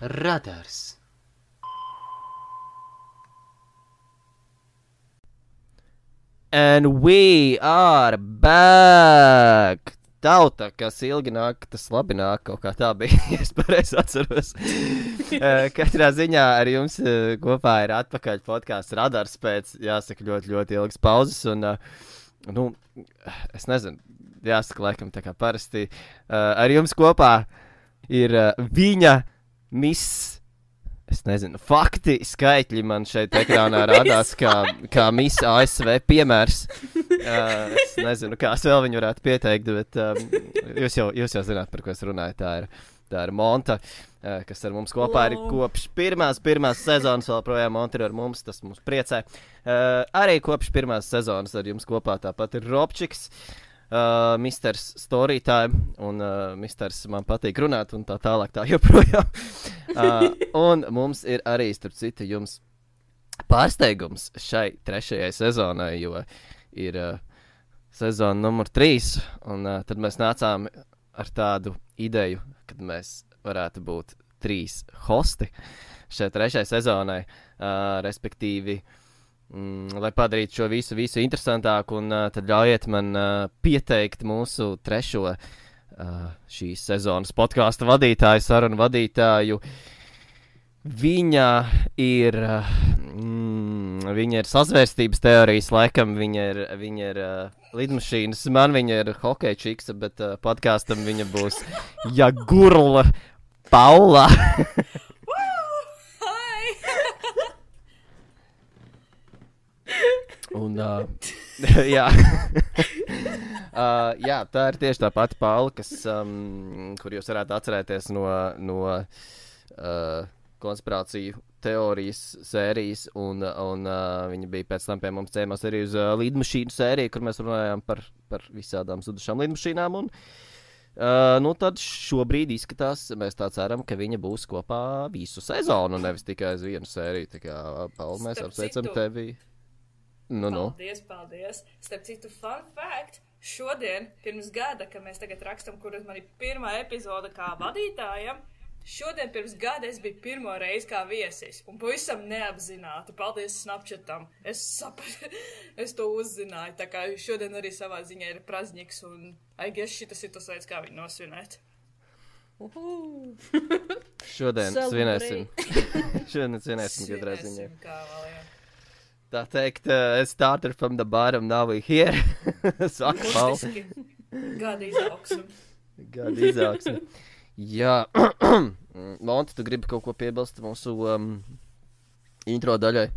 Radars. And we are back! Tauta, kas ilgi nāk, tas labi nāk, kaut kā tā bija, ja es pareizi atceros. Katrā ziņā ar jums kopā ir atpakaļ podcasts Radars pēc, jāsaka, ļoti, ļoti ilgas pauzes. Un, es nezinu, jāsaka, laikam tā kā parasti. Ar jums kopā ir viņa miss. Es nezinu, fakti, skaitļi man šeit ekrānā rādās kā Miss ASV piemērs. Es nezinu, kā es vēl viņu varētu pieteikt, bet jūs jau zināt, par ko es runāju. Tā ir Monta, kas ar mums kopā ir kopš pirmās sezonas, vēl projām Monta ir ar mums, tas mums priecē. Arī kopš pirmās sezonas ar jums kopā tāpat ir Robčiks. Misters Storytime un Misters man patīk runāt un tā tālāk tā joprojām. Un mums ir arī, starp citu, jums pārsteigums šai 3. sezonai, jo ir sezona numur 3, un tad mēs nācām ar tādu ideju, kad mēs varētu būt 3 hosti šai 3. sezonai, respektīvi, lai padarītu šo visu interesantāku, un tad ļaujiet man pieteikt mūsu 3. Šīs sezonas podkāsta vadītāju, sarunu vadītāju. Viņa ir sazvērstības teorijas, laikam viņa ir lidmašīnas, man viņa ir hokeja čiksa, bet podkāstam viņa būs Jagurla Paula. Un, jā. Jā, tā ir tieši tā pati Paula, kur jūs varētu atcerēties no konspirāciju teorijas sērijas, un viņa bija pēc tam pie mums ciemos arī uz lidmašīnu sēriju, kur mēs runājām par visādām zudušām lidmašīnām, un tad šobrīd izskatās, mēs tā ceram, ka viņa būs kopā visu sezonu, nevis tikai uz vienu sēriju. Tā kā, Paula, mēs apsveicam tevi. Paldies. Starp citu, fun fact, šodien, pirms gada, kad mēs tagad rakstam, kur man ir pirmā epizoda kā vadītājam, šodien pirms gada es biju pirmo reizi kā viesis, un pavisam neapzināti, paldies Snapchatam, es to uzzināju, tā kā šodien arī savā ziņā ir prazniks, un I guess šitas ir tas veids, kā viņu nosvinēt. Šodien svinēsim. Šodien svinēsim katrā ziņā. Tā teikt, starter from the bottom, now we here. Saka, Paula. Gada izaugsme. Jā. Monta, tu gribi kaut ko piebilst mūsu intro daļai?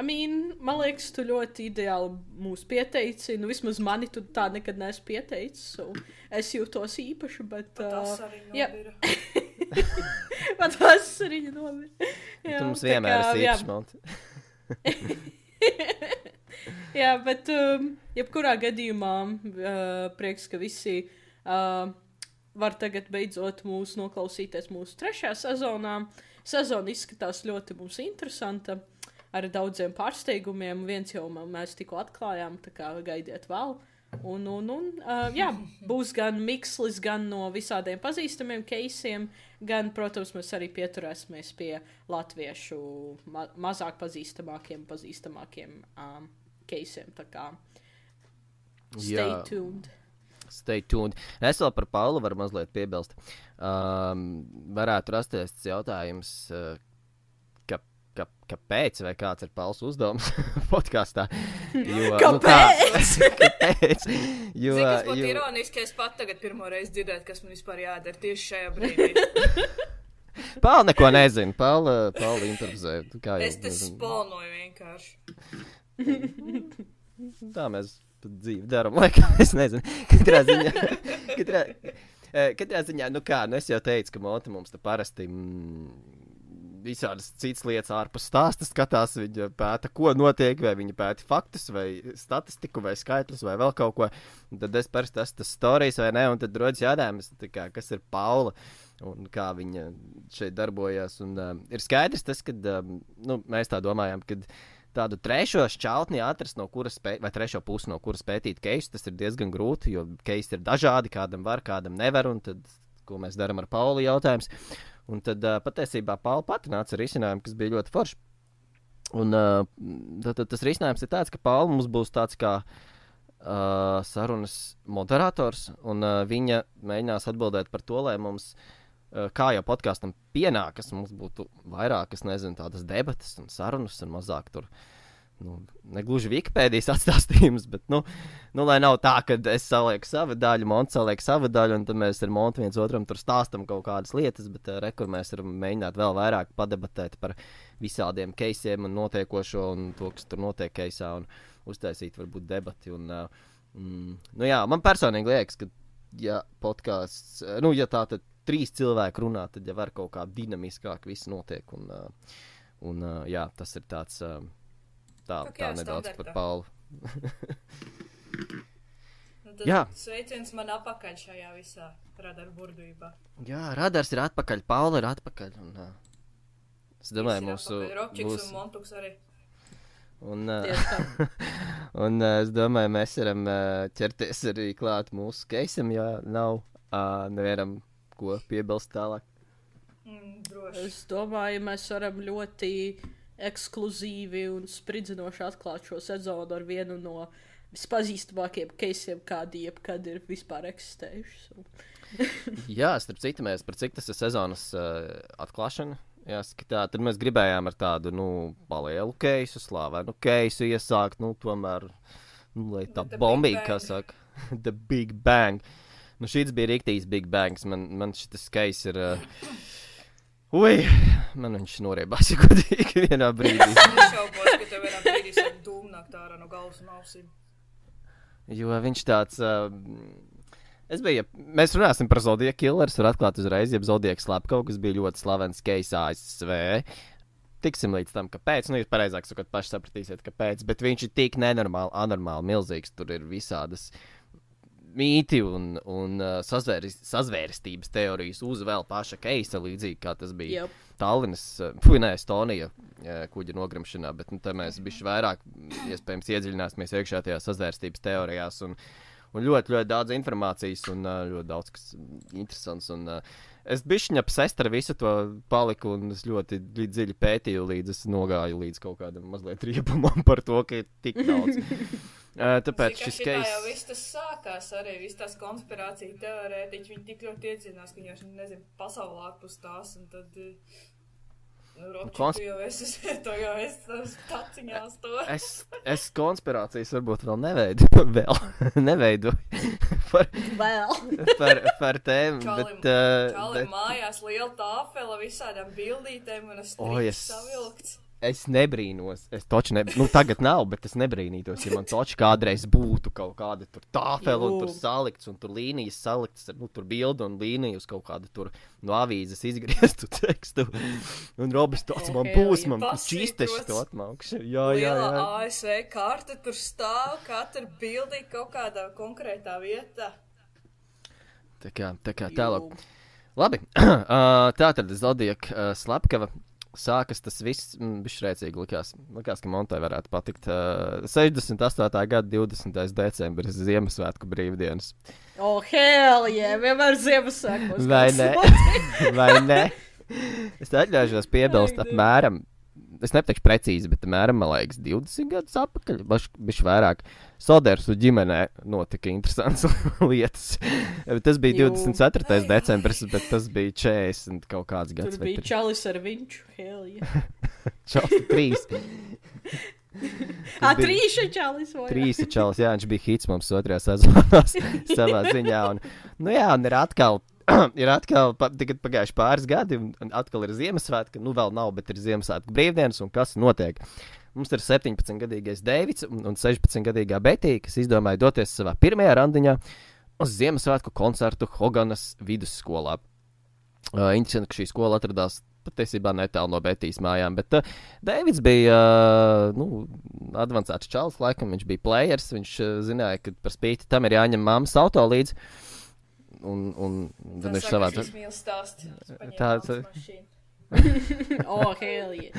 Man liekas, tu ļoti ideāli mūs pieteici. Nu, vismaz mani tu tā nekad neesi pieteicis. So es jūtos īpaši, bet... Tas arī nobira. Man tas arī nomira. Tu mums vienmēr esi īpaši, Monta. Jā, bet jebkurā gadījumā prieks, ka visi var tagad beidzot mūs noklausīties mūsu 3. sezonā. Sezona izskatās ļoti mums interesanta, ar daudziem pārsteigumiem. Viens jau mēs tikko atklājām, tā kā gaidiet vēl. Jā, būs gan mikslis, gan no visādiem pazīstamiem keisiem, gan, protams, mēs arī pieturēsimies pie latviešu mazāk pazīstamākiem keisiem, tā kā stay tuned. Stay tuned. Es vēl par Paulu varu mazliet piebilst. Varētu rasties jautājums, kāpēc vai kāds ir Pauls uzdevums podkāstā. Kāpēc? Kāpēc? Zini, kas būtu ironiski, es pat tagad pirmo reizi dzirdētu, kas man vispār jādara tieši šajā brīdī. Paula neko nezina. Paula improvizē. Es te spolnoju vienkārši. Tā mēs dzīvi daram, laikam, es nezinu. Katrā ziņā, es jau teicu, ka Monta mums te parasti visādas citas lietas ārpus stāsta skatās, viņa pēta, ko notiek, vai viņa pēta faktus, vai statistiku, vai skaitļus, vai vēl kaut ko. Un tad es parasti esmu tas stories, vai ne, un tad rodas jādājums, kas ir Paula, un kā viņa šeit darbojas. Un ir skaidrs tas, ka mēs tā domājam, ka tādu trešo šķautni atrast, no kuras vai trešo pusi, no kuras pētīt keisu, tas ir diezgan grūti, jo keisi ir dažādi, kādam var, kādam nevar, un tad ko mēs darām ar Pauli jautājums. Un tad patiesībā Paula pati nāca ar risinājumu, kas bija ļoti forši. Un tad tas risinājums ir tāds, ka Paula mums būs tāds kā sarunas moderators, un viņa mēģinās atbildēt par to, lai mums, kā jau podkāstam pienākas, mums būtu vairāk, tādas debatas un sarunas un mazāk tur. Negluži Wikipēdijas atstāstījums, bet, lai nav tā, ka es salieku savu daļu, Monts saliek savu daļu, un tad mēs ar Montu viens otram tur stāstam kaut kādas lietas, bet rekur mēs varam mēģināt vēl vairāk padebatēt par visādiem keisiem un notiekošo un to, kas tur notiek keisā, un uztaisīt varbūt debati. Un, man personīgi liekas, ka, ja podkāsts, ja tā tad 3 cilvēki runā, tad jau var kaut kā dinamiskāk viss notiek, un tas ir tāds... Tā nedaudz par Paulu. Jā. Sveiciens man apakaļ šajā visā radaru burvībā. Jā, radars ir atpakaļ, Paula ir atpakaļ. Un, es domāju, mūsu... Robčiks un Montuks arī. Un es domāju, mēs varam ķerties arī klāt mūsu keisam, ja nav nevienam ko piebilst tālāk. Droši. Es domāju, mēs varam ļoti... ekskluzīvi un spridzinoši atklāt šo sezonu ar vienu no vispazīstamākajiem keisiem, kādi jebkad ir vispār eksistējuši. Jā, starp citu, par cik tas ir sezonas atklāšana. Jāskatā, tad mēs gribējām ar tādu, palielu keisu, slavenu keisu iesākt, tomēr, lai tā bombīga, kā saka, the big bang. Šīs bija riktīgs big bangs, man šitas keis ir... man viņš noriebās, ja godīgi vienā brīdī. Es šaubos, ka tev vienā brīdī sāk dūmnākt ārā no galvas un ausīm. Jo viņš tāds... Mēs runāsim par Zodiac Killers, var atklāt uzreiz, jeb Zodiac Slepko, kas bija ļoti slavens keisā ASV. Tiksim līdz tam, kāpēc. Jūs pareizāk sakot, paši sapratīsiet, kāpēc. Bet viņš ir tik anormāli milzīgs. Tur ir visādas... mīti un sazvērstības teorijas uz vēl paša keisa, līdzīgi kā tas bija Tallinas, Estonija kuģa nogrimšanā, bet te mēs bišķi vairāk, iespējams, iedziļināsimies iekšā tajā sazvērstības teorijās un ļoti, ļoti daudz informācijas un ļoti daudz, kas interesants. Un, es bišķiņa obsessed ar visu to paliku un es ļoti dziļi pētīju, līdz es nogāju līdz kaut kādam mazliet riebumam par to, ka ir tik daudz. Tāpēc šis keis... jau viss tas sākās arī, viss tās konspirācija teorētiķi, viņi tik ļoti iedzinās, ka viņi jau nezinu, pasaulē ārpus tās, un tad... Robčiku jau es taciņās to. Es konspirācijas varbūt vēl neveidu par tēm, bet... Čalim mājās liela tāfela visādām bildītēm un es triks savilkts. Es nebrīnos, tagad nav, bet es nebrīnītos, ja man toči kādreiz būtu kaut kāda tur tāfela un tur salikts, un tur līnijas salikts, tur bildu un līniju uz kaut kādu tur no avīzes izgrieztu tekstu. Un Robis tāds man būs, man čīsteši to atmaukšu. Jā. Liela ASV karte tur stāv, katra bildī kaut kādā konkrētā vietā. Tā kā tālāk. Labi, tātad Zodiac Slepkava. Sākas tas viss, bišķrēcīgi likās, ka Montai varētu patikt. 68. gada 20. decembris, Ziemassvētku brīvdienas. Hell yeah, vienmēr Ziemassvētkos. Vai ne? Es atļaušos piebilst apmēram, es nepateikšu precīzi, bet apmēram, man liekas, 20 gadus atpakaļ, bišķi vairāk. Sodersu ģimenē notika interesants lietas. Tas bija 24. decembris, bet tas bija 40 kaut kāds gads. Tur bija čalis ar viņu, hell yeah. Čalis 3. Trīša čalis. Trīša čalis, jā, viņš bija hits mums 2. sezonā savā ziņā. Un ir atkal... ir atkal tagad pagājuši pāris gadi, un atkal ir Ziemassvētka, vēl nav, bet ir Ziemassvētku brīvdienas, un kas notiek? Mums ir 17-gadīgais Deivids un 16-gadīgā Betija, kas izdomāja doties savā pirmajā randiņā uz Ziemassvētku koncertu Hoganas vidusskolā. Interesanti, ka šī skola atradās patiesībā netālu no Betijas mājām, bet Deivids bija advancēts čalis, laikam viņš bija players, viņš zināja, ka par spīti tam ir jāņem mammas auto līdzi. Un tad viņš savā... Oh, hell yeah.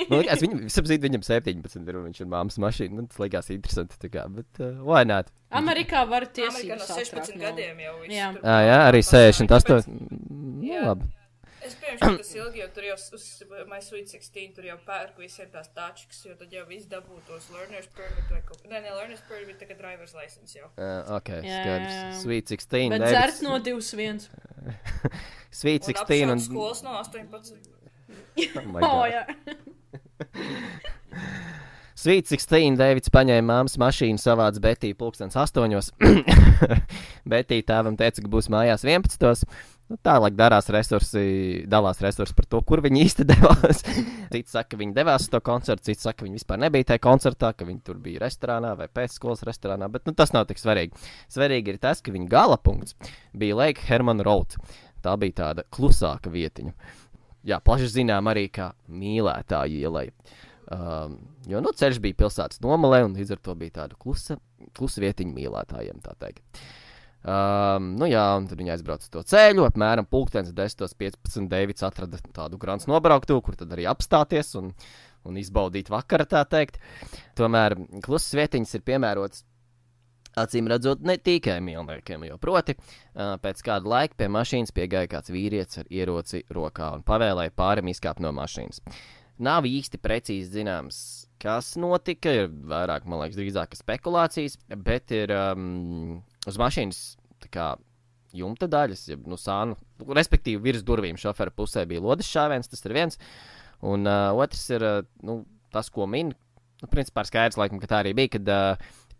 Man likās, viņam 17 ir un viņš ir māmas mašīna. Tas likās interesanti, tā kā, bet why not? Amerikā var Amerikā tiesības no 16 gadiem jau viss. Jā. Jā, arī 68. Nu, Jā. labi. Es pieņemšu, ka tas ilgi, jo tur jau uz My Sweet 16 tur jau pērk visiem tās tačkas, jo tad jau viss dabū tos learner's permit vai kaut. Ne, learner's permit, tā kā driver's license jau. Ok, skaidrs. Sweet 16. Bet dzert no 2-1. Sweet 16 Un un... apšaut skolas no 18. Oh my Oh, God. jā. Sweet 16, Deivids paņēma māmas mašīnu, savāc Betī 8:00. Betī tēvam teica, ka būs mājās 11:00. Nu, tālāk dalās resursi par to, kur viņi īsti devās. Citi saka, ka viņi devās uz to koncertu, citi saka, ka viņi vispār nebija tajā koncertā, ka viņi tur bija restorānā vai pēcskolas restorānā, bet nu, tas nav tik svarīgi. Svarīgi ir tas, ka viņa gala punkts bija Lake Herman Road. Tā bija tāda klusāka vietiņa. Jā, plaši zinām arī kā mīlētāju ielai. Jo nu, ceļš bija pilsētas nomalē, un līdz ar to bija tāda klusa vietiņa mīlētājiem, tā teikt. Nu jā, un tad viņi aizbrauca uz to ceļu, apmēram 10:15 Deivids atrada tādu grants nobrauktuvu, kur tad arī apstāties un izbaudīt vakara, tā teikt. Tomēr klusas vietiņas ir piemērotas, acīm redzot, ne tikai mīlniekiem, jo proti, pēc kāda laika pie mašīnas piegāja kāds vīrietis ar ieroci rokā un pavēlēja pārim izkāpt no mašīnas. Nav īsti precīzi zināms, kas notika, ir vairāk, man liekas, drīzāk spekulācijas, bet ir uz mašīnas tā kā jumta daļas, ja, nu sānu, respektīvi virs durvīm šofera pusē bija lodes šāviens, tas ir viens, un otrs ir, nu, tas, ko min, nu, principā skaidrs, laikam, ka tā arī bija, kad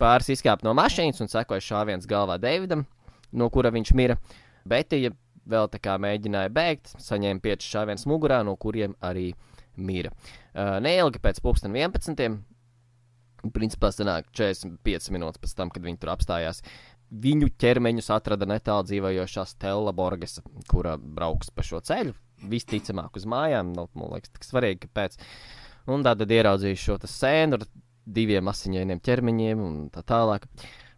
pāris izkāpa no mašīnas un sekoja šāviens galvā Deividam, no kura viņš mira, bet ja vēl tā kā mēģināja bēgt, saņēma 5 šāviens mugurā, no kuriem arī mira. Neilgi pēc 11:00, principā sanāk 45 minūtes pēc tam, kad viņi tur apstājās, viņu ķermeņus atrada netālu dzīvojošā Stella Borgesa, kura brauks pa šo ceļu, visticamāk uz mājām, nu, man liekas, tik svarīgi, kāpēc. Un tad ieraudzīju šo sēnu ar 2 asiņainiem ķermeņiem un tā tālāk.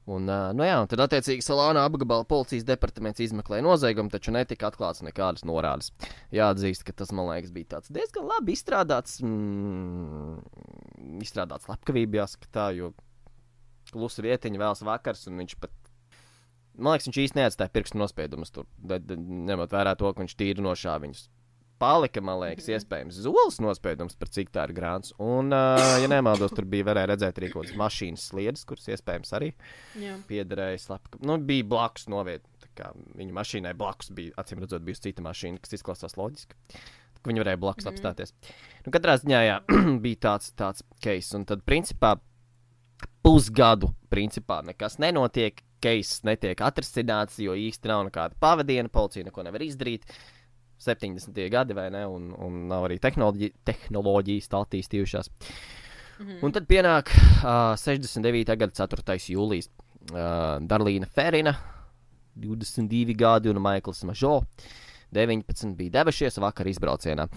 Un, nu jā, un tad attiecīgi Salāna apgabala policijas departaments izmeklēja noziegumu, taču netika atklāts nekādas norādes. Jāatzīst, ka tas, man liekas, bija tāds diezgan labi izstrādāts slepkavība, jāskatā, jo klusa vietiņa vēlas vakars, un viņš pat, man liekas, viņš īsti neatstāja pirkstu nospiedumus tur, ņemot vērā to, ka viņš tīri nošāva viņus. Palika, man liekas, iespējams zolas nospiedums, par cik tā ir grāns. Un, ja nemaldos, tur varēja redzēt arī kaut kādas mašīnas sliedes, kuras iespējams arī piederēja slepkavībai. Nu, bija blakus novieta, tā kā viņa mašīnai blakus bija, acīm redzot, bijusi cita mašīna, kas izklausās loģiski. Viņi varēja blakus apstāties. Nu, katrā ziņā, jā, bija tāds case. Un tad, principā, pusgadu, nekas nenotiek, case netiek atrisināts, jo īsti nav nekāda pavadiena, policija neko nevar izdarīt. 70. gadi, vai ne, un nav arī tehnoloģijas tā attīstījušās. Un tad pienāk 69. gada 4. jūlijas. Darlīna Ferina, 22 gadi, un Maikls Mažo, 19 bija devušies vakar izbraucienā.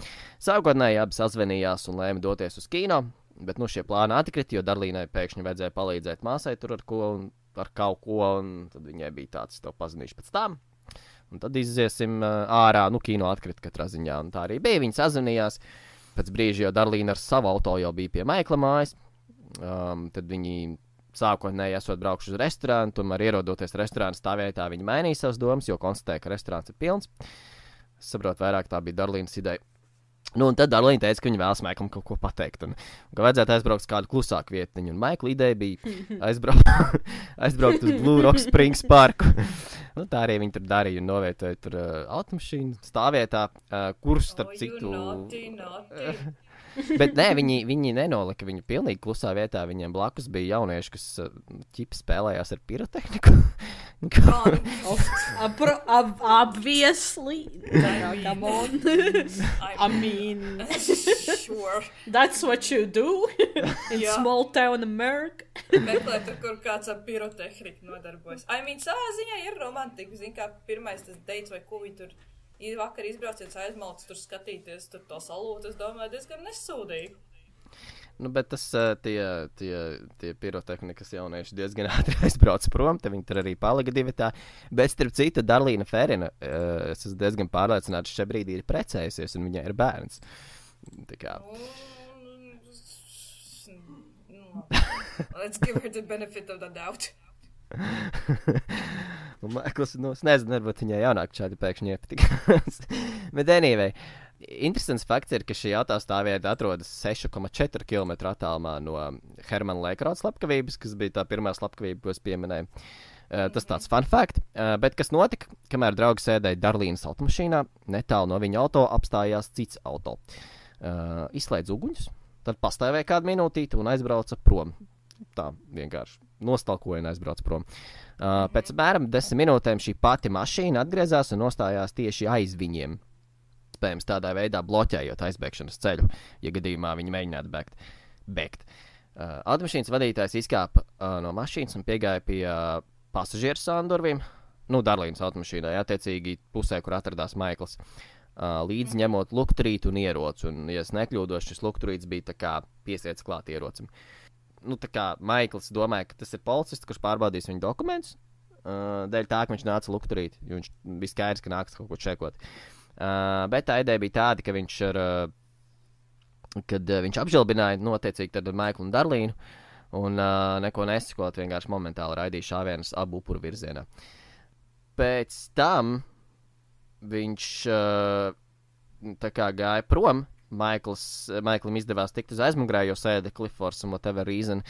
Sākotnēji abi sazvanījās un lēma doties uz kino, bet nu šie plāni atkrita, jo Darlīnai pēkšņi vajadzēja palīdzēt māsai tur ar kaut ko, un tad viņai bija tāds, to pazinīšu pēc tam. Un tad iziesim ārā, nu, kino atkrita katrā ziņā, un tā arī bija. Viņi sazvanījās, pēc brīža, jo Darlīna ar savu auto jau bija pie Maikla mājas, tad viņi sākotnēji esot braukuši uz restorānu, tomēr ierodoties restorāna stāvvietā, viņi mainīja savas domas, jo konstatēja, ka restorāns ir pilns. Es saprotu, vairāk tā bija Darlīnas ideja. Nu, un tad Darlīna teica, ka viņa vēlas Maiklam kaut ko pateikt, un ka vajadzētu aizbraukt uz kādu klusāku vietiņu, un Maikla ideja bija aizbraukt uz Blue Rock Springs parku. Nu, tā arī viņi tur darīja un novietoja tur automašīnu stāvvietā, kurus starp citu... Bet nē, viņi nenolika viņu pilnīgi klusā vietā, viņiem blakus bija jaunieši, kas ķipi spēlējās ar pirotehniku. Obviously. Come on. I mean, Sure. that's what you do in small town America. Meklē tur, kur kāds ar pirotehniku nodarbojas. Savā ziņā ir romantika, zin kā pirmais tas dates vai ko viņi tur vakar izbrauciens aizmalts tur skatīties, tur to salūtu, es domāju, diezgan nesūdīgi. Nu, bet tas tie pirotehnikas jaunieši diezgan ātri aizbrauc prom, tad viņi tur arī palika divatā. Bet, starp citu, Darlīna Ferina, es esmu diezgan pārliecināts, šajā brīdī ir precējusies un viņai ir bērns. Tā kā... Let's give her the benefit of the doubt. Un Maikls, es nezinu, varbūt viņai jaunāk šādi pēkšņi iepatikās. Bet anyway, interesants fakts ir, ka šī autostāvvieta atrodas 6,4 km attālumā no Hermana Leikrauta slepkavības, kas bija tā pirmā slepkavība, ko es pieminēju. Tas tāds fun fact. Bet kas notika, kamēr draugi sēdēja Darlīnas automašīnā, netālu no viņa auto apstājās cits auto. Izslēdz uguņus, tad pastāvēja kādu minūtīti un aizbrauca prom. Tā vienkārši nostalkoja un aizbrauca prom. Pēc apmēram 10 minūtēm šī pati mašīna atgriezās un nostājās tieši aiz viņiem. Spējams tādā veidā bloķējot aizbēgšanas ceļu, ja gadījumā viņi mēģinātu bēgt. Automašīnas vadītājs izkāpa no mašīnas un piegāja pie pasažieru sāndurvīm. Darlīnas automašīnai, attiecīgi pusē, kur atradās Maikls. Līdzi ņemot lukturītu un ieroci. Un, ja es nekļūdos, šis lukturīts bija tā kā piesiets klāt ierocim. Tā kā Maikls domāja, ka tas ir policists, kurš pārbaudīs viņa dokumentus. Dēļ tā, ka viņš nāca lukturīt, jo viņš bija skaidrs, ka nāks kaut ko čekot. Bet tā ideja bija tāda, ka kad viņš apžilbināja notiecīgi tad Maiklu un Darlīnu un neko nesakot, vienkārši momentāli raidīja šāvienas abu upuru virzienā. Pēc tam viņš tā kā gāja prom. Maiklam izdevās tikt uz aizmugurē, jo sēda Cliffords un whatever reason,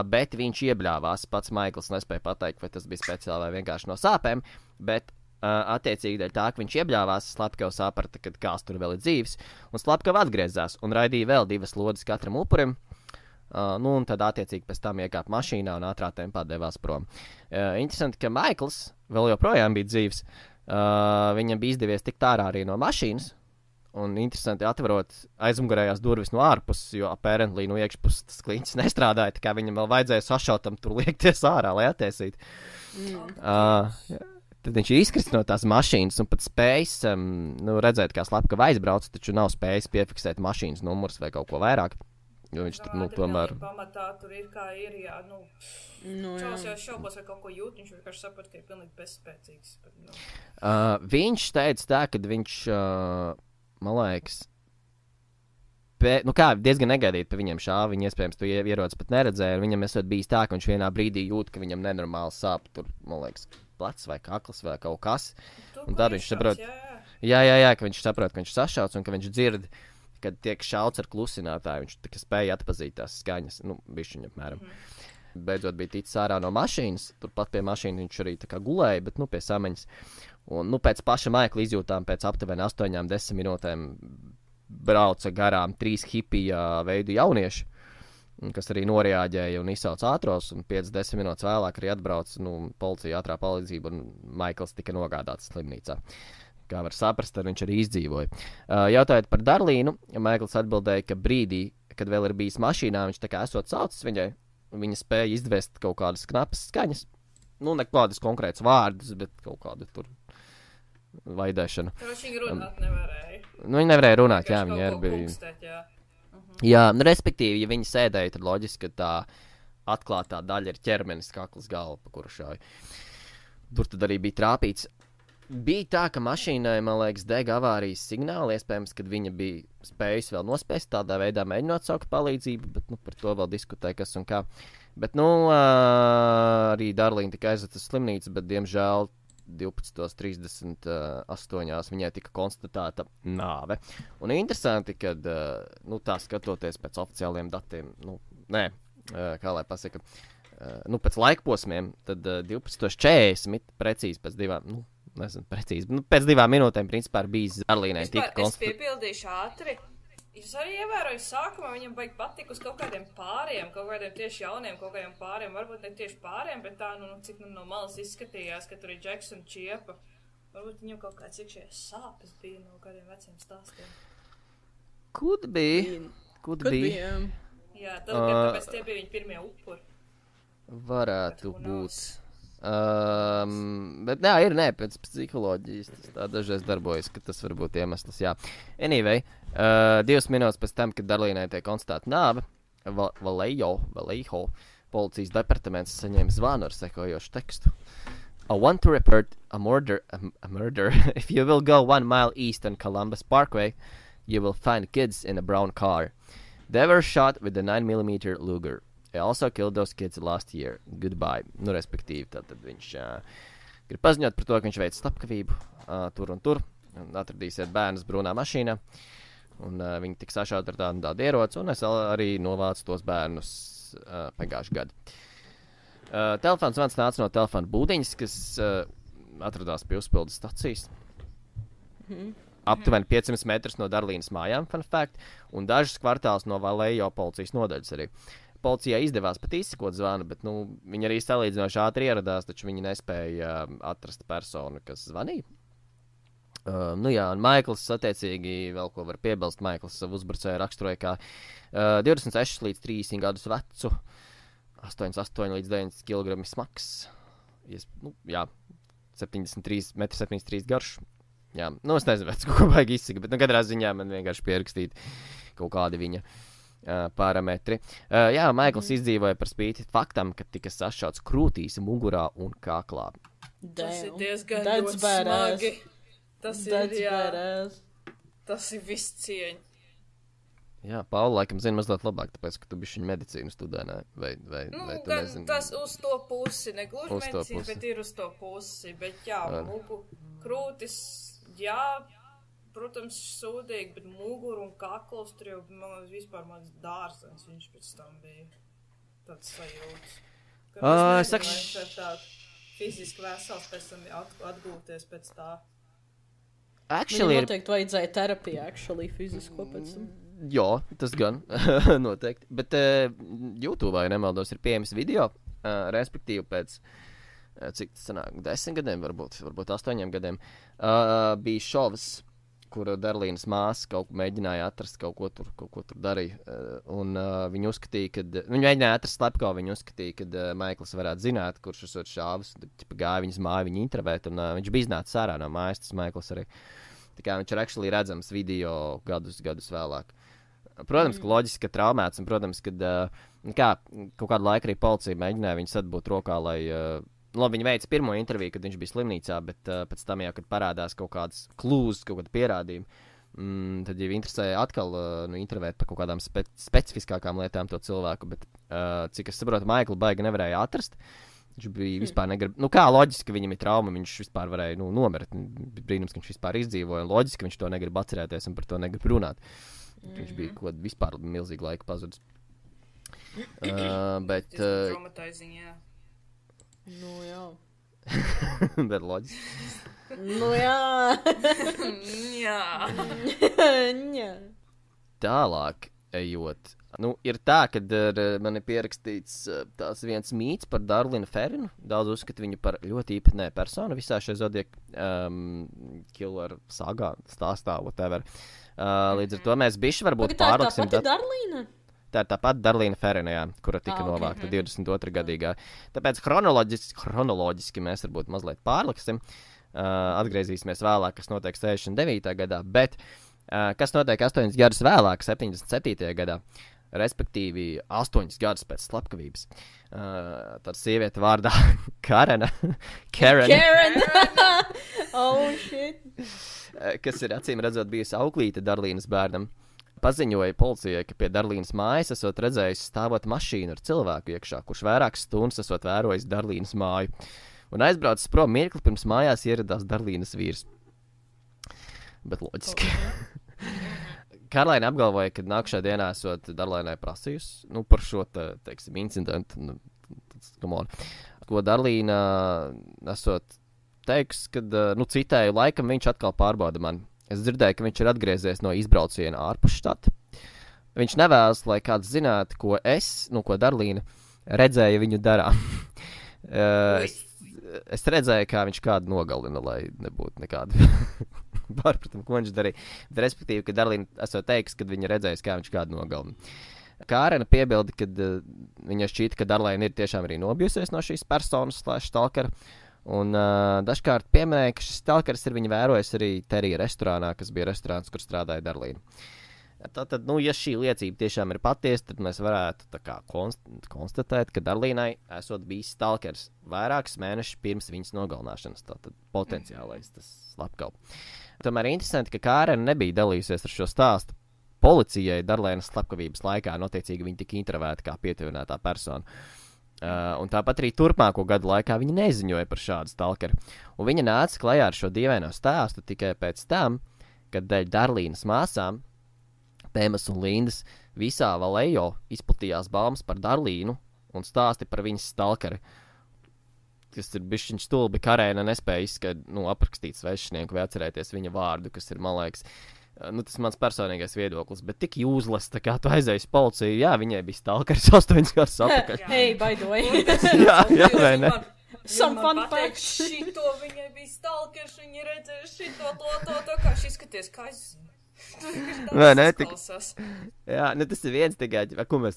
bet viņš iebļāvās. Pats Maikls nespēja pateikt, vai tas bija speciāli vai vienkārši no sāpēm, bet attiecīgi dēļ tā, ka viņš iebļāvās, Slepkava saprata, ka kāds tur vēl ir dzīves, un Slepkava atgriezās un raidīja vēl 2 lodes katram upurim, un tad attiecīgi pēc tam iekāpa mašīnā un ātrā tempā devās prom. Interesanti, ka Maikls vēl joprojām bija dzīves, viņam bija izdevies tikt ārā arī no mašīnas, un interesanti atverot aizmugurējās durvis no ārpuses, jo apparently no iekšpuses tas kliņķis nestrādāja, tā kā viņam vēl vajadzēja sašautam tur liekties ārā, lai attiesītu. Tad viņš izkrist no tās mašīnas un pat spējis redzēt, kā Slepkava aizbrauc, taču nav spējis piefiksēt mašīnas numurs vai kaut ko vairāk. Jo viņš tur, tomēr... Pamatā tur ir kā ir, jā, Čaus jau šaubos vai kaut ko jūt, viņš vienkārši saprot, ka ir pilnīgi bezspēcīgs. Bet, viņš teica tā, ka viņš... man liekas, diezgan negaidīt pa viņiem šāvi, viņi iespējams to ierodas pat neredzēja, un viņam esot bijis tā, ka viņš vienā brīdī jūt, ka viņam nenormāli sāp tur, man liekas, plecs vai kakls vai kaut kas, un tad viņš saprot, ka viņš saprot, ka viņš sašauts, un ka viņš dzird, kad tiek šauts ar klusinātāju, viņš tā kā spēja atpazīt tās skaņas, bišķiņa apmēram. Beidzot bija ticis ārā no mašīnas, turpat pie mašīnas viņš arī tā kā gulēja, bet, pie samaņas. Un, pēc paša Maikla izjūtām pēc aptuveni 8-10 minūtēm brauca garām 3 hipija veidu jaunieši, kas arī noreaģēja un izsauca ātros, un 5-10 minūtes vēlāk arī atbrauca, policija ātrā palīdzība, un Maikls tika nogādāts slimnīcā. Kā var saprast, tad viņš arī izdzīvoja. Jautājot par Darlīnu, Maikls atbildēja, ka brīdī, kad vēl ir bijis mašīnā, viņš tā kā esot saucis viņai, un viņa spēja izdvest kaut kādas knapas skaņas. Nekādas konkrētas vārdus, bet kaut kādu tur vaidēšanu. Viņa runāt nevarēja. Viņa nevarēja runāt, jā, viņa arī bija. Pulkstēt, Jā, respektīvi, ja viņa sēdēja, tad loģiski, ka tā atklātā daļa ir ķermenis, kakls galva, pa kuru šauja. Tur tad arī bija trāpīts. Bija tā, ka mašīnai, man liekas, dega avārijas signāli, iespējams, kad viņa bija spējusi vēl nospēst tādā veidā mēģinot saukt palīdzību, bet, par to vēl diskutēja, kas un kā. Bet, arī Darlīna tika aizvest uz slimnīcu, bet, diemžēl, 12:38 viņai tika konstatēta nāve. Un interesanti, kad, tā skatoties pēc oficiāliem datiem, kā lai pasaka, pēc laikposmiem, tad 12:40 precīzi pēc divām, pēc 2 minūtēm, principā, ir bijis Darlīnai tika konstatēta. Es piepildīšu ātri. Jūs arī ievērojat sākumā, viņam baigi patika uz kaut kādiem pāriem, kaut kādiem tieši jauniem, kaut kādiem pāriem, varbūt ne tieši pāriem, bet tā, cik no malas izskatījās, ka tur ir Džeks un Čiepa. Varbūt viņam kaut kāds iekšējais sāpes bija no kādiem veciem stāstiem. Could be. Jā, tāpēc tie bija viņa pirmie upuri. Varētu būt. Bet ir pēc psiholoģijas. Tas tā dažreiz darbojas, ka tas var būt iemesls. Jā. Anyway, 2 minūtes pēc tam, kad Darlīnai tiek konstatēta nāve, Vallejo policijas departaments saņēma zvanu ar sekojošu tekstu. I want to report a murder. If you will go 1 mile east on Columbus Parkway, you will find kids in a brown car. They were shot with a 9mm Luger. I also killed those kids last year. Goodbye. Nu, respektīvi, tad viņš grib paziņot par to, ka viņš veic slepkavību tur un tur. Atradīsiet bērnus brūnā mašīnā. Un viņi tiks sašauti ar tādu ieroci. Un es arī novācu tos bērnus pagājušajā gadā. Telefons zvans nāca no telefona būdiņas, kas atradās pie uzpildes stacijas. Aptuveni 500 metrus no Darlīnas mājām, fun fact. Un dažas kvartāls no Vallejo policijas nodaļas arī. Policijai izdevās pat izsekot zvanu, bet viņi arī salīdzinoši ātri ieradās, taču viņi nespēja atrast personu, kas zvanīja. Un Maikls attiecīgi, vēl ko var piebilst, Maikls savu uzbrucēju raksturoja kā 26 līdz 30 gadus vecu, 88 līdz 90 kg smags, 73 garš. Jā, es nezinu, ko vajag izsaka, bet katrā ziņā man vienkārši pierakstīt kaut kādi viņa parametri. Maikls izdzīvoja par spīti faktam, ka tika sašauts krūtīs, mugurā un kaklā. Tas ir diezgan ļoti smagi. Tas ir viss cieņa. Jā, Paula laikam zina mazliet labāk, tāpēc, ka tu bišķi medicīnu studē, ne? Vai tu nezini? Tas uz to pusi, ne gluži medicīna, bet ir uz to pusi. Bet krūtis, protams, sūdīgi, bet muguru un kakls tur jau vispār mans dārsens, viņš pēc tam bija tāds sajūts. Es nezinu, tā fiziski vesels pēc tam atgūties pēc tā. Viņam noteikti vajadzēja terapiju, fizisko pēc tam. Jā, tas gan, noteikti. Bet YouTube, ja nemaldos, ir pieejams video, respektīvi pēc, cik tas sanāk, 10 gadiem, varbūt 8 gadiem, bija šovs, kur Darlīnas māsa kaut ko mēģināja atrast, kaut ko tur darīja. Un viņi uzskatīja, viņi mēģināja atrast slepkavu, viņi uzskatīja, ka Maikls varētu zināt, kurš esot šāvis. Tad gāja viņas māju, viņu intervēt, un viņš bija iznācis ārā no mājas, tas Maikls arī. Tā kā viņš ir actually redzams video gadus vēlāk. Protams, ka loģiski, ka traumēts, un, protams, ka kaut kādu laiku arī policija mēģināja viņus atbūt rokā, lai viņi veica pirmo interviju, kad viņš bija slimnīcā, bet pēc tam jau, kad parādās kaut kādas klūzes, kaut kāda pierādījuma, tad jau interesēja atkal intervēt par kaut kādām specifiskākām lietām to cilvēku, bet cik es saprotu, Maiklu baigi nevarēja atrast. Viņš bija vispār negrib, kā loģiski, ka viņam ir trauma, viņš vispār varēja nomirt. Brīnums, ka viņš vispār izdzīvoja, un loģiski, ka viņš to negrib atcerēties un par to negrib runāt. Viņš bija kaut kādu vispār milzīgu laiku pazudis. Bet... traumatizing, jā. Jā. Bet loģiski. Jā. Tālāk ejot. Ir tā, ka man ir pierakstīts tās viens mīts par Darlinu Ferrinu. Daudz uzskata viņu par ļoti īpatnēju personu visā šajā Zodiaka killer sagā, stāstā, whatever. Līdz ar to mēs bišķi varbūt pārliksim... Tā ir tā pati Darlīna? Tā ir tā pati Darlīna Ferrina, jā, kura tika novākta 22. gadīgā. Tāpēc chronoloģiski mēs varbūt mazliet pārliksim. Atgriezīsimies vēlāk, kas notiek 69. gadā, bet kas notiek 8 gadus vēlāk, 77. gadā. Respektīvi 8 gadus pēc slepkavības. Tāda sieviete vārdā Karen. Oh, shit. Kas ir acīm redzot bijusi auklīte Darlīnas bērnam. Paziņoja policijai, ka pie Darlīnas mājas esot redzējusi stāvot mašīnu ar cilvēku iekšā, kurš vairākas stundas esot vērojis Darlīnas māju. Un aizbraucis prom mirkli pirms mājās ieradās Darlīnas vīrs. Bet loģiski. Karlaina apgalvoja, ka nākšā dienā esot Darlīnai prasījusi, par šo, teiksim, incidentu, ko Darlīna esot teiks, kad, citēju, laikam viņš atkal pārbauda mani. Es dzirdēju, ka viņš ir atgriezies no izbrauciena ārpus štata. Viņš nevēlas, lai kāds zinātu, ko ko Darlīna redzēja viņu darām. Es redzēju, kā viņš kādu nogalina, lai nebūtu nekādu pārpratumu, ko viņš darīja. Bet respektīvi, ka Darlīna esot teiks, kad viņa redzējusi, kā viņš kādu nogalina. Kārena piebilda, ka viņa šķīta, ka Darlēna ir tiešām arī nobijusies no šīs personas /stalkera. Un dažkārt pieminēja, ka šis stalkers ir viņa vērojis arī Terija restorānā, kas bija restorāns, kur strādāja Darlīna. Tātad, ja šī liecība tiešām ir patiesa, tad mēs varētu tā kā konstatēt, ka Darlīnai esot bijis stalkers vairākus mēnešus pirms viņas nogalināšanas. Tātad potenciālais tas slepkava. Tomēr interesanti, ka Kārena nebija dalījusies ar šo stāstu policijai Darlēnas slepkavības laikā, un attiecīgi viņa tika intervēta kā pietuvinātā persona. Un tāpat arī turpmāko gadu laikā viņa neziņoja par šādu stalkeru. Un viņa nāca klajā ar šo dīvaino stāstu tikai pēc tam, kad dēļ Darlīnas māsām, Pemas un Lindas, visā Valējo izplatījās baumas par Darlīnu un stāsti par viņas stalkeri, kas ir bišķiņ stulbi. Kārena nespēja aprakstīt svešinieku vai atcerēties viņa vārdu, kas ir, man liekas, tas mans personīgais viedoklis, bet tik useless, tā kā tu aizēji uz policiju, jā, viņai bija stalkeris 8 gadus atpakaļ. Hey, by the way. jā, vai ne? Some fun facts. Šito viņai bija stalkers, viņa redzēja šito, to, kā šis skaties, kā es zinu. Vai ne? Jā, tas ir viens tikai, ko mēs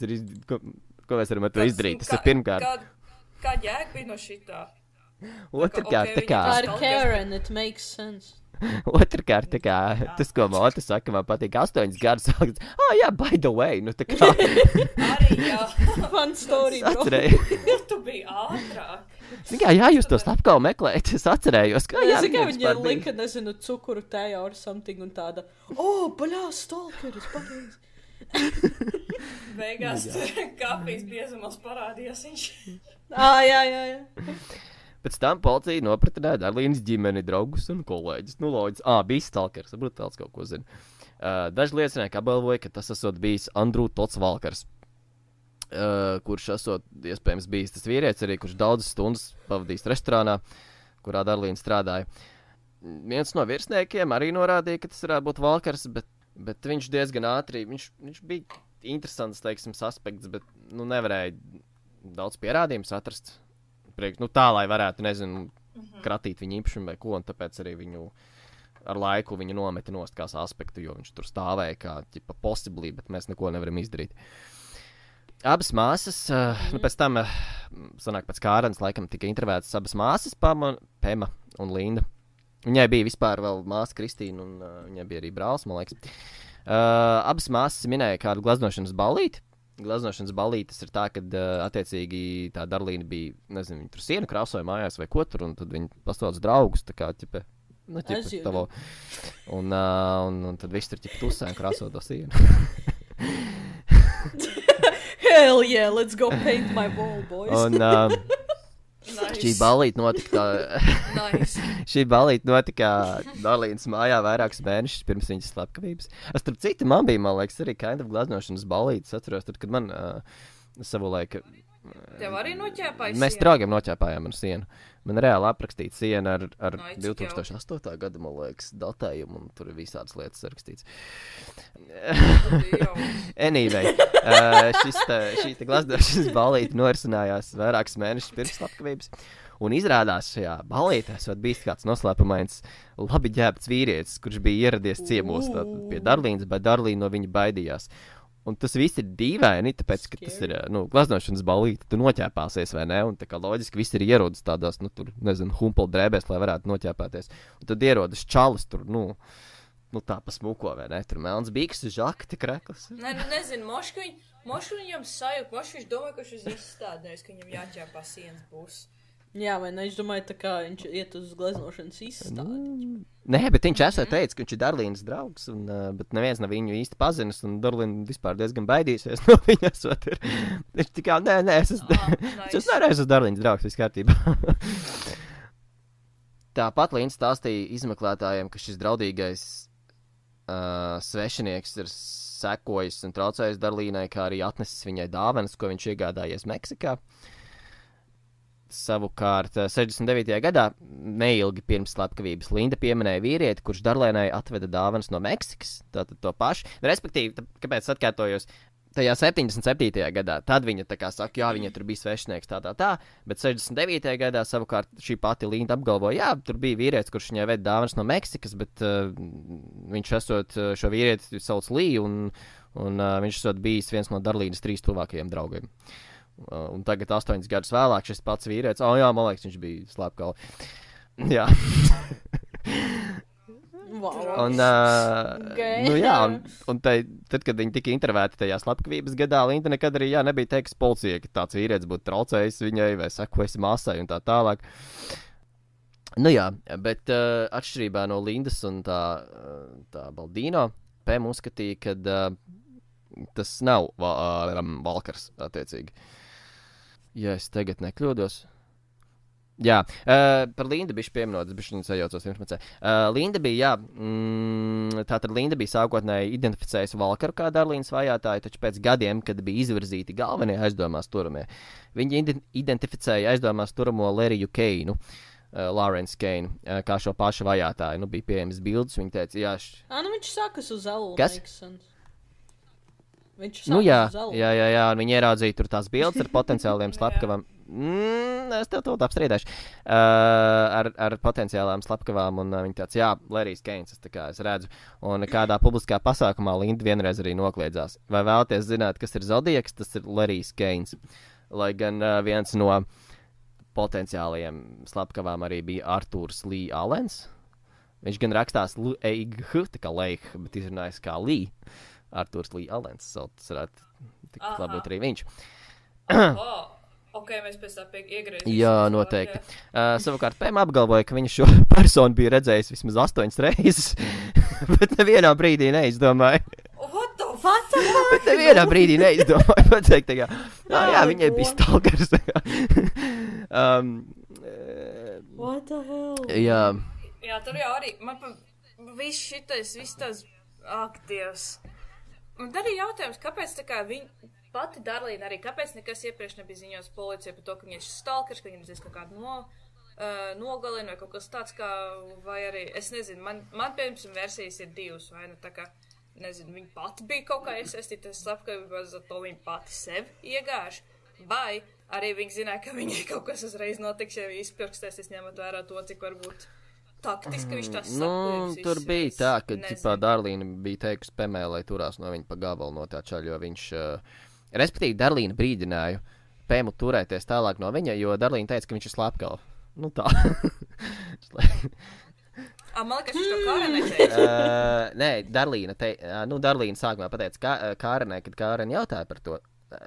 varam ar to izdarīt. Tas ir pirmkārt. Kā jēga bija no šitā? Otrkārt, tā kā. Ar Karen, it makes sense. Otrkārt, tā kā, tas, ko Mota saka, man patīk 8 gadus. Jā, by the way, tā kā. Arī, jā. Fun story, bro. Kur tu biji ātrāk? Jā, jūs to slepkavu meklējat, es atcerējos. Jā, viņa lika, nezinu, cukuru tajā or something un tāda. Baļā, stalkeris, pareizi. Beigās kafijas biezumos parādījās viņš. Jā. Pēc tam policija nopratināja Darlīnas ģimeni, draugus un kolēģis. Loģis, bija stalkers, brutāls kaut ko zina. Daži liecinieki apgalvoja, ka tas esot bijis Andrew Tots Valkers, kurš esot iespējams bijis tas vīrietis arī, kurš daudzas stundas pavadījis restorānā, kurā Darlīna strādāja. Viens no virsniekiem arī norādīja, ka tas varētu būt Valkers, bet viņš diezgan ātri, viņš bija interesants, teiksim, aspekts, bet nevarēja daudz pierādījums atrast. Tā, lai varētu, nezinu, kratīt viņu īpašumu vai ko, un tāpēc arī viņu ar laiku viņu nometi nost kā aspektu, jo viņš tur stāvēja kā, possibly, bet mēs neko nevaram izdarīt. Abas māsas, pēc tam, sanāk pēc Kārenas, laikam tika intervētas abas māsas, Pema un Linda. Viņai bija vispār vēl māsa Kristīna, un viņai bija arī brālis, man liekas. Abas māsas minēja kādu glaznošanas ballīti. Glaznošanas ballītes ir tā, kad attiecīgi tā Darlīna bija, nezinu, viņa tur sienu krāsoja mājās vai ko tur, un tad viņa pastāvas draugus, tā kā, tavo. Un tad viss tur tusē un krāso to sienu. Hell yeah, let's go paint my wall, boys. Un Nice. Šī ballīte notika Šī ballīte notika Darlīnas mājā vairākus mēnešus pirms viņas slepkavības. Starp citu, man bija, man liekas, arī kind of glaznošanas ballītes. Atceros, tad, kad man savu laiku... Tev arī noķēpāja Mēs sienu? draugiem noķēpājām ar sienu. Man reāli aprakstīta siena ar 2008. gada, man liekas, datējumu, un tur ir visādas lietas rakstīts. Anyway, šī glaznošanas ballīte norisinājās vairākus mēnešus pirms slepkavības, un izrādās šajā ballītē esot bijis kāds noslēpumains, labi ģērbts vīrietis, kurš bija ieradies ciemos pie Darlīnas, bet Darlīna no viņa baidījās. Un tas viss ir dīvaini, tāpēc, ka tas ir glaznošanas ballīte, tu noķēpāsies, vai ne? Un tā kā loģiski viss ir ierodas tādās, tur, nezinu, humpala drēbēs, lai varētu noķēpāties. Un tad ierodas čalis tur, tā pa smuko, vai ne? Tur melns bīks, žakti, krekls. Nezinu, mošku viņam sajūt, mošku viņš domāja, ka viņš izstādēs, ka viņam jāķēpā sienas būs. Jā, vai ne? Es domāju, tā kā viņš iet uz glaznošanas izstādi. Nē, bet viņš esot teicis, ka viņš ir Darlīnas draugs, bet neviens nav viņu īsti pazinis, un Darlīna vispār diezgan baidīsies no viņa esot. Viņš tikai, nē, es nereiz uz Darlīnas draugs, viss kārtībā. Tāpat Līna stāstīja izmeklētājiem, ka šis draudīgais svešinieks ir sekojis un traucējis Darlīnai, kā arī atnesis viņai dāvanas, ko viņš iegādājies Meksikā. Savukārt 69. gadā, neilgi pirms slepkavības, Linda pieminēja vīrieti, kurš Darlēnai atveda dāvanas no Meksikas, tātad to pašu. Respektīvi, kāpēc atkārtojos, tajā 77. gadā, tad viņa tā kā saka, jā, viņa tur bija svešinieks tā, bet 69. gadā savukārt šī pati Linda apgalvoja, jā, tur bija vīrietis, kurš viņai veda dāvanas no Meksikas, bet viņš esot šo vīrieti sauc Lī, Un viņš esot bijis viens no Darlīnas 3 tuvākajiem draugiem. Un tagad 8 gadus vēlāk šis pats vīrietis, jā, man liekas, viņš bija slēpkali. Jā. Wow. Un, nu jā, un tad, kad viņi tika intervēti tajā slepkavības gadā, Linda nekad arī nebija teiks policijai, ka tāds vīrietis būtu traucējis viņai vai sekojis māsai un tā tālāk. Nu jā, bet atšķirībā no Lindas un tā Baldino, Pem uzskatīja, ka tas nav Valkars, attiecīgi. Ja es tagad nekļūdos. Jā, par Lindu bišķi pieminot, es bišķi sajaucos informacijā. Linda bija, tātad Linda bija sākotnēji identificējusi Valkaru kā Darlīnas vajātāju, taču pēc gadiem, kad bija izvirzīti galvenie aizdomās turamie, viņi identificēja aizdomās turamo Larryu Keinu, Lawrence Keinu, kā šo pašu vajātāju. Nu, bija pieejams bildes, viņi teica, jā. Nu viņš sākas uz L. Kas? Viņš nu jā, un viņi ieraudzīja tur tās bildes ar potenciāliem slepkavām. Es tev to apstrīdēšu. Ar potenciālām slepkavām, un viņi tāds, jā, Larrys Keins, es redzu. Un kādā publiskā pasākumā Linda vienreiz arī nokliedzās. Vai vēlaties zināt, kas ir Zodiaks? Tas ir Larrys Keins. Lai gan viens no potenciālajiem slepkavām arī bija Arturs Lee Allens. Viņš gan rakstās L-E-I-G, tā kā Leih, bet izrunājas kā Lee. Arturs Lee Allens, tas varētu tikt būt arī viņš. Ok, mēs pēc tā iegriezīsim. Jā, noteikti. Savukārt Pem apgalvoja, ka viņa šo personu bija redzējis vismaz 8 reizes, bet nevienā brīdī neizdomāja. What the fuck? Bet nevienā brīdī neizdomāja pateikt, jā, viņai bija stalkers. What the hell? Jā. Jā, tur jau arī, man viss šitais, viss tās, ak, Dievs. Un arī jautājums, kāpēc tā kā viņa pati Darlīna arī, kāpēc nekas iepriekš nebija ziņots policijai par to, ka viņa ir stalkers, ka viņa ir kaut kādu nogalina vai kaut kas tāds kā, vai arī, es nezinu, man pirmsim versijas ir 2, vai nu tā kā, nezinu, viņa pati bija kaut kā iesaistītas slepkavībās, to viņa pati sevi iegāž, vai arī viņa zināja, ka viņai kaut kas uzreiz notiks, ja viņa izpirkstēs, ņemot vērā to, cik varbūt taktiski viņš tās sapulības. Tur bija tā, ka tipā Darlīna bija teikusi Pemē, lai turās no viņa pa gabalu no tā čaļa, jo viņš, respektīvi Darlīna brīdināja Pemu turēties tālāk no viņa, jo Darlīna teica, ka viņš ir slepkava. Nu tā. Man liekas, viņš to Kārenai teica. Nē, Darlīna sākumā pateica Kārenai, kad Kārena jautāja par to.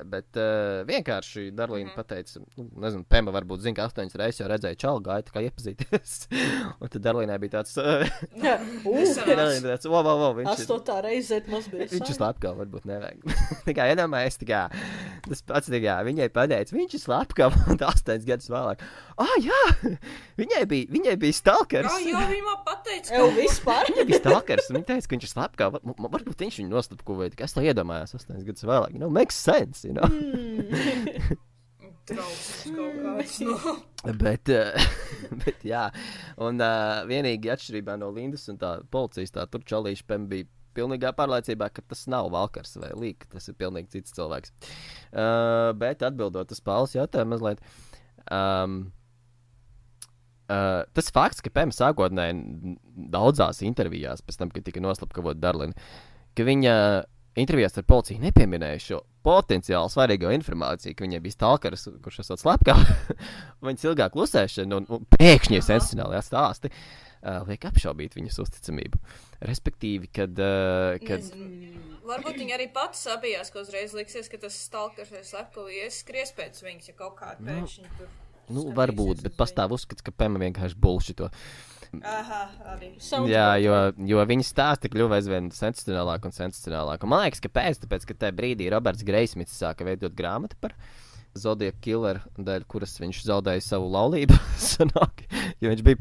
Bet vienkārši Darlīna pateica, nezinu, Pema varbūt zina, ka 8 reizes jau redzēja čalu gāju, tā kā iepazīties. Un tad Darlīnai bija tāds, viņš 8. reize maz bija. Viņš ir slepkava, varbūt nevajag. Tā kā iedomājies, tas pats, viņai pateica, viņš ir slepkava, un 8 gadus vēlāk. Jā, viņai bija stalkers. Jā, viņa man pateica, ka vispār. Viņai bija stalkers, un viņa teica, ka viņš ir slepkava. Varbūt viņš viņu noslapkuvēja, tikai es to iedomājos 8 gadus vēlāk. Makes sense. Trausls kaut kāds, Bet jā, un vienīgi atšķirībā no Lindas un tā policijas, tā tur čalīša Pem bija pilnīgā pārliecībā, ka tas nav Valkars vai Līka, tas ir pilnīgi cits cilvēks. Bet atbildot uz Paulas jautājumu mazliet, tas fakts, ka Pem sākotnēji daudzās intervijās, pēc tam, kad tika noslapkavot Darlina, ka viņa intervijās ar policiju nepieminēja šo potenciāli svarīgo informāciju, ka viņai bija stalkers, kurš esot slepkava, viņas ilgā klusēšana un pēkšņi sensacionāli stāsti liek apšaubīt viņas uzticamību. Respektīvi, kad varbūt viņi arī pati sabijās, ka uzreiz liksies, ka tas stalkers vai slepkava ieskries pēc viņas, ja kaut kāda pēkšņi tur. Varbūt, bet pastāv uzskats, ka Pema vienkārši bullshito. Arī. Jā, jo viņa stāsti kļuva aizvien sensacionālāk un sensacionālāk. Un man liekas, tāpēc, ka tajā brīdī Roberts Greismits sāka veidot grāmatu par Zodiac Killer, dēļ kuras viņš zaudēja savu laulību, sanāk, jo viņš bija...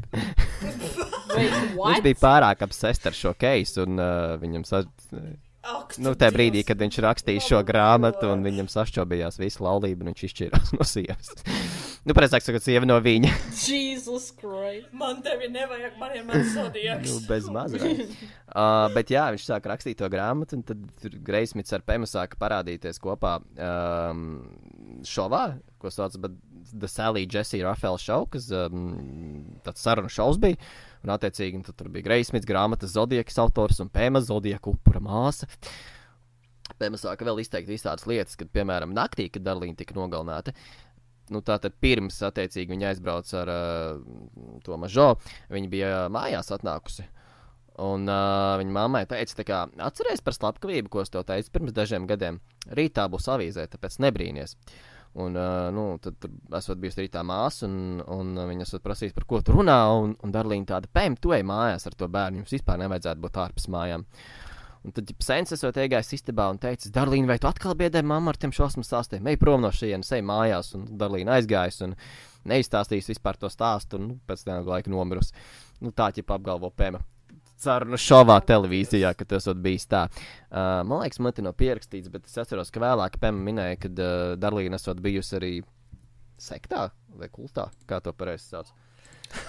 viņš bija pārāk obsessed ar šo case, un viņam tajā brīdī, kad viņš rakstīja šo grāmatu, un viņam sašķobījās visu laulību, un viņš izšķīrās no sievas. Pareizāk sakot, sieva no viņa. Jesus Christ. Man tevi nevajag, man ir mans Zodiaks. Bez mazliet. Bet jā, viņš sāka rakstīt to grāmatu, un tad Greismits ar Pemu sāka parādīties kopā šovā, ko sauc The Sally Jesse Raphael Show, kas tāds sarunu šovs bija. Un attiecīgi tur bija Greismits, grāmatas Zodiaks autors un Pema Zodiaku upura māsa. Pēma sāka vēl izteikt visādas lietas, kad, piemēram, naktī, kad Darlīna tika nogalināta, nu tātad pirms, attiecīgi, viņa aizbrauca ar to mažo, viņa bija mājās atnākusi. Un viņa mammai teica, tā kā, atceries par slepkavību, ko es tev teicu pirms dažiem gadiem. Rītā būs avīzē, tāpēc nebrīnies. Un, tad esot bijusi rītā māsa, un viņa esot prasījis, par ko tu runā, un Darlīna tāda, Pēm, tu ej mājās ar to bērnu, jums vispār nevajadzētu būt ārpus mājām. Un tad sens esot iegājis istabā un teicis, Darlīna, vai tu atkal biedē mammu ar tiem šausmu stāstiem? Ej prom no šejienes, ej mājās, un Darlīna aizgājis un neizstāstījis vispār to stāstu, un pēc tam laika nomirus. Nu, tā ķipa apgalvo Pēma. Sarunu šovā televīzijā, ka tas bijis tā. Man liekas, man te nav pierakstīts, bet es atceros, ka vēlāk Pēma minēja, ka Darlīna esot bijusi arī sektā vai kultā, kā to pareizi sauc.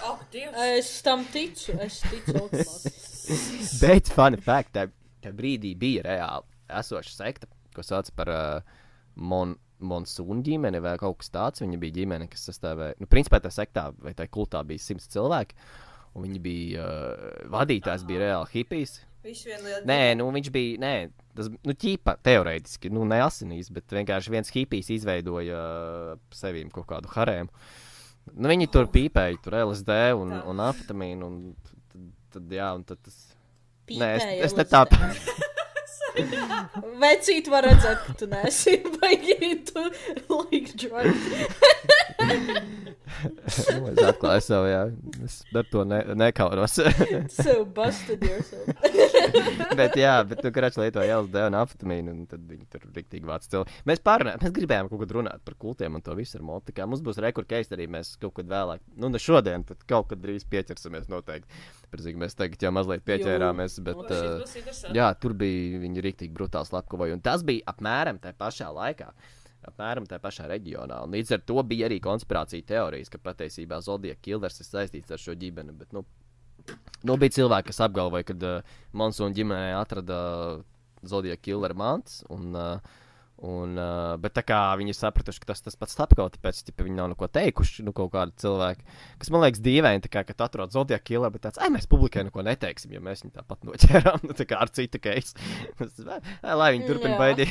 Ak, Dievs! Es tam ticu, automātiski. Bet, funny fact, tā brīdī bija reāli esoša sekta, ko sauc par Monsūnu ģimeni vai kaut kas tāds. Viņa bija ģimene, kas sastāvēja, nu, principā tā sektā vai tā kultā bija 100 cilvēki, un viņi bija, vadītājs bija reāli hipijs. Viņš vien liela. Nē, nu, viņš bija, tas, nu, ķipa, teorētiski, nu, ne asinīs, bet vienkārši viens hipijs izveidoja sevīm kaut kādu harēmu. Nu, viņi tur pīpēja, tur LSD un amfetamīnu, un tad, jā, un tad tas... Nē, es ne tā... Vecīt var redzēt, ka tu neesi baigi, tu like drugs. Es atklāju savu, jā. Es ar to nekauros. So busted yourself. Bet jā, bet tu karāč lietoja LSD un amfetamīnu, un tad viņi tur riktīgi vāc cilvēki. Mēs gribējām kaut kad runāt par kultiem un to visu ar Molti. Mums būs rekurkeist arī, mēs kaut kad vēlāk, nu ne šodien, bet kaut kad drīz pieķersimies noteikti. Protams, mēs tagad jau mazliet pieķērāmies, bet jā, tur bija viņi riktīgi brutāli slepkavoja, un tas bija apmēram tajā pašā laikā. Apmēram tajā pašā reģionā. Un līdz ar to bija arī konspirācija teorijas, ka patiesībā Zodiac Killers ir saistīts ar šo ģimeni, bet, nu bija cilvēki, kas apgalvoja, ka Monsūnu ģimenē atrada Zodiac Killer mantas, bet tā kā viņi sapratuši, ka tas pats slepkavot, tāpēc viņi nav neko teikuši, nu kaut kādi cilvēki, kas man liekas dīvaini, tā kā, kad atrod Zodiac Killer, bet tāds, mēs publikai neko neteiksim, jo mēs viņu tāpat noķērām, nu tā kā ar citu case. Lai viņi turpina baidīt.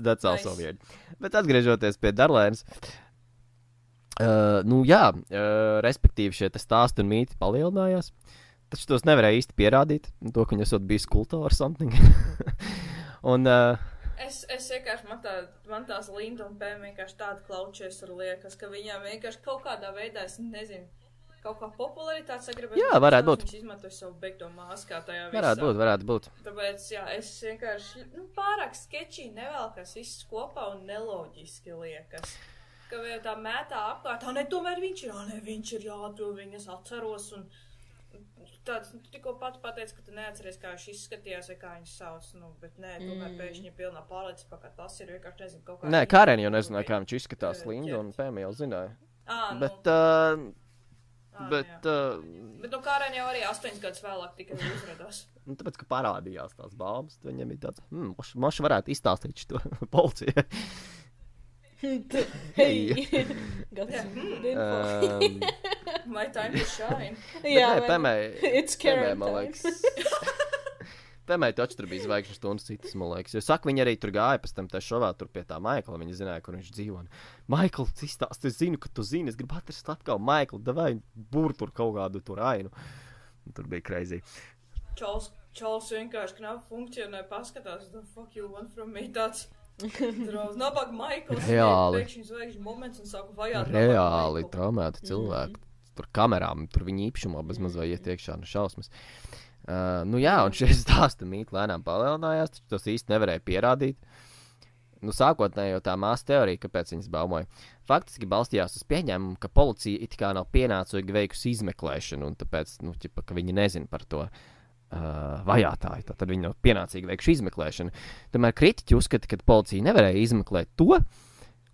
That's also weird. Bet atgriežoties pie Darlēnas, nu jā, respektīvi šie stāsti un mīti palielinājās, taču tos nevarēja īsti pierādīt, to, ka viņi esot bijis kultā or something. Un, Es vienkārši, man tās Linda un Pēma vienkārši tāda klaučies ar liekas, ka viņām vienkārši kaut kādā veidā, es nezinu, kaut kā popularitāte sagribēt. Jā, varētu būt. Viņš izmantoja savu beigto māskā tajā visā. Varētu būt. Tāpēc, jā, es vienkārši, pārāk skečī nevēlkas viss kopā un neloģiski liekas. Ka vēl tā mētā apkārt, tomēr viņš ir, jā, to viņas atceros un... Tāds, tu tikko pati pateici, ka tu neatceries, kā viņš izskatījās vai kā viņš sauc, bet nē, tomēr pēkšņi pilnā pārliecībā, ka tas ir vienkārši nezinu kaut kā... Nē, Karen jau nezināja, kā viņš izskatās Linda un Pēma jau zināja. Bet Karen jau arī 8 gadus vēlāk tikai uzradās. Tāpēc, ka parādījās tās baumas, tad viņam ir tāds, moši varētu izstāstīt šo policijai. Hey, got some good info. My time to shine. Jā, Pēmai, man liekas. Pēmai taču tur bija zvaigžņu stundas citas, man liekas. Jo saka, viņi arī tur gāja pēc tam tā šovā tur pie tā Maikla, viņi zināja, kur viņš dzīvo. Maikl, izstāst, es zinu, ka tu zini, es gribu atrast apkārt Maiklu, davai būr tur kaut kādu tur ainu. Tur bija crazy. Čals vienkārši knapi funkcionē, paskatās, the fuck you want from me, tāds... Nabaga Maikls, pēkšņi zvaigžņu moments un sāku vajāt. Reāli traumēti cilvēki. Tur kamerām, tur viņa īpašumā bez maz vai iet iekšā no šausmas. Nu jā, un šie stāsti mīti lēnām palielinājās, taču tos īsti nevarēja pierādīt. Nu, sākotnēji jau tā māsa teorija, kāpēc viņas baumoja. Faktiski balstījās uz pieņēmumu, ka policija it kā nav pienācīgi veikusi izmeklēšanu, un tāpēc, ka viņi nezina par to. Vajātāji, tad viņi nav pienācīgi veikuši izmeklēšanu. Tomēr kritiķi uzskata, ka policija nevarēja izmeklēt to,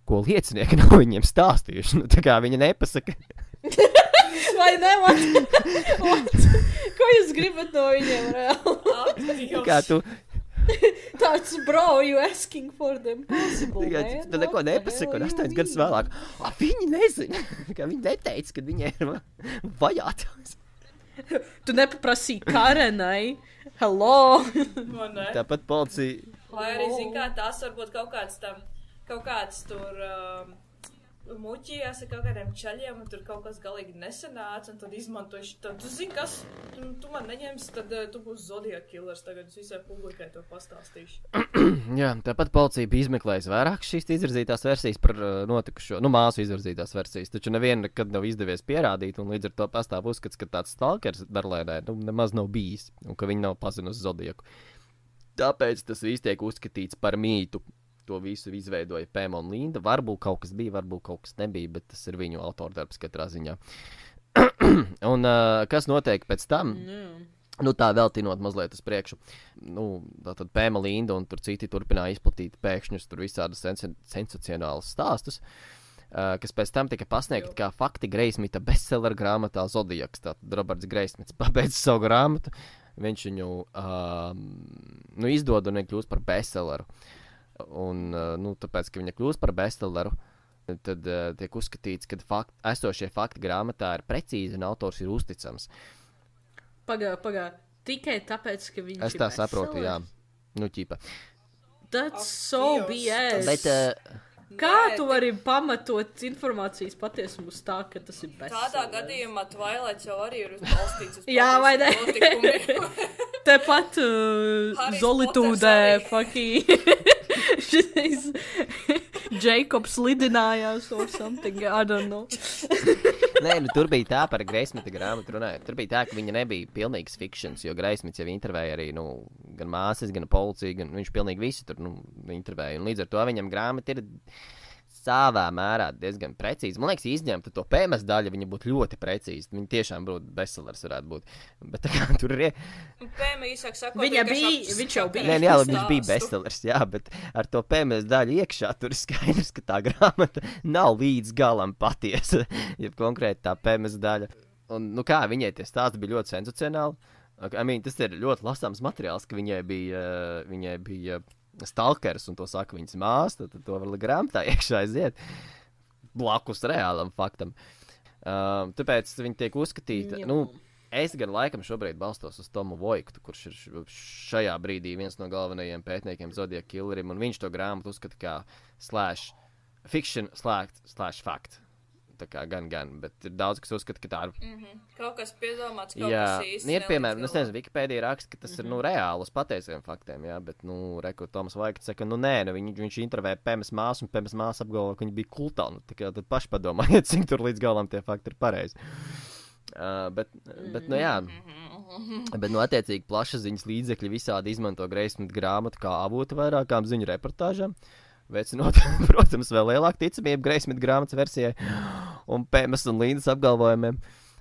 ko liecinieki nav viņiem stāstījuši. Nu, tā kā viņi nepasaka. Vai ne? Ko jūs gribat no viņiem reāli? Kā tu... Tāds, bro, you asking for them possible, man? Tu neko nepasaka, un 8 gadus vēlāk. Viņi nezina. Viņi neteica, ka viņi ir vajātājs. Tu nepaprasīji Karenai. Hello! Man ne. Tāpat policija. Vai arī, zin kā, tās varbūt kaut kāds tur muķījās ar kaut kādiem čaļiem, un tur kaut kas galīgi nesanāca, un tad izmantojuši, tad tu zini, kas, tu man neņemsi, tad tu būsi Zodiac killers, tagad es visai publikai to pastāstīšu. Jā, tāpat policija bija izmeklējusi vairāk šīs izvirzītās versijas par notikušo, māsu izvirzītās versijas, taču neviena nekad nav izdevies pierādīt, un līdz ar to pastāv uzskats, ka tāds stalkers Darlēnē nemaz nav bijis, un ka viņi nav pazinusi Zodiaku. Tāpēc tas viss tiek uzskatīts par mītu. To visu izveidoja Pēma un Linda. Varbūt kaut kas bija, varbūt kaut kas nebija, bet tas ir viņu autordarbs katrā ziņā. Un kas notiek pēc tam? Tā vēl tinot mazliet uz priekšu. Tātad Pēma, Linda un tur citi turpināja izplatīt pēkšņus tur visādus sensacionālus stāstus, kas pēc tam tika pasniegti kā fakti Greismita bestseller grāmatā Zodiaks. Tātad Roberts Greismits pabeidz savu grāmatu, viņš viņu izdod un kļūst par bestselleru. Un, tāpēc, ka viņa kļūst par bestselleru, tad tiek uzskatīts, ka esošie fakti grāmatā ir precīzi un autors ir uzticams. Pagā. Tikai tāpēc, ka viņš es tā saprotu, jā. Ķipa. That's so BS. Bet, kā tu vari pamatot informācijas patiesumu uz tā, ka tas ir bestseller? Tādā gadījumā Twilight jau arī ir balstīts uz jā, vai ne? Tepat Zolitūdē šis Jacobs lidinājās or something, I don't know. Nē, tur bija tā par Greismita grāmatu runājot. Tur bija tā, ka viņa nebija pilnīgs fikšens, jo Greismits jau intervēja arī, gan māsas, gan policiju, gan viņš pilnīgi visu tur, intervēja. Un līdz ar to viņam grāmata ir savā mērā diezgan precīzi. Man liekas, izņemta to PMS daļu, viņa būtu ļoti precīzi. Viņa tiešām būtu bestsellers varētu būt. Bet tā kā tur ir... PMS īsāk sakot, viņš jau bija. Nē, viņš bija bestsellers, jā, bet ar to PMS daļu iekšā tur ir skaidrs, ka tā grāmata nav līdz galam patiesa, ja konkrēti tā PMS daļa. Un, viņai tie stāsti bija ļoti sensacionāli. Tas ir ļoti lasāms materiāls, ka viņai bija stalkers, un to saka viņas māsa, tad to var grāmatā iekšā aiziet blakus reālam faktam. Tāpēc viņi tiek uzskatīti, es gan laikam šobrīd balstos uz Tomu Voigtu, kurš ir šajā brīdī viens no galvenajiem pētniekiem Zodiac Killerim, un viņš to grāmatu uzskata kā /fiction/fact. Tā kā gan, bet ir daudz, kas uzskata, ka tā ir... Kaut kas piedomāts, kaut kas īsti. Ir, piemēram, es nezinu, Wikipēdija raksta, ka tas ir, reāli uz patiesiem faktiem, jā, bet, reku, Toms Vaigts saka, viņš intervēja PMS māsu, un PMS māsa apgalvo, ka viņi bija kultā, tā kā tad paši padomājiet, cik tur līdz galam tie fakti ir pareizi. Bet, jā, bet, attiecīgi plašsaziņas līdzekļi visādi izmanto Greismita grāmatu kā avotu vairākām ziņu reportāžām, veicinot, protams, vēl lielāku ticamību Greismita grāmatas versijai un PMS un Lindas apgalvojumiem.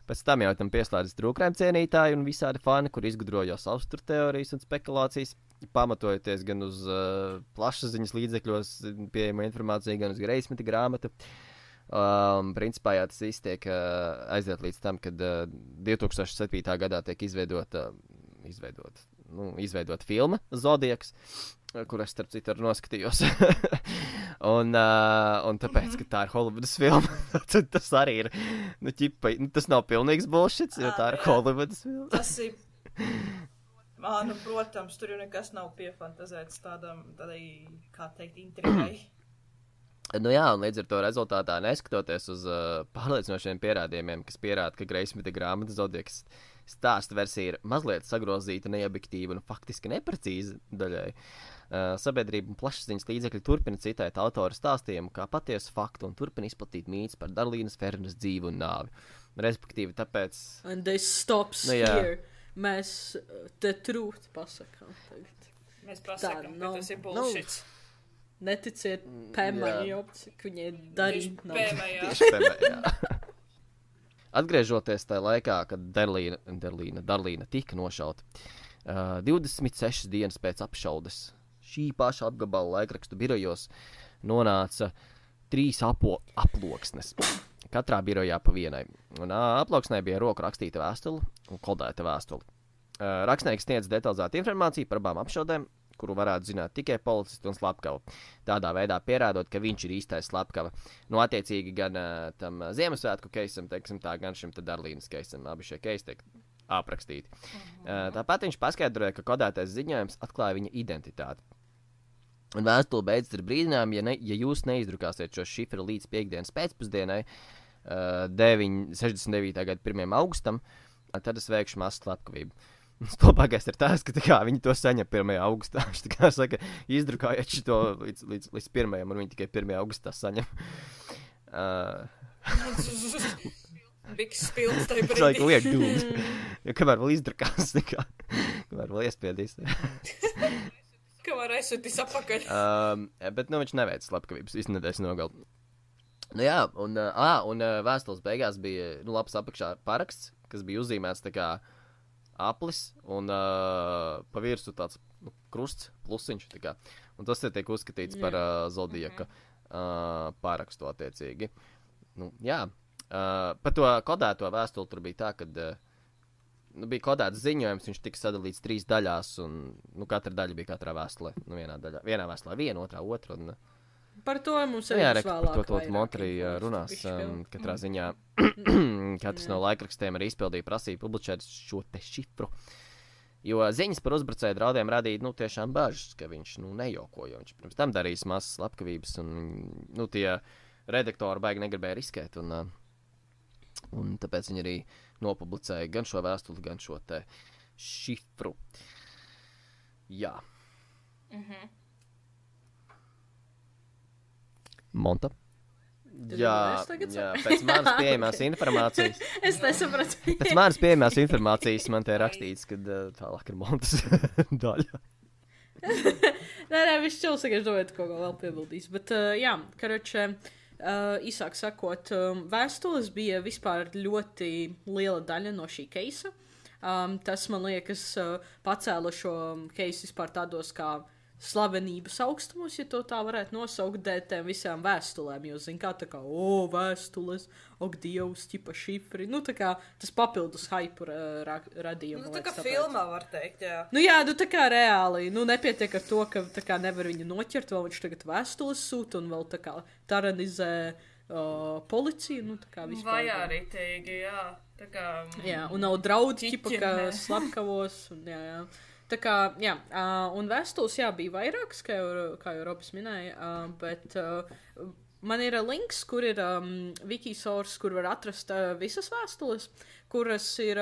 Pēc tam jau tam pieslēdzas trūkrēm cienītāji un visādi fani, kur izgudroja savas tur teorijas un spekulācijas, pamatojoties gan uz plašsaziņas līdzekļos pieejamo informāciju, gan uz Greismita grāmatu. Principā jā, tas viss tiek aiziet līdz tam, kad 2007. gadā tiek izveidot filma Zodiaks, kur es starp citu arī noskatījos. un tāpēc, ka tā ir Hollywoodas filma, tad tas arī ir, tas nav pilnīgs bullshits, jo tā ir Hollywoodas filma. Tas ir, protams, tur jau nekas nav piefantazēts tādai, kā teikt, intrigai. Jā, un līdz ar to rezultātā, neskatoties uz pārliecinošiem pierādījumiem, kas pierāda, ka Greismita grāmata Zodiaks stāsta versija ir mazliet sagrozīta, neobjektīva un faktiski neprecīza daļai, sabiedrība un plašsaziņas līdzekļi turpina citēt autora stāstījumu kā patiesu faktu un turpina izplatīt mītus par Darlīnas Fernas dzīvi un nāvi. Respektīvi, tāpēc... And they stops here. Mēs the truth pasakām tagad. Mēs pasakām, ka tas ir bullshits. Neticiet Pēmai, ka viņai darīt Tieši Pēmai, jā. Atgriežoties tajā laikā, kad Darlīna tika nošauta, 26 dienas pēc apšaudes šī paša apgabala laikrakstu birojos nonāca 3 aploksnes. Katrā birojā pa vienai. Un aploksnē bija roku rakstīta vēstule un kodēta vēstule. Rakstnieks sniedz detalizētu informāciju par abām apšaudēm, kuru varētu zināt tikai policisti un slepkava. Tādā veidā pierādot, ka viņš ir īstais slepkava. Attiecīgi gan tam Ziemassvētku keisam, teiksim tā, gan šim Darlīnas keisam. Abi šie keisi tiek aprakstīti. Tāpat viņš paskaidroja, ka kodētais ziņojums atklāja viņa identitāti. Un vēstule beidzas ar brīdinājumu, ja jūs neizdrukāsiet šo šifru līdz piekdienas pēcpusdienai, 69. gada 1. augustam, tad es veikšu masu slepkavību. Labākais ir tas, ka viņi to saņem 1. augustā. Viņš tā kā saka, izdrukājiet šo līdz 1. un viņi tikai 1. augustā saņem. Biks spilns tajā brīdī. It's like weird doomed. Jo kamēr vēl izdrukās, kamēr vēl iespiedīs. Kamēr aizsūtīs apakaļ. Bet, viņš neveic slepkavības, nedēļas nogali. Jā, un vēstules beigās bija, labs apakšā paraksts, kas bija uzzīmēts tā kā aplis, un pa virsu tāds krusts, plusiņš, tā kā. Un tas tiek uzskatīts par zodiaka parakstu attiecīgi. Jā. Par to kodēto vēstuli tur bija tā, kad bija kodēts ziņojums, viņš tika sadalīts 3 daļās, un katra daļa bija katrā vēstulē. Vienā vēstulē viena, otra. Un, par to mums arī vēlāk. Par to Montrī runās. Katrā ziņā katrs no laikrakstiem arī izpildīja prasību publicēt šo te šifru. Jo ziņas par uzbrucēju draudiem radīja tiešām bažas, ka viņš nejoko, jo viņš pirms tam darījis masas slepkavības, un tie redaktori baigi negribēja riskēt. Un tāpēc viņi arī nopublicēja gan šo vēstuli, gan šo te šifru. Jā. Monta? Jā, pēc manas pieejamās informācijas. Es nesapratu. Pēc manas pieejamās informācijas man te rakstīts, ka tālāk ir Montas daļa. Nē, viņš čils, ka es domāju, kaut ko vēl piebildīs. Bet, jā, karoče... īsāk sakot, vēstules bija vispār ļoti liela daļa no šī keisa. Tas, man liekas, pacēla šo keisu vispār tādos kā slavenības augstumos, ja to tā varētu nosaukt, dēļ tiem visām vēstulēm, jo, zin kā, tā kā, vēstules, dievs, ķipa šifri, tā kā tas papildus haipu radījumu. Tā kā filmā var teikt, jā. Jā, tā kā reāli, nepietiek ar to, ka tā kā nevar viņu noķert, vēl viņš tagad vēstules sūta un vēl tā kā taranizē policiju, tā kā vispār. Vajāritīgi, jā. Tā kā... Jā, un nav draudi, ķipa, kā slepkavos, un jā. Tā kā, jā, un vēstules, jā, bija vairākas, kā jau Robis minēja, bet man ir links, kur ir Wikisource, kur var atrast visas vēstules, kuras ir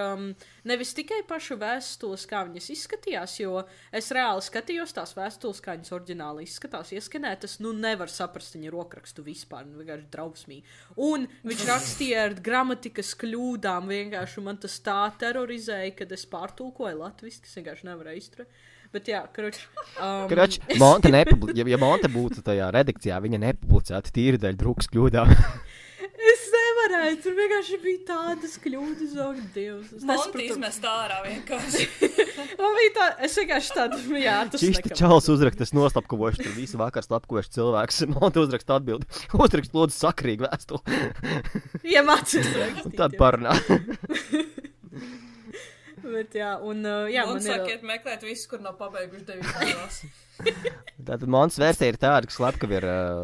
nevis tikai paša vēstules, kā viņas izskatījās, jo es reāli skatījos tās vēstules, kā viņas oriģināli izskatās, ieskanētas, nevar saprast viņa rokrakstu vispār, vienkārši drausmīgi. Un viņš rakstīja ar gramatikas kļūdām, vienkārši man tas tā terorizēja, kad es pārtulkoju latviski, es vienkārši nevarēju izturēt. Bet jā, Kroč, ja Monta būtu tajā redakcijā, viņa nepublicētu tīri dēļ drukas kļūdām. Es nevarēju, tur vienkārši bija tādas kļūdas, Dievs. Monta izmest ārā vienkārši. Man bija tā, es vienkārši tādu, jā, tas Čišta čals uzraktas noslapkavoši, tur visu vakar slapkavoši cilvēks. Monta uzraksta atbildi. Uzrakst lūdzu sakrīgu vēstuli. Iemācies rakstīt. Un tad parunā. Bet jā, un jā, un man sakiet meklēt visu, kur nav pabeiguši 9. klasu. Tātad Montas versija ir tāda, ka slepkavi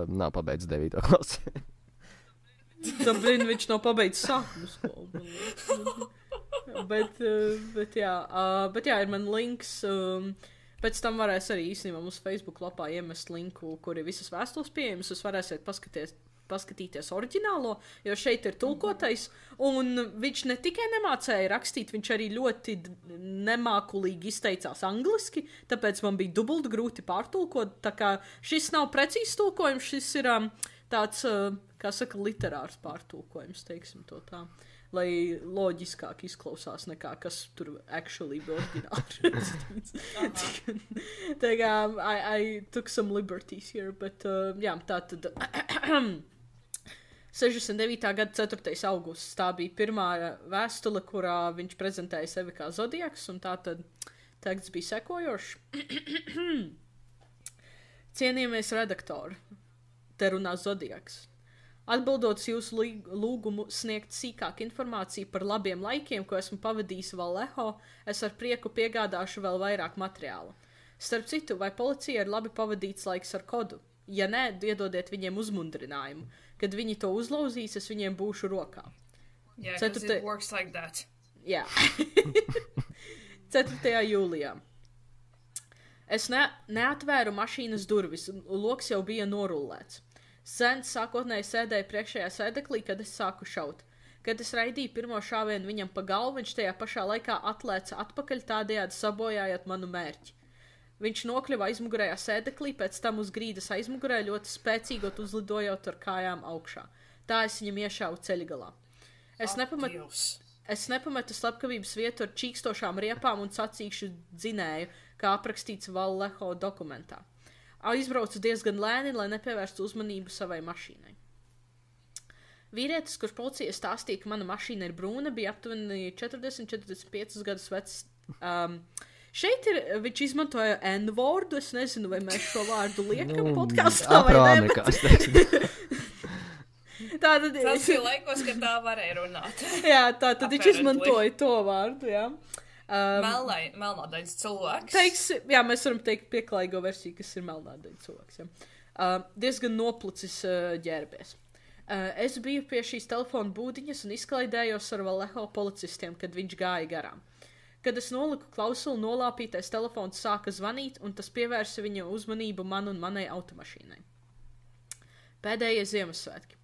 nav pabeidzis 9. klasu. Tam brīdim viņš nav pabeidzis sākumu skolu. Bet jā, ir man links. Pēc tam varēs arī īstenībā mums Facebook lapā iemest linku, kur ir visas vēstules pieejamas. Jūs varēsiet paskatīties oriģinālo, jo šeit ir tulkotais. Un viņš ne tikai nemācēja rakstīt, viņš arī ļoti nemākulīgi izteicās angliski, tāpēc man bija dubult grūti pārtulkot. Tā kā šis nav precīzs tulkojums, šis ir tāds, kā saka, literārs pārtulkojums, teiksim to tā. Lai loģiskāk izklausās nekā, kas tur actually bija oriģināli. Tā kā, I took some liberties here, bet, jā, tā tad 69. gada 4. augusts, tā bija pirmā vēstule, kurā viņš prezentēja sevi kā zodiaks, un tā tad teksts bija sekojošs. Cienījamies redaktori, te runā zodiaks. Atbildot jūsu lūgumu sniegt sīkāku informāciju par labiem laikiem, ko esmu pavadījis Vallejo, es ar prieku piegādāšu vēl vairāk materiāla. Starp citu, vai policija ir labi pavadīts laiks ar kodu? Ja nē, iedodiet viņiem uzmundrinājumu. Kad viņi to uzlauzīs, es viņiem būšu rokā. Yeah, because it works like that. Jā. 4. jūlijā. Es neatvēru mašīnas durvis, un loks jau bija norullēts. Zens sākotnēji sēdēja priekšējā sēdeklī, kad es sāku šaut. Kad es raidīju pirmo šāvienu viņam pa galvu, viņš tajā pašā laikā atlēca atpakaļ, tādējādi sabojājot manu mērķi. Viņš nokļuva aizmugurējā sēdeklī, pēc tam uz grīdas aizmugurē ļoti spēcīgot uzlidojot ar kājām augšā. Tā es viņam iešāvu ceļgalā. Es nepametu slepkavības vietu ar čīkstošām riepām un sacīkšu dzinēju, kā aprakstīts Vallejo dokumentā. Aizbraucu diezgan lēni, lai nepievērstu uzmanību savai mašīnai. Vīrietis, kurš policijai stāstīja, ka mana mašīna ir brūna, bija aptuveni 40-45 gadus vecs. Šeit viņš izmantoja N-vordu, es nezinu, vai mēs šo vārdu liekam podkastā vai ne. Tas bija laikos, kad tā varēja runāt. Jā, tātad viņš izmantoja to vārdu, jā. Melnādains cilvēks. Jā, mēs varam teikt pieklājīgo versiju, kas ir melnādains cilvēks. Jā. Diezgan noplucis ģērbies. Es biju pie šīs telefona būdiņas un izklaidējos ar Vallejo policistiem, kad viņš gāja garām. Kad es noliku klausuli, nolāpītais telefons sāka zvanīt, un tas pievērsa viņa uzmanību man un manai automašīnai. Pēdējie Ziemassvētki.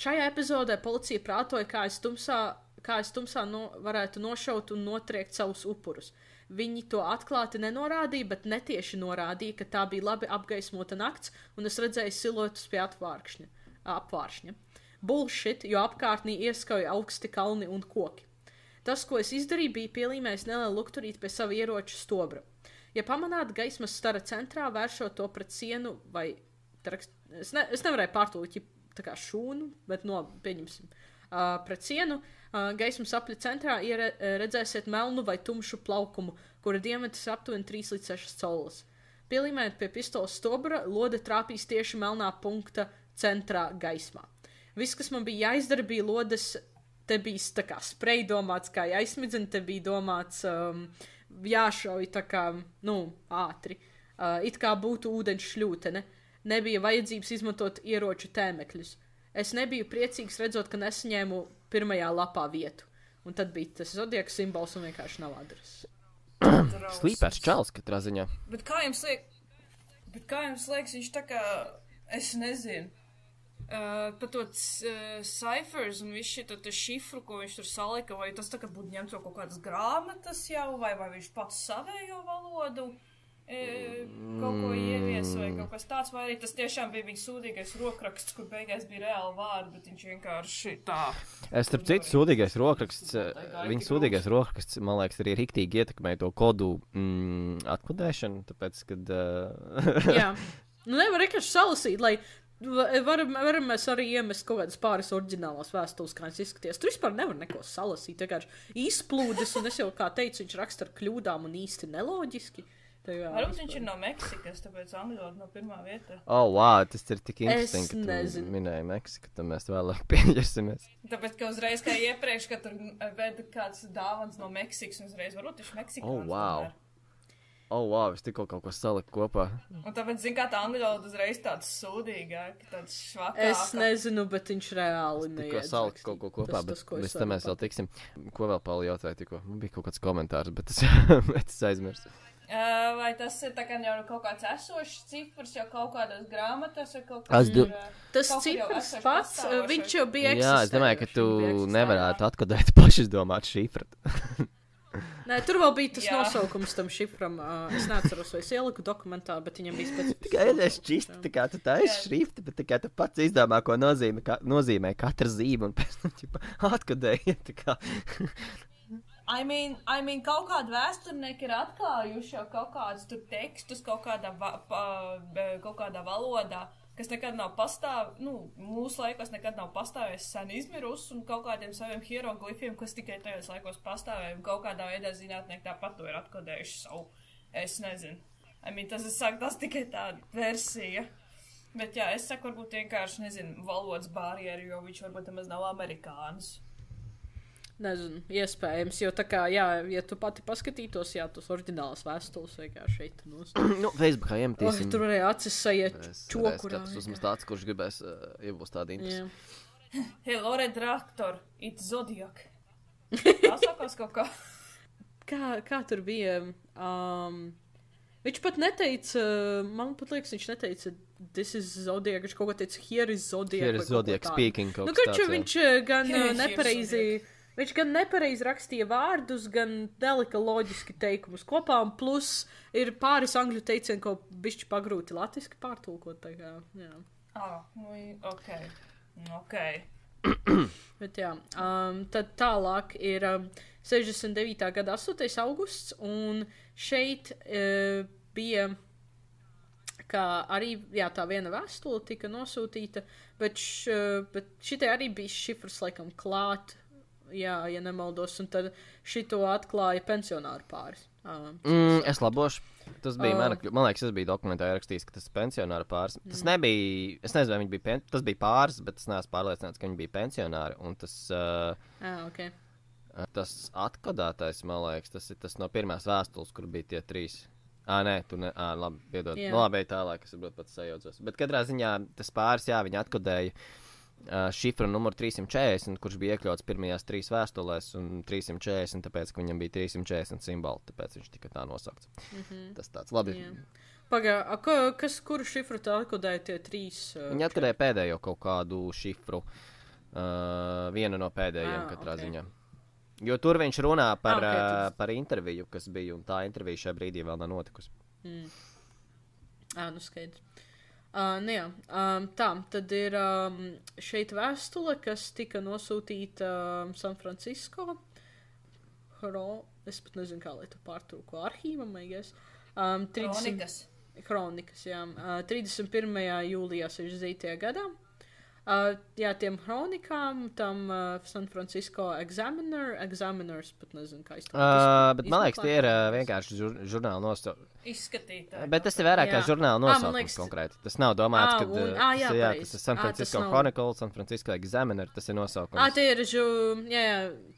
Šajā epizodē policija prātoja, kā es tumsā varētu nošaut un notriekt savus upurus. Viņi to atklāti nenorādīja, bet netieši norādīja, ka tā bija labi apgaismota nakts, un es redzēju siluetus pie apvāršņa. Bullshit, jo apkārtnī ieskauja augsti kalni un koki. Tas, ko es izdarīju, bija pielīmējis nelielu lukturīt pie sava ieroča stobra. Ja pamanāt gaismas stara centrā, vēršot to pret sienu vai... Es nevarēju pārtulīt, tā kā šūnu, bet pieņemsim. Pret sienu, gaismas apļa centrā redzēsiet melnu vai tumšu plaukumu, kura diametrs aptuveni 3 līdz 6 colas. Pielīmējot pie pistoles stobra, lode trāpīs tieši melnā punkta centrā gaismā. Viss, kas man bija jāizdara, bija lodes, te bija tā kā sprej domāts, kā jāizsmidzina, te bija domāts jāšauj tā kā, ātri. It kā būtu ūdeņš šļūtene. Nebija vajadzības izmantot ieroču tēmekļus. Es nebiju priecīgs redzot, ka nesaņēmu pirmajā lapā vietu. Un tad bija tas zodiaka simbols un vienkārši nav adreses. Slīpēs čals katrā ziņā. Bet kā jums liekas, viņš tā kā, es nezinu, pa to ciphers un visu šito šifru, ko viņš tur salika, vai tas tā kā būtu ņemts kaut kādas grāmatas jau, vai viņš pats savējo valodu kaut ko ievies, vai kaut kas tāds, vai arī tas tiešām bija viņa sūdīgais rokraksts, kur beigās bija reāli vārdi, bet viņš vienkārši tā. Starp citu, sūdīgais rokraksts, viņa sūdīgais rokraksts, man liekas, arī riktīgi ietekmēja to kodu atkodēšanu, tāpēc, kad... Jā, nevar vienkārši salasīt, lai varam mēs arī iemest kaut kādas pāris oriģinālās vēstules, kā viņš izskaties. Tur vispār nevar neko salasīt, vienkārši izplūdes, un es jau kā teicu, viņš raksta ar kļūdām un īsti neloģiski. Varbūt viņš ir no Meksikas, tāpēc angļu valoda no pirmā vieta. Wow, tas ir tik interesanti, ka tu minēji Meksiku, tad mēs vēlāk pieņersimies. Tāpēc, ka uzreiz kā iepriekš, ka tur veda kāds dāvans no Meksikas, un uzreiz varbūt viņš Meksikāns. Wow, es tikko kaut ko saliku kopā. Un tāpēc, zin kā tā angļu valoda uzreiz tāds sūdīgāk, tāds švakāk. Es nezinu, bet viņš reāli neiedz. Tikko saliku kaut ko kopā, bet līdz tam mēs vēl tiksim. Ko vēl Pauli jautāja tikko? Man bija kaut kāds komentārs, bet es aizmirsu. Vai tas ir tā kā jau kaut kāds esošs cifrs, jau kaut kādās grāmatās, vai kaut kāds tas cifrs pats, viņš jau bija eksistējuši. Jā, es domāju, ka tu nevarētu atkodēt pašizdomāt šifru. Nē, tur vēl bija tas nosaukums tam šifram. Es neatceros, vai es ieliku dokumentā, bet viņam bija specifiski. Tikai es šķistu, tā kā tu taisi šrifti, bet tikai tu pats izdomā, ko nozīmē katra zīme, un pēc tam atkodēji, tā kā... I mean, kaut kādi vēsturnieki ir atklājuši jau kaut kādus tur tekstus, kaut kādā valodā, kas nekad nav mūsu laikos nekad nav pastāvējis sen izmirus, un kaut kādiem saviem hieroglifiem, kas tikai tajos laikos pastāvēja, un kaut kādā veidā zinātnieki tāpat to ir atkodējuši savu, es nezinu. Tas tikai tāda versija. Bet jā, es saku, varbūt vienkārši, nezinu, valodas barjeri, jo viņš varbūt nemaz nav amerikānis. Nezinu, iespējams, jo tā kā, jā, ja tu pati paskatītos, jā, tos oriģinālas vēstules vienkārši šeit nos. Facebookā iemetīsim. Tur varēja acis sajiet čokurā. Skatās uzmest tāds, kurš gribēs iebūst tādu interesi. Hey, Lore Traktor, it Zodiac. Pasakos kaut kā. Kā tur bija? Viņš pat neteica, man pat liekas, viņš neteica, this is Zodiac, viņš kaut ko teica, here is Zodiac. Here is Zodiac speaking kaut Nu, kas taču tāds, viņš gan nepareizi, viņš gan nepareizi rakstīja vārdus, gan nelika loģiski teikumus kopā, un plus ir pāris angļu teicieni, ko bišķi pagrūti latviski pārtulkot, tā kā, jā. Ok. Bet jā, tad tālāk ir 69. gada 8. augusts, un šeit bija, kā arī, jā, tā viena vēstule tika nosūtīta, bet šitai arī bija šifrs laikam klāt, jā, ja nemaldos, un tad šito atklāja pensionāru pāris. Es labošu. Tas bija, man liekas, tas bija dokumentā ierakstīts, ka tas ir pensionāra pāris. Tas nebija, es nezinu, vai viņi bija, tas bija pāris, bet es neesmu pārliecināts, ka viņi bija pensionāri, un tas, Okay. Tas atkodātais, man liekas, tas ir tas no pirmās vēstules, kur bija tie 3. Nē, tu ne, labi, piedod. Jā. Nu, labi, tālāk, es varbūt pats sajaucos. Bet katrā ziņā tas pāris, jā, viņi atkodēja šifru numuru 340, kurš bija iekļauts pirmajās 3 vēstulēs, un 340, tāpēc, ka viņam bija 340 simboli, tāpēc viņš tika tā nosaukts. Tas tāds labi. Kuru šifru tā atkodēja tie 3? Viņi atkodēja pēdējo kaut kādu šifru, vienu no pēdējiem katrā ziņā. Jo tur viņš runā par interviju, kas bija, un tā intervija šajā brīdī vēl nav notikusi. Nu skaidrs. Nu jā, tā, tad ir šeit vēstule, kas tika nosūtīta San Francisco. Es pat nezinu, kā lai tu pārtulko arhīvam, maigies. Kronikas, jā. 31. jūlijā 60. gadā. Jā, tiem kronikām, tam San Francisco Examiners, pat nezinu, kā iztulkot. Bet man liekas, tie ir vienkārši žurnāla nosaukumi. Izskatītāji. Bet tas ir vairāk kā žurnāla nosaukums konkrēti. Tas nav domāts, ka tas ir San Francisco Chronicle, San Francisco Examiner, tas ir nosaukums. Tie ir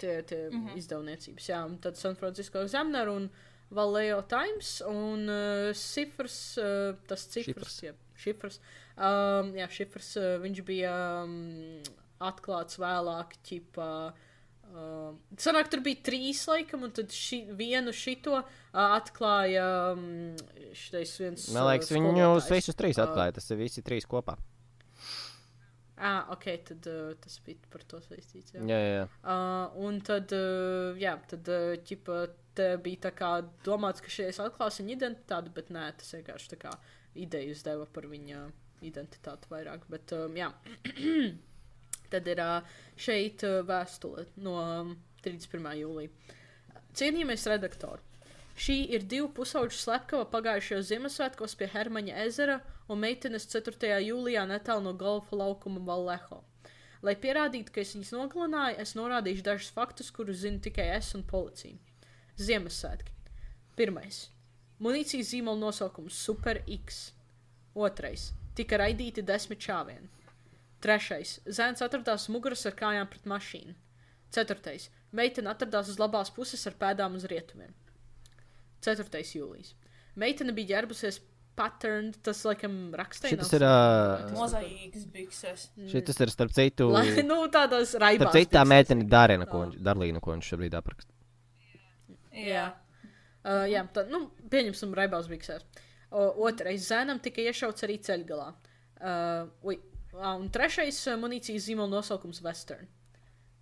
tie izdevniecības, jā. Tad San Francisco Examiner un Vallejo Times un šifrs, tas cifrs, šifrs. Jā, šifrs, viņš bija atklāts vēlāk, ķipā. Sanāk, tur bija 3 laikam, un tad vienu šito atklāja šitais viens man liekas, viņus visus 3 atklāja, tas ir visi 3 kopā. Ok, tad tas bija par to saistīts, jā. Jā. Un tad, ķipa, te bija tā kā domāts, ka šies atklās viņa identitāti, bet nē, tas vienkārši tā kā idejas deva par viņa identitāti vairāk, bet, jā. Tad ir šeit vēstule no 31. jūlija. Cienījamais redaktori, šī ir 2 pusauģu slepkava pagājušajos Ziemassvētkos pie Hermaņa ezera un meitenes 4. jūlijā netālu no golfa laukuma Vallejo. Lai pierādītu, ka es viņus nogalināju, es norādīšu dažus faktus, kurus zinu tikai es un policija. Ziemassvētki. 1. Munīcijas zīmola nosaukums Super X. 2. Tika raidīti 10 šāvieni. 3. Zēns atradās muguras ar kājām pret mašīnu. 4. Meitene atradās uz labās puses ar pēdām uz rietumiem. 4. jūlijas. Meitene bija ģērbusies patterned, tas laikam rakstēja. Šitas ir mozaīkas bikses. Šitas ir starp citu. Tādās raibās. Starp citu tā meitene Darlīna, ko viņš šobrīd apraksta. Jā. Jā, tad, pieņemsim raibās biksēs. 2. Zēnam tika iešauts arī ceļgalā. Un 3. munīcijas zīmola nosaukums Western.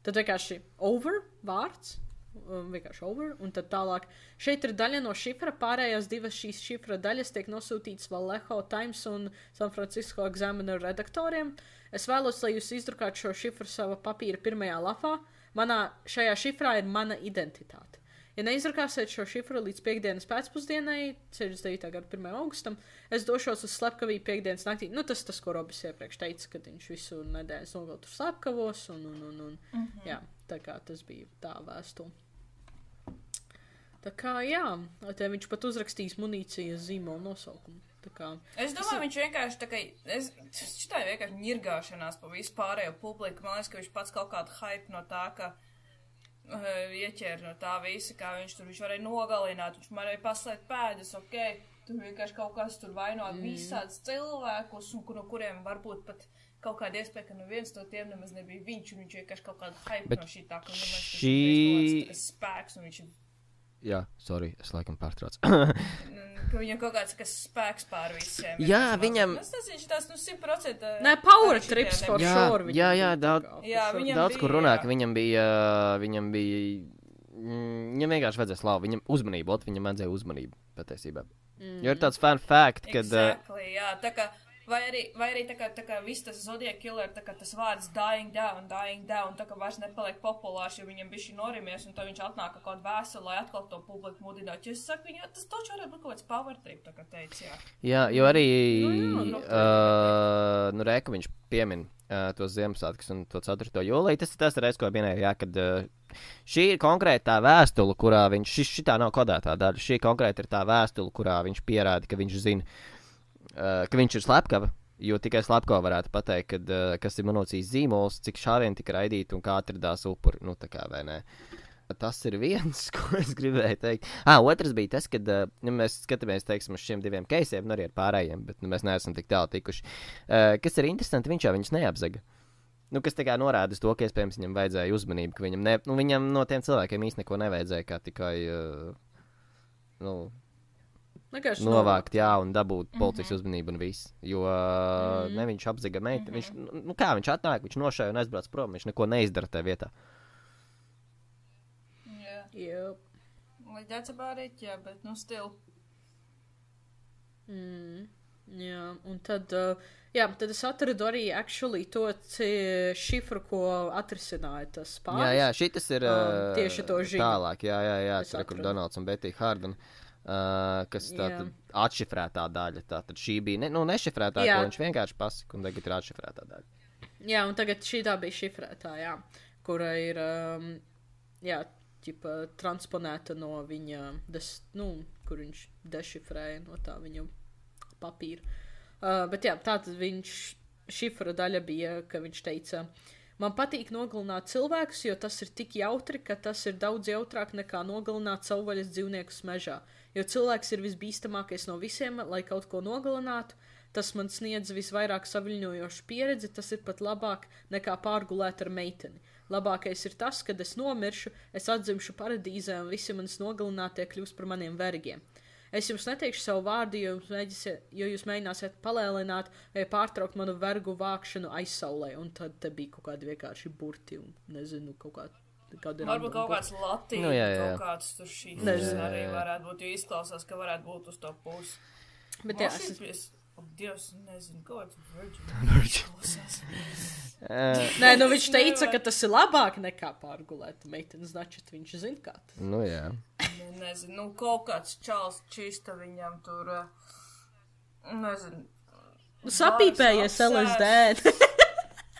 Tad vienkārši over vārds, vienkārši over, un tad tālāk. Šeit ir daļa no šifra, pārējās 2 šīs šifra daļas tiek nosūtītas Vallejo Times un San Francisco Examiner redaktoriem. Es vēlos, lai jūs izdrukātu šo šifru sava papīra pirmajā lapā. Šajā šifrā ir mana identitāte. Ja neizrakāsiet šo šifru līdz piekdienas pēcpusdienai, 69. gada 1. augustam, es došos uz slepkavību piekdienas naktī. Tas, ko Robis iepriekš teica, kad viņš visu nedēļas nogal tur slepkavos, jā, tā kā tas bija tā vēstule. Tā kā, jā, te viņš pat uzrakstīs munīcijas zīmola nosaukumu. Es domāju, viņš vienkārši tā kā, šitā vienkārši ņirgāšanās pa visu pārējo publiku. Man liekas, ka viņš pats kaut kādu hype no tā, ka ieķēra no tā visa, kā viņš varēja nogalināt, viņš varēja paslēgt pēdas, tur vienkārši kaut kas tur vainot visādus cilvēkus, no kuriem varbūt pat kaut kāda iespēja, ka viens no tiem nemaz nebija viņš, un viņš vienkārši kaut kādu hype Bet no šī tā, ka viņš šī- spēks, un viņš Jā, sorry, es laikam pārtraucu. ka viņam kaut kāds spēks pār visiem. Jā, viņam- Es nezinu, viņš tās 100%. Nē, power arī trips šitie for nebija. Jā, sure. jā, daudz- Jā, viņam Daudz kur bija, runā, jā. ka viņam bija, viņam vienkārši vajadzēja slavu, viņam uzmanību, viņam vajadzēja uzmanību, patiesībā. Jo ir tāds fun fact, kad, Exactly, jā, tā kā, vai arī tā kā viss tas Zodiac Killer, tā kā tas vārds dying down, tā kā vairs nepaliek populārs, jo viņam bišķi norimies, un tad viņš atnāk ar kaut kādu vēstuli, lai atkal to publiku mudinātu. Es saku, viņam, tas taču varētu būt kaut kāds power trip, tā kā teica, jā. jā, jo arī, Nu, Rēka viņš piemin tos Ziemassvētkus un to 4. jūliju, tas ir reiz, ko minēju, jā, kad šī ir konkrētā vēstule, kurā viņš, šitā nav kodētā daļa, šī konkrēti ir tā vēstule, kurā viņš pierāda, ka viņš zina, ka viņš ir slepkava, jo tikai slepkava varētu pateikt, kad, kas ir munīcijas zīmols, cik šāvieni tika raidīti un kā atradās upuri, nu tā kā vai ne. Tas ir viens, ko es gribēju teikt. Otrs bija tas, kad mēs skatāmies, teiksim, uz šiem 2 keisiem, nu arī ar pārējiem, bet mēs neesam tik tālu tikuši. Kas ir interesanti, viņš jau viņus neapzaga. Nu, kas tā kā norāda uz to, ka iespējams viņam vajadzēja uzmanību, ka viņam no tiem cilvēkiem īsti neko nevajadzēja, kā tikai, novākt, jā, un dabūt policijas uzmanību un viss. Jo ne viņš apzaga meitu, viņš atnāk, viņš nošāja un aizbrauc prom, viņš neko neizdara tajā vietā. Jā. Yep. Like, that's about it, jā, bet, still. Jā, un tad, tad es atradu arī actually to šifru, ko atrisināja tas pāris. Jā, šitas ir tieši to ziņu. tālāk, jā, Es tur, kur atradu. Donalds un Betty Harden, kas tātad atšifrētā daļa, tātad šī bija, nešifrētā, Jā. ko viņš vienkārši pasaka, un tagad ir atšifrētā daļa. Jā, un tagad šī tā bija šifrētā, jā, kura ir, ķipa, transponēta no viņa, kur viņš dešifrēja no tā viņa papīra. Bet jā, tātad viņš, šifra daļa bija, ka viņš teica, man patīk nogalināt cilvēkus, jo tas ir tik jautri, ka tas ir daudz jautrāk nekā nogalināt savvaļas dzīvniekus mežā. Jo cilvēks ir visbīstamākais no visiem, lai kaut ko nogalinātu. Tas man sniedz visvairāk saviļņojošu pieredzi, tas ir pat labāk nekā pārgulēt ar meiteni. Labākais ir tas, kad es nomiršu, es atzimšu paradīzē un visi manis nogalinātie kļūs par maniem vergiem. Es jums neteikšu savu vārdu, jo jūs mēģināsiet palēlināt vai pārtraukt manu vergu vākšanu aizsaulē, un tad te bija kaut kādi vienkārši burti un, nezinu, kādi Varbūt kaut kāds latīņa, jā. kaut kāds tur šī Nezinu. arī varētu būt, jo izklausās, ka varētu būt uz to pusi. Bet jā, es... Dievs, nezinu, kaut kāds virgin. Nē, viņš teica, ka tas ir labāk nekā pārgulēt meiteni, значит, viņš zina, kā tas. Jā. Nezinu, kaut kāds čāls čista viņam tur, nezinu. Sapīpējies LSD.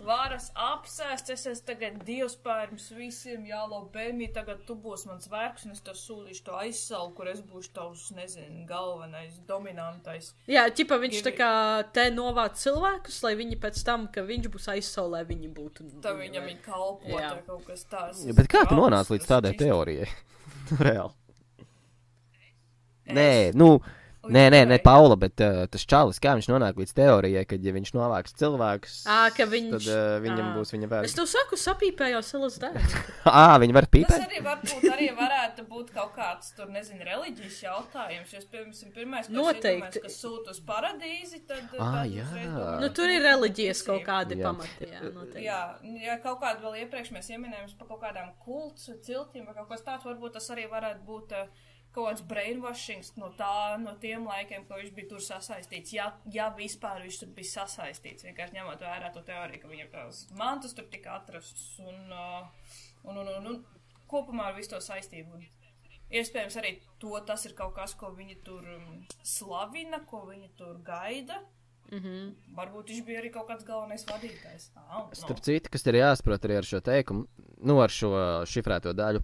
Varas apsēst, es esmu tagad Dievs pārms visiem, jālo bēmī, tagad tu būsi mans vergs, un es tev sūlīšu to aizsalu, kur es būšu tavs, nezinu, galvenais, dominantais. Jā, ķipa viņš tā kā te novāc cilvēkus, lai viņi pēc tam, ka viņš būs aizsaulē, viņi būtu. Tā viņam ir kalpot, Jā. vai kaut kas tāds. Bet kā tu nonāci līdz tādai teorijai? Reāli. Nē, Paula, bet tas čalis, kā viņš nonāk līdz teorijai, ka ja viņš novāks cilvēkus, Ka viņš... tad viņam būs viņa Es vērts. tev saku, sapīpējos LSD. Viņi var Tas pīpēt? arī varētu būt kaut kāds, tur, nezinu, reliģijas jautājums, jo es, piemēram, pirmais, Noteikti. kas sūta uz paradīzi, tad... Jā. Nu, tur ir reliģijas kaut kādi pamati, jā, noteikti. Jā, kaut kādu vēl iepriekš mēs ieminējām par kaut kādām kults, ciltīm vai kaut kas tāds, varbūt tas arī varētu būt kaut kāds brainwashings no tiem laikiem, ko viņš bija tur sasaistīts. Ja vispār viņš tur bija sasaistīts, vienkārši ņemot vērā to teoriju, ka viņam tās mantas tur tika atrastas un kopumā ar visu to saistību. Iespējams arī tas ir kaut kas, ko viņi tur slavina, ko viņi tur gaida. Varbūt viņš bija arī kaut kāds galvenais vadītājs. Starp citu, kas ir jāsaprot arī ar šo teikumu, ar šo šifrēto daļu,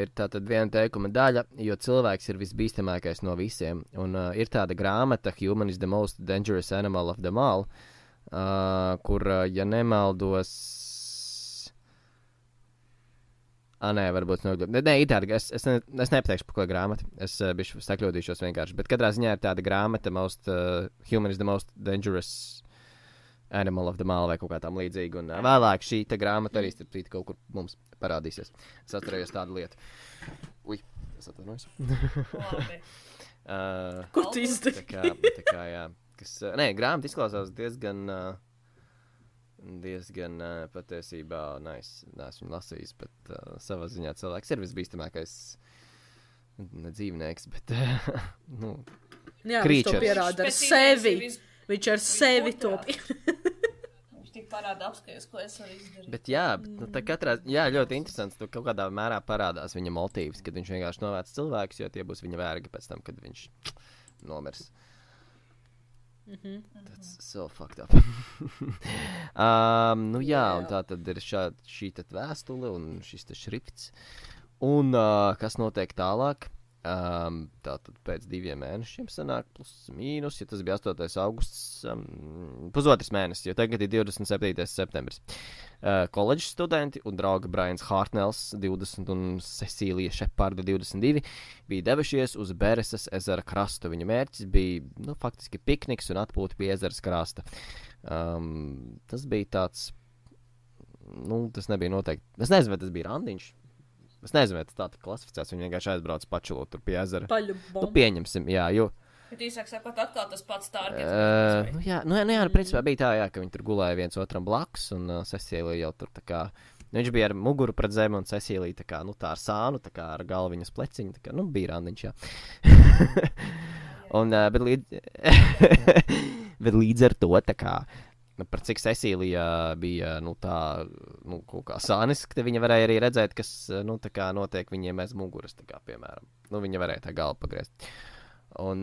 ir tātad viena teikuma daļa, jo cilvēks ir visbīstamākais no visiem. Un ir tāda grāmata, Human is the most dangerous animal of them all, kur, ja nemaldos... Nē, varbūt nogļūt. Nē, ir tāda, es nepateikšu, par ko grāmata. Es bišķi sakļūdīšos vienkārši. Bet katrā ziņā ir tāda grāmata, Human is the most dangerous Animal of the Mile vai kaut kā tam līdzīga. Un vēlāk šī grāmata arī starp citu kaut kur mums parādīsies. Es atcerējos tādu lietu. Ui, es atvainojos. Labi. Ko tu izdarīji? Tā kā, jā. Nē, grāmata izklausās diezgan patiesībā, neesmu viņu lasījis, bet savā ziņā cilvēks ir visbīstamākais ne dzīvnieks, bet, nu, Jā, viņš to pierāda ar sevi. Viņš ar sevi to Viņš tik parāda apskaties, ko es varu izdarīt. Bet jā, tā katrā, ļoti interesants, tu kaut kādā mērā parādās viņa motīvs, kad viņš vienkārši novēc cilvēkus, jo tie būs viņa vergi pēc tam, kad viņš nomirs. That's so fucked up. Nu jā, un tā tad ir šī tad vēstule un šis te šrifts. Un kas notiek tālāk? Tātad pēc 2 mēnešiem sanāk plus mīnus, ja tas bija 8. augusts, pusotrs mēnesis, jo tagad ir 27. septembris. Koledžas studenti un draugi Brians Hartnells 20 un Cecīlija Šeparda 22 bija devušies uz Beresas ezera krastu. Viņa mērķis bija, faktiski pikniks un atpūta pie ezeras krasta. Tas bija tāds, tas nebija noteikti, es nezinu, vai tas bija randiņš. Es nezinu, vai tas tā klasificēts, viņi vienkārši aizbrauc pačulot tur pie ezera. Paļu bombu. Pieņemsim, jā, jo. Bet īsāk sakot, atkal tas pats tārgets. Principā bija tā, jā, ka viņi tur gulēja viens otram blakus, un Cecīlija jau tur tā kā, viņš bija ar muguru pret zemi, un Cecīlija tā kā, tā ar sānu, tā kā ar galvu viņas pleciņu, tā kā, bija randiņš, jā. Un, bet līdz ar to, tā kā, par cik Cecīlija bija, kaut kā sāniski, te viņa varēja arī redzēt, kas, tā kā notiek viņiem aiz muguras, tā kā, piemēram. Viņa varēja tā galvu pagriezt. Un,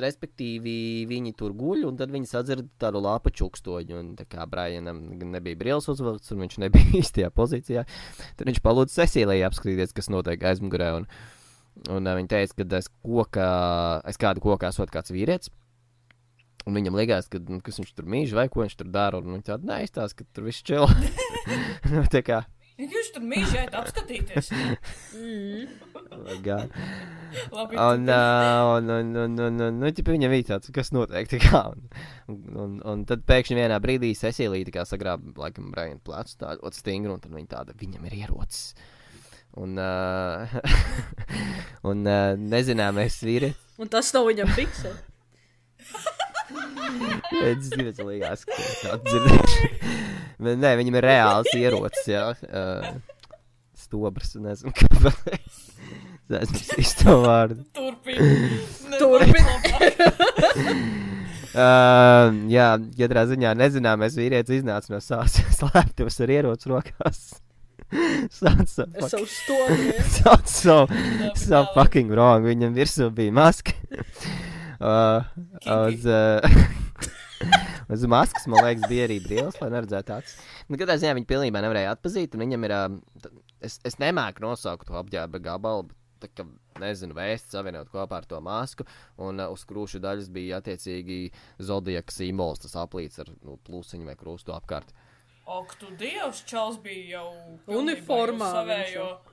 respektīvi, viņi tur guļ, un tad viņi sadzird tādu lāpu čukstoņu, un tā kā Brianam nebija brilles uzvilkts, un viņš nebija īstajā pozīcijā. Tad viņš palūdza Cecīlijai apskatīties, kas notiek aizmugurē, un viņa teica, ka aiz kāda koka esot kāds vīrietis. Un viņam likās, ka kas viņš tur mīž vai ko viņš tur dara, un viņš tāda neizstās, ka tur viss čil. Tā kā. Viņš tur mīž jāiet apskatīties. Viņam bija tāds, kas notiek, tā kā. Un tad pēkšņi vienā brīdī Cecīlija tā kā sagrāba, laikam, Brian plecu tādu stingru, un tad viņa tāda, viņam ir ierocis. Un nezināmais vīrietis. Un tas nav viņam fiksē. Es liekas, ka tādu dzirdēšu. Bet nē, viņam ir reāls ierocis, jā. Stobrs, nezinu, kāpēc. Es izsīstu to vārdu. Turpin. Jā, katrā ziņā nezināmais vīrietis iznāca no savas slēptuves ar ieroci rokās. So fucking wrong. Viņam virsū bija maska. Uz maskas, man liekas, bija arī brīvs, lai neredzētu acis. Katrā ziņā viņi pilnībā nevarēja atpazīt, un viņam ir, es nemēku nosaukt to apģērba gabalu, tā kā, nezinu, vēsts savienot kopā ar to masku, un uz krūšu daļas bija attiecīgi zodiaka simbols, tas aplīts ar plusiņu vai krustu apkārt. Ak, tu dievs, Čals bija jau uniformā savējo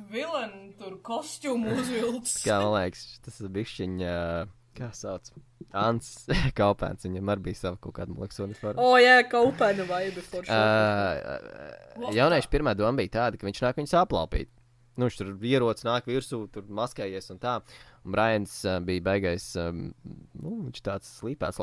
vilenu tur kostiumu uzvilcis. Kā man liekas, tas ir bišķiņ, kā sauc, Ants Kaupēns, viņam arī bija sava kaut kāda, man liekas, uniforma. Jā, Kaupēna vaibi forši. Jaunieši pirmā doma bija tāda, ka viņš nāk viņus aplaupīt. Viņš tur ierocis nāk virsū, tur maskējies un tā. Un Brians bija beigais, viņš tāds slīpēts,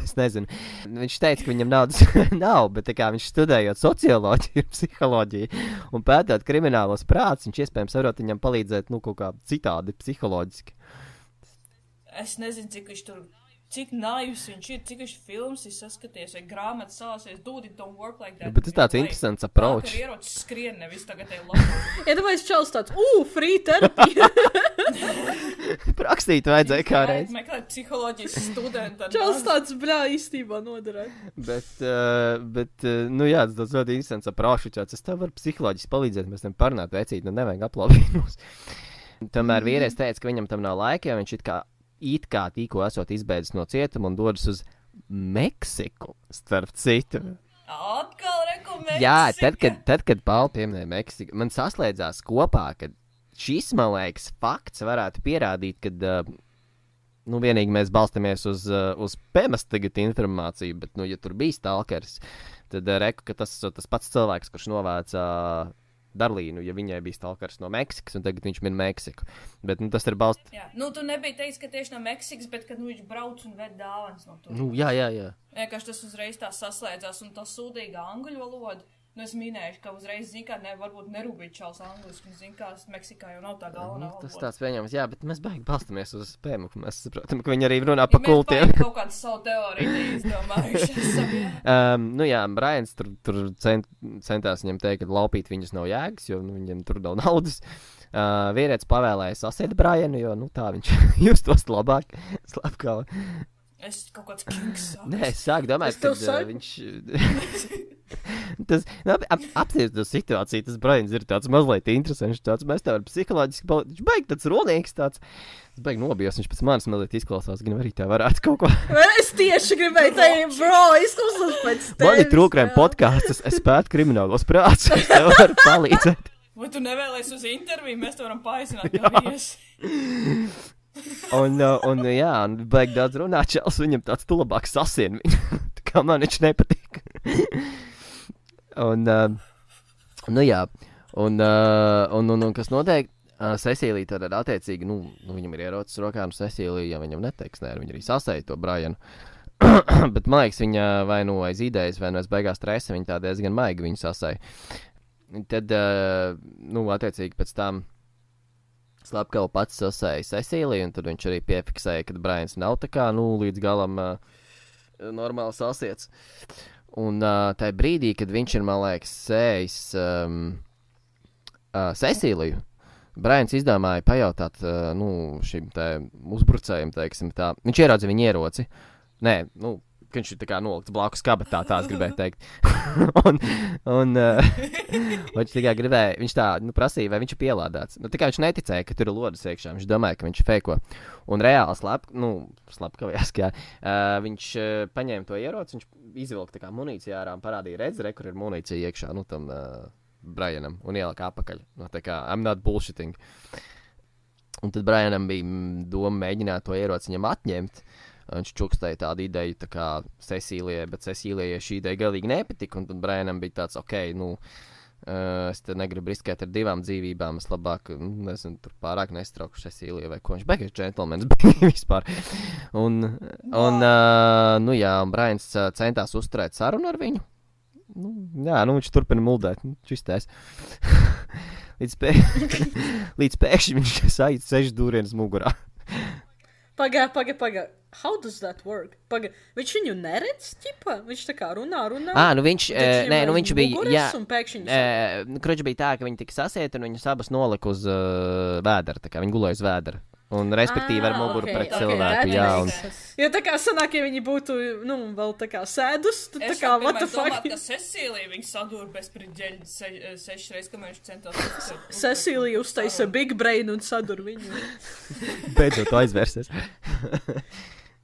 es nezinu. Viņš teica, ka viņam naudas nav, bet tā kā viņš studējot socioloģiju, psiholoģiju un pētot kriminālos prātus, viņš iespējams varot viņam palīdzēt, kaut kā citādi psiholoģiski. Es nezinu, cik naivs viņš ir, cik viņš films ir saskaties, vai grāmatas salāsies, dude, it don't work like that. Bet tas tāds interesants approach. Tā, ka ierocis skrien, nevis tagad ir labi. Domāju, Čals tāds, free terapija. Prakstīt vajadzēja kā reiz. Meklēt psiholoģijas studenta. Čals tāds, īstībā noderē. Bet, jā, tas ļoti interesants approach, es tev varu psiholoģiski palīdzēt, mēs tam parunāt vecīt, nevajag aplaupīt mūs. Tomēr vīrietis teica, ka viņam tam nav laika, jo viņš it kā tikko esot izbēdzis no cietuma un dodas uz Meksiku, starp citu. Atkal reku Meksika. Jā, tad, kad Paula pieminēja Meksiku, man saslēdzās kopā, ka šis, man liekas, fakts varētu pierādīt, ka nu, vienīgi mēs balstamies uz PMS tagad informāciju, bet, nu, ja tur bija stalkers, tad reku, ka tas pats cilvēks, kurš novāca Darlīnu, ja viņai bija stalkers no Meksikas, un tagad viņš min Meksiku. Bet, nu, tas ir balsts. Jā, nu, tu nebija teicis, ka tieši no Meksikas, bet, kad, nu, viņš brauc un ved dāvans no tur. Nu, jā. Vienkārši tas uzreiz tā saslēdzās, un tā sūdīgā angļu valoda. Nu, es minēju, ka uzreiz, zin kā, varbūt nerūpīt čals angliski, un zin kā, Meksikā jau nav tā galvenā valoda. Tas tāds pieņemams, jā, bet mēs baigi balstamies uz spēmu, ka mēs saprotam, ka viņi arī runā pa kultiem. Mēs kaut kādu savu teoriju izdomājuši esam, jā. Nu jā, Brians tur centās viņam teikt, ka laupīt viņus nav jēgas, jo nu, viņam tur nav naudas. Vīrietis pavēlēja sasiet Brianu, jo, nu tā viņš justos labāk, slapkava. Es kaut kāds kinks sāku. Nē, es sāku domāt, ka viņš... Apsties to situāciju, tas Brians ir tāds mazliet interesants, mēs tā varam psiholoģiski palīdz. Viņš baigi tāds runīgs, tāds. Es baigi nobijos, viņš pēc manis mazliet izklausās, gan arī tā varētu kaut ko. Es tieši gribēju teikt, bro, izklausās pēc tevis. Man ir trūkrēm podkāsts, es pētu kriminālos prāts, es tev varu palīdzēt. Vai tu nevēlies uz interviju, mēs te varam paaicināt kā viesi. Un jā, un baigi daudz runāt, čels viņam tāds tu labāk sasien viņu, tā kā man viņš nepatīk. Nu jā, un kas notiek, Cecīlija tad attiecīgi, nu viņam ir ierocis rokā, un Cecīlija, ja viņam neteiks, nē, viņa arī sasēja to Brianu. Bet, man liekas, viņa vai nu aiz idejas, vai nu aiz beigās stresa, viņa tā diezgan maigi viņu sasēja. Tad, nu, attiecīgi pēc tam Slapkava pats sasēja Cecīliju, un tad viņš arī piefiksēja, ka Brians nav tā kā, nu, līdz galam normāli sasiets. Un tajā brīdī, kad viņš ir, man liekas, sējis Cecīliju, Brians izdomāja pajautāt, nu, šim te uzbrucējiem, teiksim tā. Viņš ieraudzīja viņu ieroci. Nē, nu, ka viņš ir tā kā nolikts blakus kabatā, tā es gribēju teikt. Viņš tikai gribēja, viņš tā, nu, prasīja, vai viņš ir pielādēts. Nu, tikai viņš neticēja, ka tur ir lodas iekšā, viņš domāja, ka viņš fēko. Un reāli slapkavījās, ka viņš paņēma to ieroci, viņš izvilka tā kā munīciju ārā un parādīja, redz, kur ir munīcija iekšā, nu, tam Brianam, un ielika apakaļ. Nu, tā kā, I'm not bullshitting. Un tad Brianam bija doma mēģināt to ieroci viņam atņemt. Viņš čukstēja tādu ideju tā kā Cecīlijai, bet Cecīlijai šī ideja galīgi nepatika, un tad Brianam bija tāds, ok, nu, es te negribu riskēt ar 2 dzīvībām, es labāk, nezinu, tur pārāk nestraukšu Cecīlijai vai ko, viņš beigas džentlmenis bija vispār. Nu jā, un Brians centās uzturēt sarunu ar viņu. Nu, jā, nu viņš turpina muldēt, čistēs. Līdz pēkšņi viņš sajūt 6 dūrienas mugurā. Pagā. How does that work? Viņš viņu neredz, ķipa? Viņš tā kā runā. Nu viņš, viņš bija, jā, pēkšņi... Kroģi bija tā, ka viņi tika sasieti un viņus abas nolika uz vēdera, tā kā viņi gulēja uz vēdera. Un respektīvi ar muguru pret cilvēku, jā. Jo tā kā sanāk, ja viņi būtu, nu, vēl tā kā sēdus, tad tā kā, what the fuck? Es domāju, ka Cecīlija viņu sadūra bez priģeļa 6 reizes, kamēr viņš centās. Cecīlija uztaisa big brain un sadūra viņu. Beidzot aizvērsies.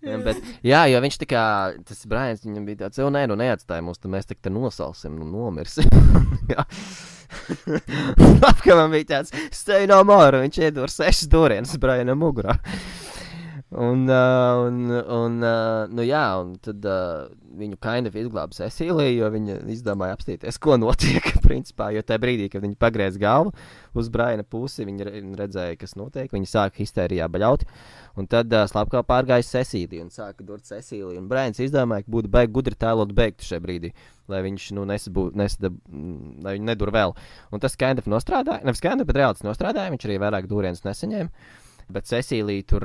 Bet, jā, jo viņš tā kā, tas Brians, viņam bija tāds, nē, nu neatstāja mūs, tad mēs tā nosalsim, nu nomirsim. Apkavam bija tāds, stay no more, viņš iedur 6 dūrienas Brianam mugurā. Nu jā, un tad viņu kind of izglāba Cecīlija, jo viņa izdomāja apstīties, ko notiek, principā, jo tajā brīdī, kad viņa pagriez galvu uz Briana pusi, viņa redzēja, kas notiek, viņa sāka histērijā baļaut, un tad Slapkava pārgāja Cecīliju un sāka durt Cecīliju, un Brians izdomāja, ka būtu baigi gudri tēlot beigtu šajā brīdī, lai viņš, nu, lai viņu nedur vēl. Un tas kind of nostrādāja, nevis kind of, bet reāli tas nostrādāja, viņš arī vairāk dūrienas nesaņēma. Bet Cecīlija tur,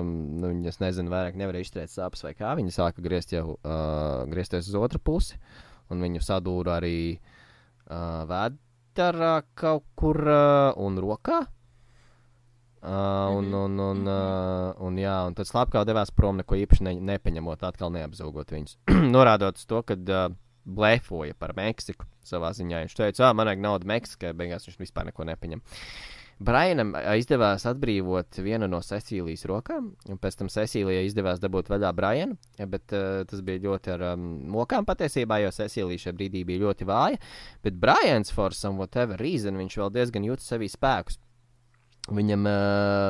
nu, es nezinu, vairāk nevarēja izturēt sāpes vai kā. Viņa sāka griezties uz otru pusi, un viņu sadūra arī vēderā kaut kur un rokā. Un tad Slapkava devās prom, neko īpaši nepaņemot, atkal neapzaugot viņus. Norādot uz to, kad blefoja par Meksiku savā ziņā. Viņš teica, man vajag naudu Meksikai, beigās viņš vispār neko nepaņem. Brianam izdevās atbrīvot vienu no Cecīlijas rokām, un pēc tam Cecīlijai izdevās dabūt vaļā Brianu, bet tas bija ļoti ar mokām patiesībā, jo Cecīlija šajā brīdī bija ļoti vāja, bet Brians for some whatever reason, viņš vēl diezgan jūtas sevī spēkus. Viņam,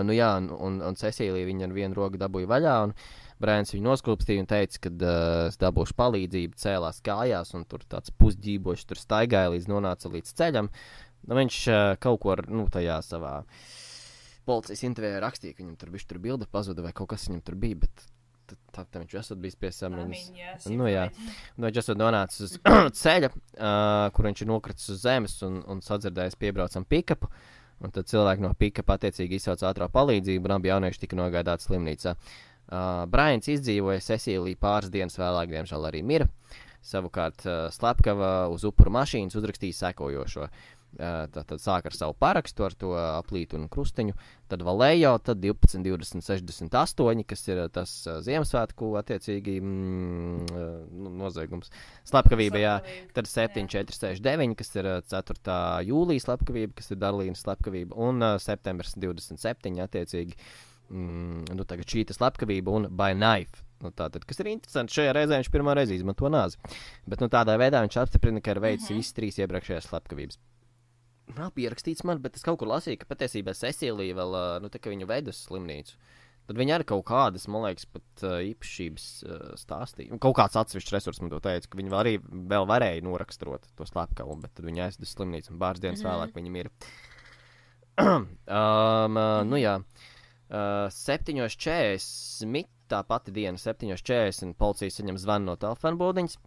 nu jā, un Cecīlija viņa ar vienu roku dabūja vaļā, un Brains viņu noskūpstīja un teica, ka es dabūšu palīdzību, cēlās kājās, un tur tāds pusģībošs tur staigāja nonāca līdz ceļam. Nu, viņš kaut ko, nu, tajā savā policijas intervijā rakstīja, ka viņam tur bišķi tur bilde pazuda vai kaut kas viņam tur bija, bet tā viņš esot bijis pie samiņas. Nu jā, nu viņš esot nonācis uz ceļa, kur viņš ir nokritis uz zemes un sadzirdējis piebraucam pikapu. Un tad cilvēki no pikapa attiecīgi izsauc ātrā palīdzību, un abi jaunieši tika nogādāti slimnīcā. Brains izdzīvoja, Cecīlija pāris dienas vēlāk, diemžēl, arī mira. Savukārt slepkava uz upuru mašīnas uzrakstīja sekojošo. Tad sāk ar savu parakstu, ar to aplītu un krustiņu. Tad Valējo, tad 12, 20, 68, kas ir tas Ziemassvētku attiecīgi noziegums. Slepkavība, jā. Tad 7, 4, 6, 9, kas ir 4. jūlija slepkavība, kas ir Darlīnas slepkavība. Un septembris 27, attiecīgi. Nu, tagad šī slepkavība un by knife. Nu, tātad, kas ir interesanti, šajā reizē viņš pirmā reize izmanto nāzi. Bet nu, tādā veidā viņš apstiprina, ka ir veicis visas 3 iepriekšējās slepkavības. Nav pierakstīts man, bet es kaut kur lasīju, ka patiesībā Cecīlija vēl, nu, tā kā viņu ved uz slimnīcu. Tad viņi arī kaut kādas, man liekas, pat īpašības stāstīja. Kaut kāds atsevišķs resurs man to teica, ka viņi vēl varēja noraksturot to slepkavu, bet tad viņi aizved uz slimnīcu un pāris dienas vēlāk viņi ir. Nu jā, 7:40, tā pati diena, 7:40, policija saņem zvanu no telefona būdiņas,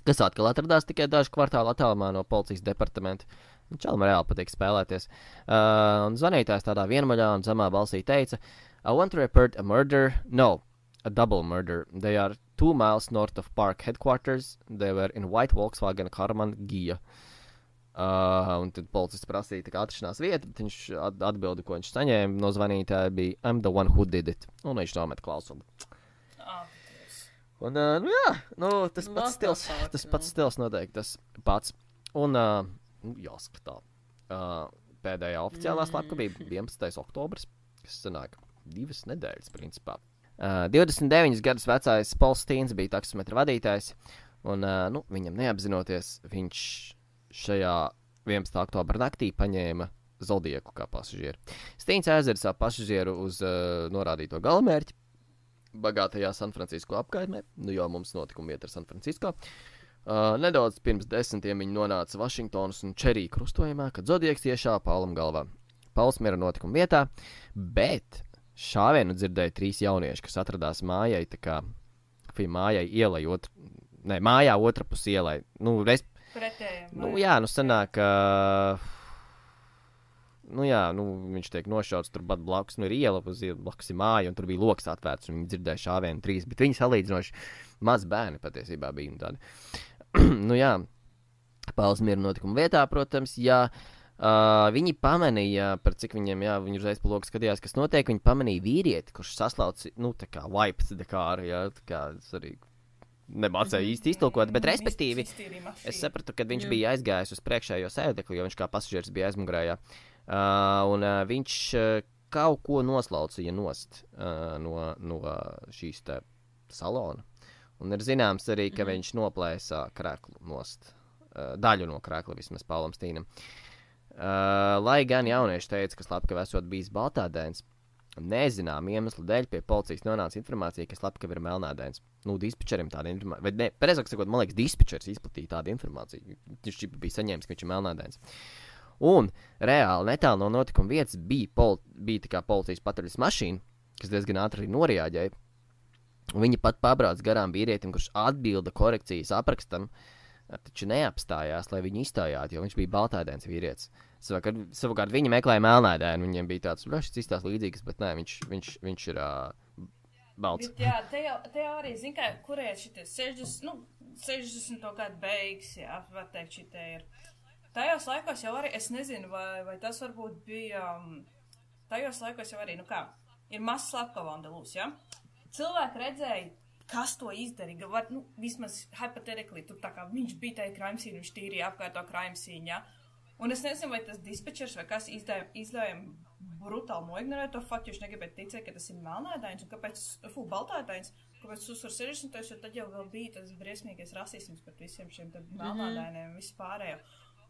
kas atkal atradās tikai dažu kvartālu attālumā no policijas departamenta. Čalam reāli patīk spēlēties. Un zvanītājs tādā vienmaļā un zemā balsī teica, I want to report a murder, no, a double murder. They are 2 miles north of Park headquarters. They were in white Volkswagen Karman Gia. Un tad policists prasīja tā kā atrašanās vietu, bet viņš atbildi, ko viņš saņēma no zvanītāja, bija I'm the one who did it. Un viņš nomet klausuli. Un, nu jā, nu, tas pats stils noteikti, tas pats. Un, jāskatā, pēdējā oficiālā slepkavība 11. oktobris, kas sanāk 2 nedēļas, principā. 29 gadus vecais Pols Stīns bija taksometra vadītājs, un, nu, viņam neapzinoties, viņš šajā 11. oktobra naktī paņēma Zodieku kā pasažieru. Stīns aizveda savu pasažieru uz norādīto galamērķi, bagātajā San Francisco apkaimē, nu jau mums notikuma vieta ar San Francisco. Nedaudz pirms 10 viņi nonāca Vašingtonas un Čerī krustojumā, kad Zodieks iešāva Paulam galvā. Pauls mira notikuma vietā, bet šāvienu dzirdēja 3 jaunieši, kas atradās mājai, tā kā mājai ielai, mājā otrapus ielai. Nu, Pretējiem. Nu jā, nu sanāk, nu jā, nu viņš tiek nošauts tur pat blakus, nu ir iela, blakus ir māja, un tur bija loks atvērts, un viņi dzirdēja šāvienu 3, bet viņi salīdzinoši maz bērni patiesībā bija tādi. Nu jā, Pauls mira notikuma vietā, protams, jā, viņi pamanīja, par cik viņiem, jā, viņi uzreiz pa loku skatījās, kas notiek, viņi pamanīja vīrieti, kurš saslauci, nu tā kā wiped the car, jā, tā kā es arī nemācēju īsti iztulkot, bet respektīvi es sapratu, kad viņš bija aizgājis uz priekšējo sēdekli, jo viņš kā pasažieris bija aizmugurējā, un viņš kaut ko noslaucīja nost no šīs te salona. Un ir zināms arī, ka viņš noplēsā krēklu nost, daļu no krēkla vismaz Paulam Stīnam. Lai gan jaunieši teica, ka slepkava esot bijis baltādēns, nezinām iemeslu dēļ pie policijas nonāca informācija, ka slepkava ir melnādēns. Nu, dispečerim tāda informācija, vai ne, pareizāk sakot, man liekas, dispečers izplatīja tādu informāciju. Viņš bija saņēmis, ka viņš ir melnādēns. Un reāli netālu no notikuma vietas bija tā kā policijas patruļas mašīna, kas diezgan ātri noreaģēja. Viņi pat pabrauc garām vīrietim, kurš atbilda korekcijas aprakstam, taču neapstājās, lai viņu izstājātu, jo viņš bija baltādēns vīrietis. Savukārt viņi meklēja melnādēnu, viņiem bija tāds, šis izstās līdzīgs, bet nē, viņš ir balts. Bet jā, te jau arī, zin kā, kurē šitie 60. gadu beigas, jā, var teikt, šitie ir. Tajos laikos jau arī, es nezinu, vai tas varbūt bija, tajos laikos jau arī, nu kā, ir mazs slepkavandalūs, jā? Cilvēki redzēja, kas to izdarīja, var, nu, vismaz hypothetically, tur tā kā viņš bija tajā crime scene, viņš tīrīja apkārt to crime scene, jā? Un es nezinu, vai tas dispečers vai kas izlējami brutāli noignorēja to faktu, jo viņš negribēja ticēt, ka tas ir melnādains, un kāpēc, baltādains, kāpēc uzsver 60. jo tad jau vēl bija tas briesmīgais rasisms pret visiem šiem melnādainiem un visu pārējo.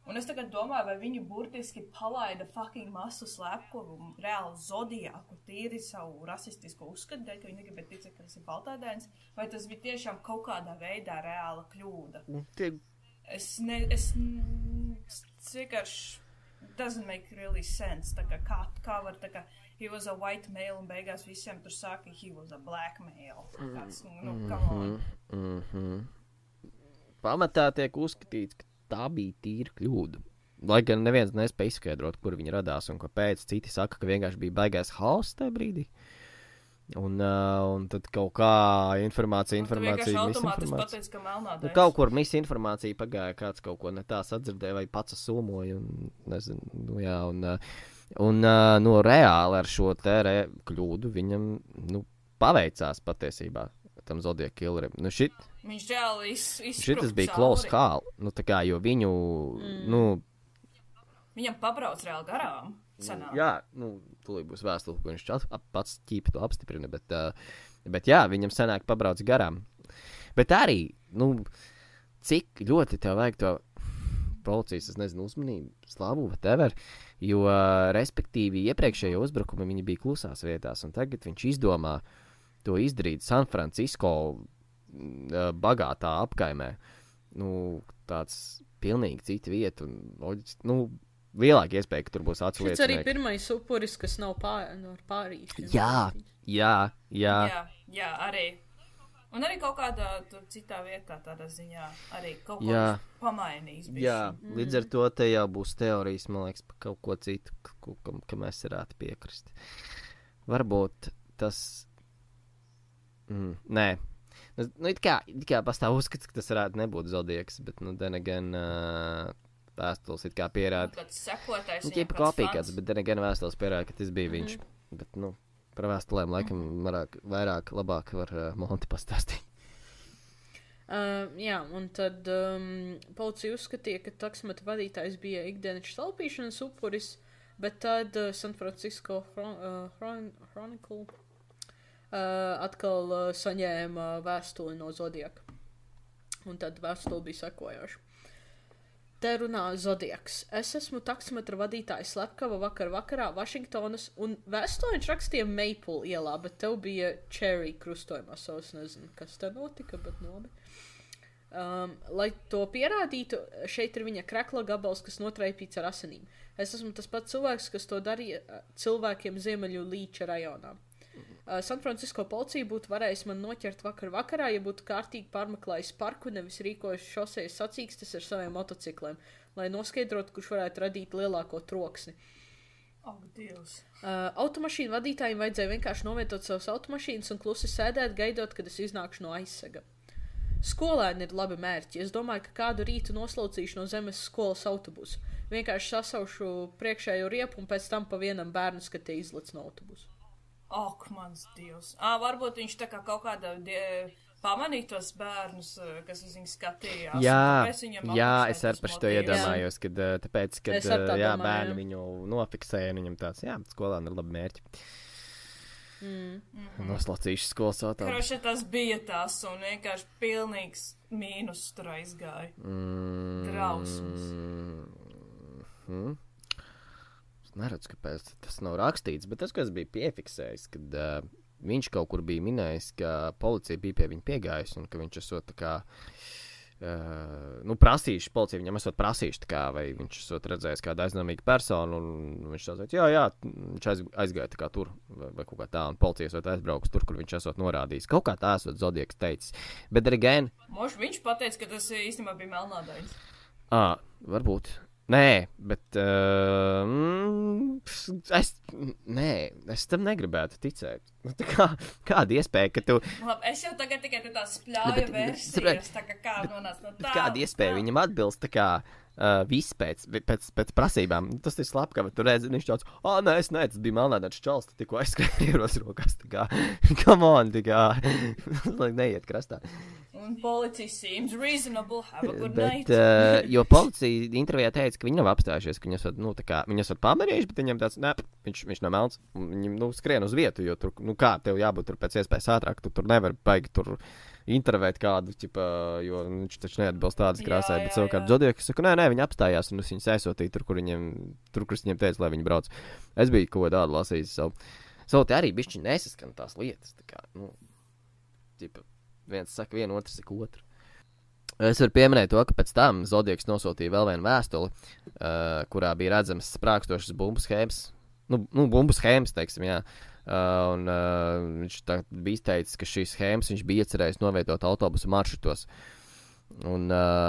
Un es tagad domāju, vai viņi burtiski palaida fucking masu slepkumu reāli Zodiaku, tīri savu rasistisku uzskatu, dēļ, ka viņi negribēja ticēt, ka tas ir baltādēns, vai tas bija tiešām kaut kādā veidā reāla kļūda. Es vienkārši doesn't make really sense. Tā kā var, tā kā he was a white male un beigās visiem tur saka, he was a black male. Kāds, come on. Pamatā tiek uzskatīts, ka tā bija tīra kļūda. Lai gan neviens nespēja izskaidrot, kur viņi radās un kāpēc. Citi saka, ka vienkārši bija baigais hauss tajā brīdī. Un tad kaut kā informācija, automātiski pateic, ka melnādais. Nu, kaut kur misinformācija pagāja, kāds kaut ko ne tā sadzirdēja vai pats somoja. Un, nezinu, jā, un reāli ar šo te kļūdu viņam, paveicās patiesībā. Tam Zodiac Killerim. Viņš reāli izsprūk šitas bija close call. Tā kā, jo viņu, Viņam pabrauc reāli garām. Sanāk. Jā, tūlīt būs vēstule, ko viņš pats ķīpi to apstiprina, bet jā, viņam sanāk pabrauc garām. Bet arī, cik ļoti tev vajag to policijas, es nezinu, uzmanību, slavu, whatever, jo, respektīvi, iepriekšējo uzbrukumu viņi bija klusās vietās, un tagad viņš izdomā to izdarīt San Francisco bagātā apkaimē. Tāds pilnīgi cita vieta, un, lielāka iespēja, ka tur būs atsliecinieki. Šis arī pirmais upuris, kas nav pārīši. Jā, arī. Un arī kaut kādā tur citā vietā tādā ziņā arī kaut ko pamainīs. Jā, līdz ar to te jau būs teorijas, man liekas, par kaut ko citu, ka mēs varētu piekrist. Varbūt tas... Nē. It kā pastāv uzskats, ka tas varētu nebūt Zodiaks, bet, gan vēstules it kā pierāda. Kāds sekotais viņam kāds kopīgāds, bet gan vēstules pierāda, ka tas bija viņš. Bet, par vēstulēm laikam vairāk labāk var Monti pastāstīt. Jā, un tad policija uzskatīja, ka taksmeta vadītājs bija ikdienas taupīšanas upuris, bet tad San Francisco Chronicle atkal saņēma vēstuli no Zodiaka. Un tad vēstuli bija sekojoša. Te runā Zodiaks. Es esmu taksometra vadītājs slepkava vakarā Vašingtonas, un vēstuli viņš rakstīja Maple ielā, bet tev bija Cherry krustojumā, so es nezinu, kas te notika, bet labi. Lai to pierādītu, šeit ir viņa krekla gabals, kas notraipīts ar asinīm. Es esmu tas pats cilvēks, kas to darīja cilvēkiem Ziemeļu Līča rajonā. San Francisco policija būtu varējusi man noķert vakarā, ja būtu kārtīgi pārmeklējis parku, nevis rīkojuši šosejas sacīkstes ar saviem motocikliem, lai noskaidrotu, kurš varētu radīt lielāko troksni. Dievs. Automašīnu vadītājiem vajadzēja vienkārši novietot savas automašīnas un klusi sēdēt, gaidot, kad es iznākšu no aizsega. Skolēni ir labi mērķi. Es domāju, ka kādu rītu noslaucīšu no zemes skolas autobusu. Vienkārši sasaušu priekšējo riepu un pēc tam pa vienam bērnu skatie izlec no autobusu. Ak, mans Dievs. Varbūt viņš tā kā kaut kādā pamanīja tos bērnus, kas uz viņu skatījās. Jā, es ar par šo iedomājos, kad tāpēc, kad bērni viņu nofiksēja, un viņam tāds, skolēni ir labi mērķi. Noslacīšu skolas autobusu. Kroši tas bija tas, un vienkārši pilnīgs mīnus tur aizgāja. Drausmas. Neredzu, kāpēc tas nav rakstīts, bet tas, kas bija piefiksējis, kad viņš kaut kur bija minējis, ka policija bija pie viņa piegājusi un ka viņš esot tā kā, prasījuši, policija viņam esot prasījuši tā kā, vai viņš esot redzējis kādu aizdomīgu personu un viņš sāc, viņš aizgāja tā kā tur vai kaut kā tā, un policija esot aizbraukus tur, kur viņš esot norādījis. Kaut kā tā esot Zodiaks teicis. Bet arī gan... Moši viņš pateica, ka tas īstenībā bija melnādains. Varbūt. Nē, bet es tam negribētu ticēt. Kāda iespēja, ka tu... Labi, es jau tagad tikai tās spļauju versijas, tā kā nonāca no tā. Kāda iespēja viņam atbilst, tā kā viss pēc prasībām. Tas ir slepkava, tu redzi, viņš tāds, tas bija melnādāts čals, tikko aizskatījos rokās, tā kā, come on, tā kā, lai neiet krastā. Un policija seems reasonable, have a good night. Jo policija intervijā teica, ka viņi nav apstājušies, ka viņi esat pamanījuši, bet viņam tāds, viņš nav melns, un viņi, skrien uz vietu, jo tur, kā tev jābūt tur pēc iespējas ātrāk, tu tur nevar baigi tur intervēt kādu, ķipa, jo viņš taču neatbilst tādas krāsai, bet savukārt jā. Zodiaks saka, nē, viņi apstājās un es viņus aizsūtīju tur, kur es viņiem teicu, lai viņi brauc. Es biju ko tādu lasījis savu te arī bišķi nesaskan tās lietas, tā kā, nu, ķipa, viens saka vienu, otrs saka otru. Es varu pieminēt to, ka pēc tam Zodiaks nosūtīja vēl vienu vēstuli, kurā bija redzamas sprākstošas bumbu schēmas, bumbu schēmas, teiksim, jā. Viņš bija izteicis, ka šīs schēmas viņš bija iecerējis noveidot autobusu maršrutos un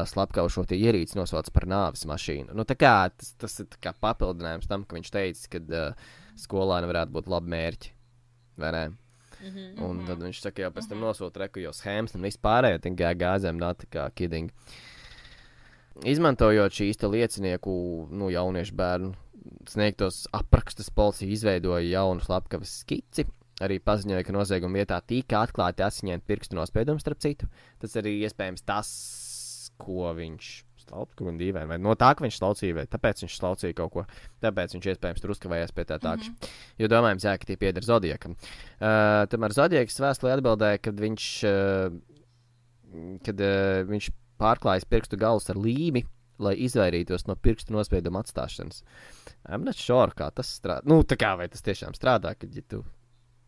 slepkavu tie ierīci nosauc par nāves mašīnu. Nu, tā kā tas ir tā kā papildinājums tam, ka viņš teica, ka skolāni varētu būt labi mērķi, vai ne? Un tad viņš saka, jau pēc tam nosūta reku jau schēmas un vispārējo, tā gāzēm nā, tā kā kidding. Izmantojot šīs te liecinieku, jauniešu bērnu sniegtos aprakstus, policija izveidoja jaunu slepkavas skici. Arī paziņoja, ka nozieguma vietā tika atklāti asiņaini pirkstu nospiedumi, starp citu. Tas arī iespējams tas, ko viņš slaucīja, vai dīvaini, vai no tā, ka viņš slaucīja, vai tāpēc viņš slaucīja kaut ko. Tāpēc viņš iespējams tur uzkavējās pie tā takša. Jo domājams, jā, ka tie pieder Zodiakam. Tomēr Zodiaks vēstulē atbildēja, kad viņš pārklājas pirkstu galus ar līmi, lai izvairītos no pirkstu nospiedumu atstāšanas. I'm not sure, kā tas strādā. Nu, tā kā vai tas tiešām strādā, kad ja tu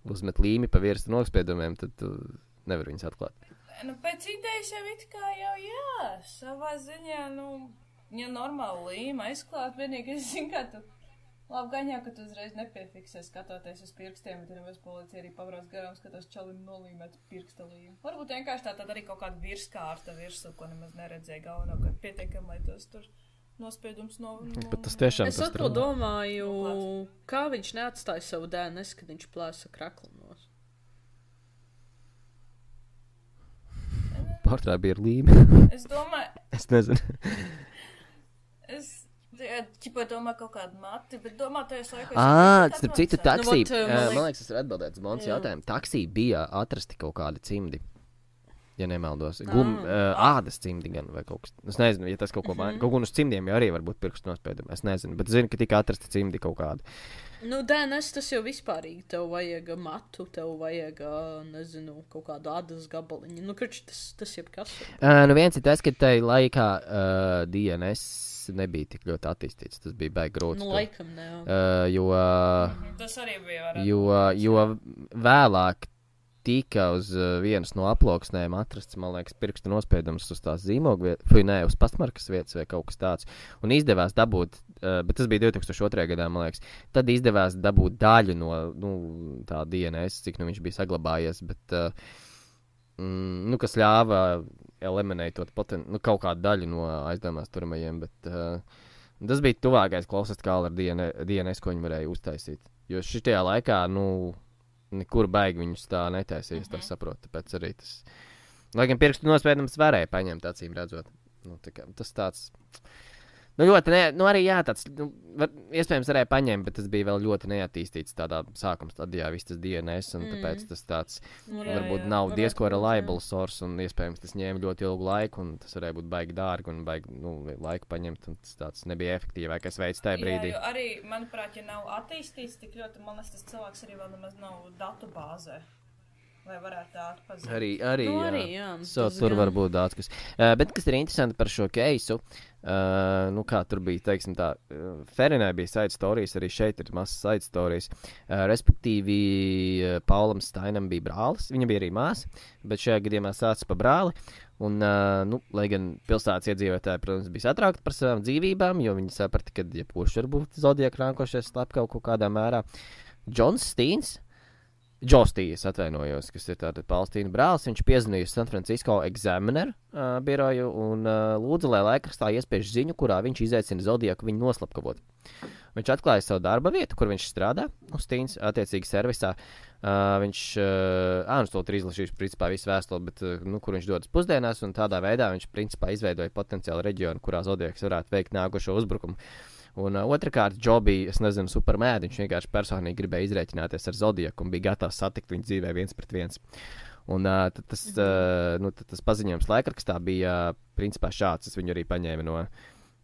uzmet līmi pa virstu nospiedumiem, tad tu nevar viņus atklāt. Nu, pēc idejas jau it kā jau jā, savā ziņā, ja normāli līma aizklāt, vienīgi es zinu, kā tu labi gaņā, ka tu uzreiz nepiefiksē skatoties uz pirkstiem, bet arī policija arī pavrās garām skatās čalim nolīmēt pirksta līmu. Varbūt vienkārši tā arī kaut kāda virskārta virsū, ko nemaz neredzēja galvenā, kad pietiekam, lai tos tur nospiedums Bet tas tiešām Es atkal domāju, kā viņš neatstāja savu DNS, kad viņš plēsa kraklinos. Portrā bija ar līmi. Es domāju... Es nezinu. Ķipa domā kaut kādu mati, bet domā tajos laikos... Starp citu taksī, man liekas, es varu atbildēt uz Montes jautājumu. Taksī bija atrasti kaut kādi cimdi, ja nemaldos. Ādas cimdi gan vai kaut kas. Es nezinu, ja tas kaut ko maina. Kaut un uz cimdiem jau arī var būt pirkstu nospiedumi. Es nezinu, bet zinu, ka tika atrasti cimdi kaut kādi. DNS tas jau vispārīgi. Tev vajag matu, tev vajag, nezinu, kaut kādu ādas gabaliņu. Tas jebkas. Viens ir tas, ka tai laikā DNS nebija tik ļoti attīstīts. Tas bija baigi grūti. Laikam ne. Tas arī bija jo vēlāk tika uz vienas no aploksnēm atrasts, man liekas, pirkstu nospiedums uz tās zīmogu vietas, uz pastmarkas vietas vai kaut kas tāds. Un izdevās dabūt, bet tas bija 2002. Gadā, man liekas, tad izdevās dabūt daļu no tā DNS, cik viņš bija saglabājies, bet, kas ļāva eliminētot kaut kādu daļu no aizdomās turamajiem, bet tas bija tuvākais klausas kā ar DNS, ko viņi varēja uztaisīt. Jo šitajā laikā, nekur baigi viņus tā netaisīs, tas saprot, tāpēc arī tas... Lai gan pirkstu nospiedums varēja paņemt, acīm redzot. Tas tāds... ļoti arī jā, tāds... iespējams varēja paņemt, bet tas bija vēl ļoti neattīstīts tādā sākuma stadijā, viss tas DNS, un tāpēc tas tāds... varbūt nav diezko reliable source, un iespējams tas ņēma ļoti ilgu laiku, un tas varēja būt baigi dārgi, un baigi, laiku paņemt, un tas tāds nebija efektīvākais veids tajā brīdī. Jā, jo arī, manuprāt, ja nav attīstīts tik ļoti, man liekas, tas cilvēks arī vēl nemaz nav datubāzē. Lai varētu tā atpazīt. Arī jā. Tur var būt daudz kas. Bet kas ir interesanti par šo keisu, kā tur bija, teiksim tā, Ferinai bija side stories, arī šeit ir mazas side stories. Respektīvi, Paulam Stainam bija brālis, viņa bija arī māsa, bet šajā gadījumā sācis pa brāli. Un, lai gan pilsētas iedzīvotāji, protams, bija satraukti par savām dzīvībām, jo viņi saprata, ka jebkurš var būt Zodiaka rānkošies slepkavu kaut kādā mērā. Joe Steens, atvainojos, kas ir tātad Palestīna brālis, viņš piezvanīja San Francisco Examiner biroju un lūdza, lai laikrakstā iespiež ziņu, kurā viņš izaicina Zodiaku viņu noslapkavot. Viņš atklāja savu darba vietu, kur viņš strādā, Steens, attiecīgi servisā. Viņš, to ir izlasījuši, principā, visu vēstuli, bet, kur viņš dodas pusdienās, un tādā veidā viņš, principā, izveidoja potenciālu reģionu, kurā Zodiaks varētu veikt nākošo uzbrukumu. Un otrkārt, Joe bija, es nezinu, supermēdi, viņš vienkārši personīgi gribēja izrēķināties ar Zodiaku un bija gatavs satikt viņu dzīvē 1-1. Un tad tas paziņojums laikrakstā bija, principā, šāds, es viņu arī paņēmu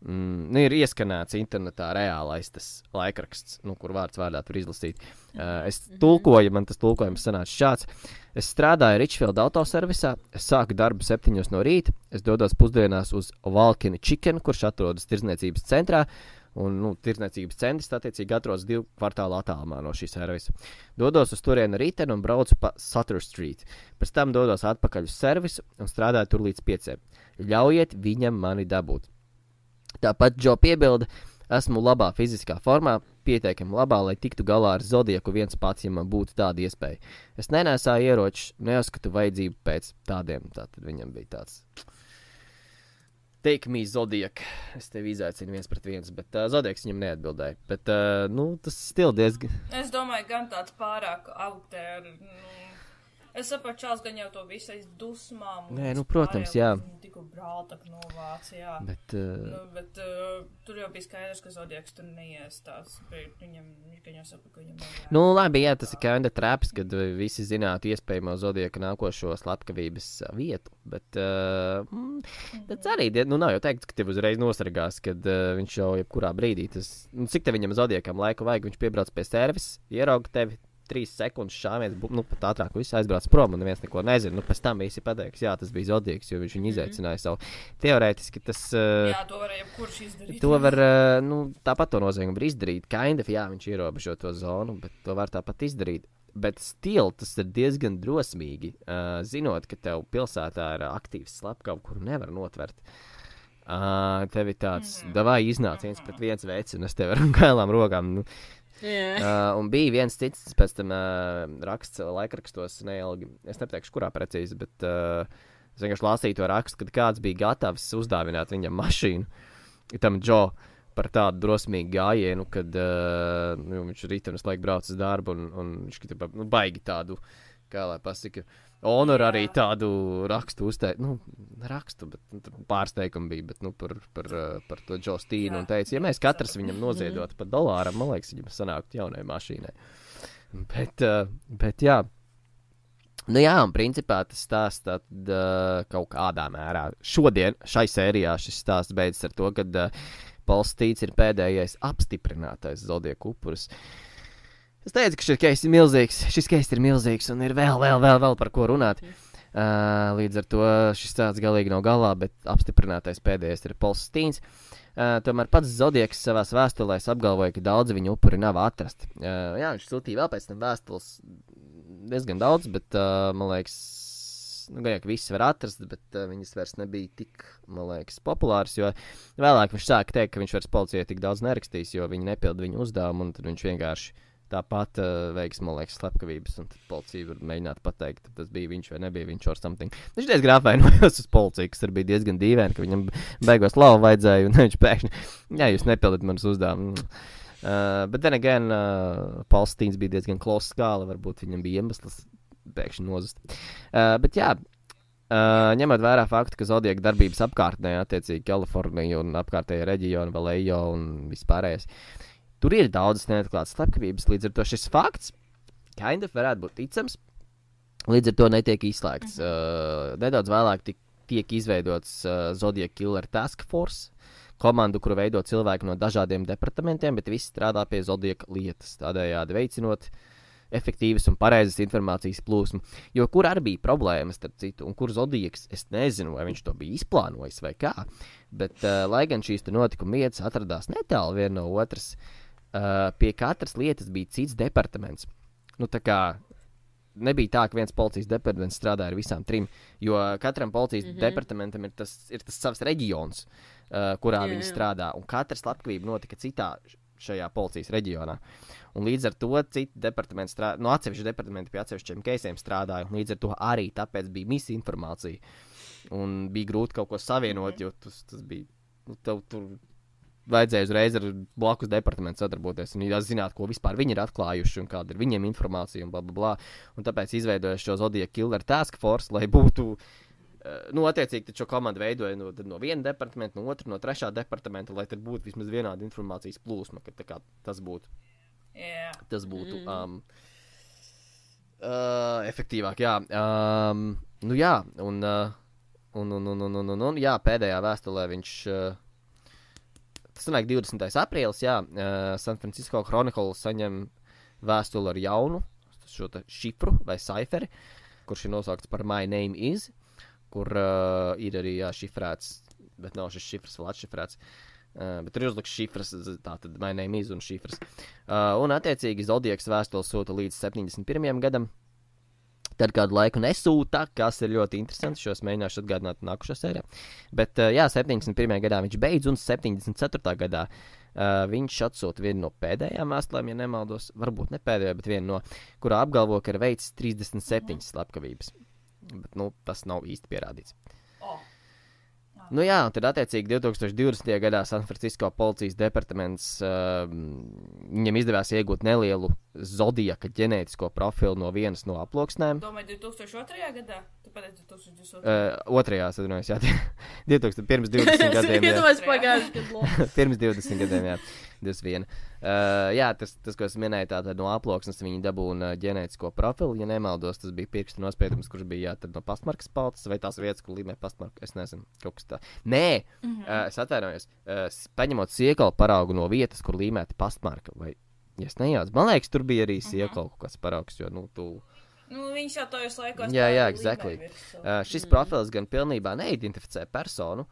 Ir ieskanēts internetā reālais tas laikraksts, kur vārds vārdā tur izlasīt. Es tulkoju, man tas tulkojums sanāca šāds. Es strādāju Richfield autoservisā, es sāku darbu 7 no rīta, es dodos pusdienās uz Valkini Chicken, kurš atrodas tirdzniecības centrā, un tirdzniecības centrs attiecīgi atrodas 2 kvartālu attālumā no šī servisa. Dodos uz turienu riteni un braucu pa Sutter Street. Pēc tam dodos atpakaļ uz servisu un strādāju tur līdz 5. Ļaujiet viņam mani dabūt. Tāpat Džo piebilda, esmu labā fiziskā formā, pietiekami labā, lai tiktu galā ar Zodieku viens pats, ja man būtu tāda iespēja. Es nenēsāju ieročus, neuzskatu vajadzību pēc tādiem. Tātad viņam bija tāds... Take me, Zodiek. Es tevi izaicinu 1-1, bet Zodieks viņam neatbildēja. Bet, tas stil diezgan... Es domāju, gan tāds pārāk out there. Es saprotu, Čāls gan jau to visu aiz dusmām. Nē, protams, jā. Tikko brāltak novāc, jā. Bet tur jau bija skaidrs, ka Zodieks tur neiestās. Viņam saprot, ka viņam nevajag. Labi, jā, tas ir kinda traps, kad visi zinātu iespējamo Zodieka nākošo slepkavības vietu. Bet tas arī, nav jau teikt, ka tev uzreiz nosargās, kad viņš jau jebkurā brīdī. Cik te viņam Zodiekam laiku vajag, viņš piebrauc pie servisa, ierauga tevi. 3 sekundes šāviens, pat ātrāk viss aizbrauc prom un neviens neko nezina. Pēc tam visi pateiks, jā, tas bija Zodieks, jo viņš viņu izaicināja savu. Teorētiski tas... Jā, to var jebkurš izdarīt. To var, tāpat to noziegumu var izdarīt. Kind of, jā, viņš ierobežo to zonu, bet to var tāpat izdarīt. Bet still tas ir diezgan drosmīgi, zinot, ka tev pilsētā ir aktīvs slepkava, kuru nevar notvert. Tev ir tāds, davai iznāc 1-1 veids, un es tev ar gailām rokām, un bija viens cits pēc tam raksts laikrakstos neilgi. Es nepateikšu, kurā precīzi, bet es vienkārši lasīju to rakstu, kad kāds bija gatavs uzdāvināt viņam mašīnu. Tam Džo par tādu drosmīgu gājienu, kad viņš rītdienas laik brauc uz darbu un viņš baigi tādu, kā lai pasaka, honor arī tādu rakstu rakstu, bet pārsteigumu bija, bet par to Džo Stīnu un teica, ja mēs katrs viņam noziedotu par $1, man liekas, viņam sanāktu jaunai mašīnai. Bet jā. Jā, un principā tas stāsts tad kaut kādā mērā. Šodien šai sērijā šis stāsts beidzas ar to, kad Pols Stīns ir pēdējais apstiprinātais Zodieku upuris. Es teicu, ka šis case ir milzīgs un ir vēl par ko runāt. Līdz ar to šis stāsts galīgi nav galā, bet apstiprinātais pēdējais ir Pols Stīns. Tomēr pats Zodieks savās vēstulēs apgalvoja, ka daudzi viņa upuri nav atrasti. Jā, viņš sūtīja vēl pēc tam vēstules diezgan daudz, bet man liekas, gan jau, ka visi var atrast, bet viņas vairs nebija tik, man liekas, populāras, jo vēlāk viņš sāka teikt, ka viņš vairs policijai tik daudz nerakstīs, jo viņi nepilda viņu uzdevumu, un tad viņš vienkārši tāpat veiks, man liekas, slepkavības, un tad policija var mēģināt pateikt, tas bija viņš vai nebija viņš or something. Viņš diezgan apvainojos uz policiju, kas arī bija diezgan dīvaini, ka viņam beigās lavu vajadzēja, un viņš pēkšņi, jā, jūs nepildat manas uzdevumu. Bet then again, Pols Stīns bija diezgan close skāla, varbūt viņam bija iemesls pēkšņi nozust. Bet jā, ņemot vērā faktu, ka Zodieka darbības apkārtnē, attiecīgi Kalifornija un apkārtējā reģiona, Vallejo un vispārējais, tur ir daudzas neatklātas slepkavības, līdz ar to šis fakts kind of varētu būt ticams, līdz ar to netiek izslēgts. Nedaudz vēlāk tiek izveidots Zodiac Killer Task Force, komandu, kuru veido cilvēki no dažādiem departamentiem, bet visi strādā pie Zodiaka lietas, tādējādi veicinot efektīvas un pareizas informācijas plūsmu. Jo kur arī bija problēmas, starp citu, un kur Zodiaks, es nezinu, vai viņš to bija izplānojis vai kā, bet lai gan šīs notikuma vietas atradās netālu viena no otras, pie katras lietas bija cits departaments. Tā kā nebija tā, ka viens policijas departaments strādāja ar visām 3, jo katram policijas departamentam ir tas savs reģions, kurā viņi strādā, un katra slepkavība notika citā šajā policijas reģionā. Un līdz ar to citi departamenti strādāja, atsevišķi departamenti pie atsevišķiem keisiem strādāja, un līdz ar to arī tāpēc bija misinformācija. Un bija grūti kaut ko savienot, jo tas bija, tev tur vajadzēja uzreiz ar blakus departamentu sadarboties un zināt, ko vispār viņi ir atklājuši un kāda ir viņiem informācija un blablabla. Un tāpēc izveidoja šo Zodiac Killer Task Force, lai būtu, attiecīgi, tad šo komandu veidoja no viena departamenta, no otra, no trešā departamenta, lai tad būtu vismaz vienāda informācijas plūsma, ka tā kā tas būtu, efektīvāk, jā. Jā, un jā, pēdējā vēstulē viņš tas sanāk 20. aprīlis, jā, San Francisco Chronicle saņem vēstuli ar jaunu šo šifru vai ciferi, kurš ir nosaukts par My Name Is, kur ir arī šifrēts, bet nav šis šifrs vēl atšifrēts. Bet tur ir uzlikts šifras, tātad My Name Is un šifras. Un attiecīgi Zodiaks vēstuli sūta līdz 71. gadam. Tad kādu laiku nesūta, kas ir ļoti interesants. Šos mēģināšu atgādināt nākušā sērijā. Bet, 71. gadā viņš beidz, un 74. gadā viņš atsūta vienu no pēdējām vēstulēm, ja nemaldos. Varbūt ne pēdējo, bet vienu no, kurā apgalvo, ka ir veicis 37 slepkavības. Bet, tas nav īsti pierādīts. Nu jā, un tad attiecīgi 2020. gadā San Francisco policijas departaments viņam izdevās iegūt nelielu Zodiaka ģenētisko profilu no vienas no aploksnēm. Domāju, 2002. gadā? Tu pateici 2022. Otrajā, atvainojos, jā. 2000, pirms 20 gadiem. Iedomājies pagājuši gadu. Pirms 20 gadiem, jā. 21. Jā, tas, ko es minēju, tātad no aploksnes viņi dabūna ģenētisko profilu. Ja nemaldos, tas bija pirkstu nospiedums, kurš bija tad no pastmarkas paltas vai tās vietas, kur līmē pastmarku. Es nezinu, kaut kas tā. Nē, es atvainojos. Paņemot siekalu paraugu no vietas, kur līmēta pastmarka. Vai, ja es nejaucu, man liekas, tur bija arī siekalu kaut kāds paraugs, jo, viņš jau tojos laikos. Jā, exactly. Šis profils gan pilnībā neidentificē personu,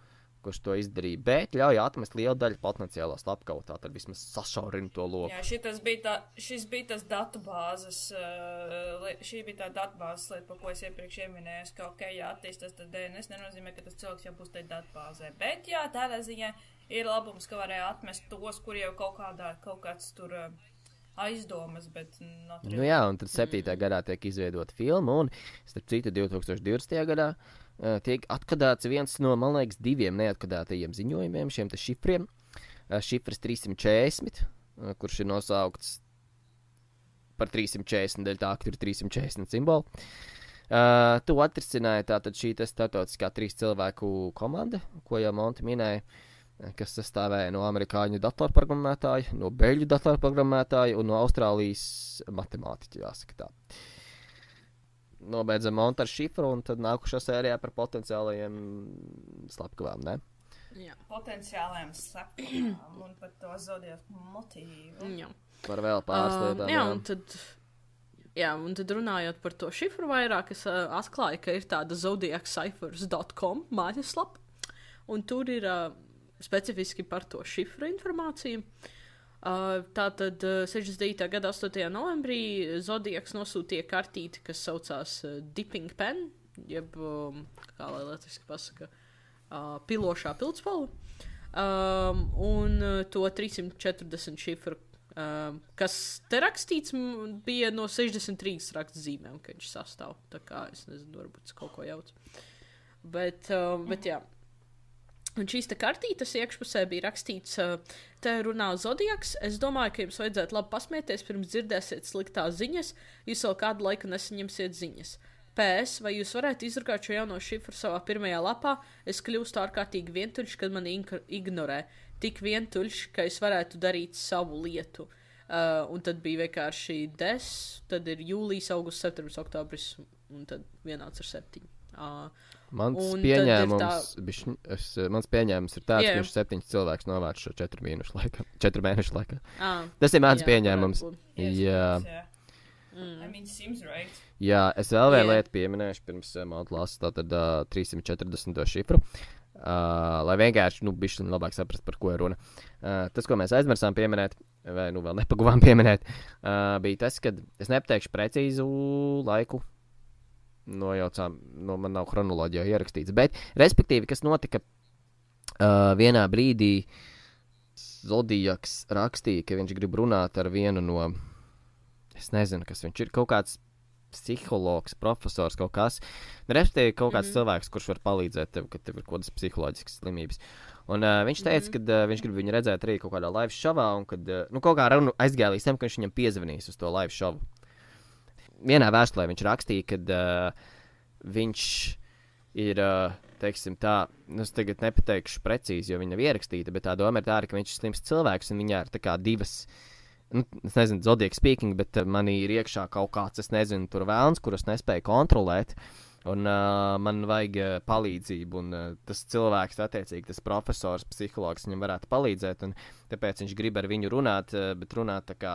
kurš to izdarīja, bet ļauj atmest lielu daļu potenciālo slepkavu, tātad vismaz sašaurina to loku. Jā, šis bija tas datubāzes, šī bija tā datubāzes lieta, par ko es iepriekš ieminēju, ka, jā, attīstās tas DNS, nenozīmē, ka tas cilvēks jau būs tajā datubāzē, bet, jā, tādā ziņā ir labums, ka varēja atmest tos, kur jau kaut kāds tur aizdomas, bet jā, un tad 7. gadā tiek izveidota filma, un, starp citu, 2020. gadā tiek atkadāts viens no, man liekas, 2 neatkadātajiem ziņojumiem, šiem te šifriem. Šifrs 340, kurš ir nosaukts par 340, dēļ tā, ka tur ir 340 simboli. To atrisināja tātad šī startautiskā 3 cilvēku komanda, ko jau Monti minēja, kas sastāvēja no amerikāņu datorprogrammētāju, no beļģu datorprogrammētāju un no Austrālijas matemātiķu, jāsaka tā. Nobeidzam montu ar šifru, un tad nākušā sērijā par potenciālajiem slepkavām, ne? Jā. Potenciālajiem slepkavām un par to Zodiaku motīvu. Jā. Par vēl pāris lietām. Un tad runājot par to šifru vairāk, es atklāju, ka ir tāda zodiacciphers.com mājaslapa, un tur ir specifiski par to šifru informāciju. Tātad 69. gada 8. novembrī Zodiaks nosūtīja kartīti, kas saucās Dipping Pen, jeb, kā lai latviski pasaka, pilošā pildspalva, un to 340 šifru, kas te rakstīts bija no 63 rakstzīmēm, ka viņš sastāv, tā kā es nezinu, varbūt kaut ko jauc. Bet jā. Un šīs te kartītes iekšpusē bija rakstīts, te runā Zodiaks, es domāju, ka jums vajadzētu labi pasmieties, pirms dzirdēsiet sliktās ziņas, jūs vēl kādu laiku nesaņemsiet ziņas. PS, vai jūs varētu izrunāt šo jauno šifru savā pirmajā lapā? Es kļūstu ārkārtīgi vientuļš, kad mani ignorē. Tik vientuļš, ka es varētu darīt savu lietu. Un tad bija vienkārši tad ir jūlijas, augusts, septembris, oktobris, un tad vienāds ar 7. Mans pieņēmums ir tāds, ka viņš 7 cilvēks novērš šo 4 mēnešu laikā. Tas ir mans pieņēmums. Jā. Seems right. Jā, es vēl vienu lietu pieminēšu pirms man lasu tātad 340. šifru. Lai vienkārši, bišķiņ labāk saprast, par ko ir runa. Tas, ko mēs aizmirsām pieminēt, vai vēl nepaguvām pieminēt, bija tas, ka es nepateikšu precīzu laiku, nojaucām, man nav chronoloģijā ierakstīts, bet, respektīvi, kas notika vienā brīdī, Zodiaks rakstīja, ka viņš grib runāt ar vienu no, es nezinu, kas viņš ir, kaut kāds psihologs, profesors, kaut kas, respektīvi, kaut kāds cilvēks, kurš var palīdzēt tev, kad tev ir kaut kādas psiholoģiskas slimības. Un viņš teica, ka viņš grib viņu redzēt arī kaut kādā live šovā, un kad, kaut kā aizgāja līdz tam, ka viņš viņam piezvanīs uz to live šovu. Vienā vēstulē viņš rakstīja, ka viņš ir, teiksim tā, es tagad nepateikšu precīzi, jo viņa nav ierakstīta, bet tā doma ir tā, ka viņš ir slims cilvēks, un viņā ir tā kā divas, es nezinu, Zodiac speaking, bet manī ir iekšā kaut kāds, es nezinu, tur vēlns, kurus nespēju kontrolēt, Un man vajag palīdzību, un tas cilvēks, attiecīgi, tas profesors, psihologs, viņam varētu palīdzēt, un tāpēc viņš grib ar viņu runāt, bet runāt tā kā,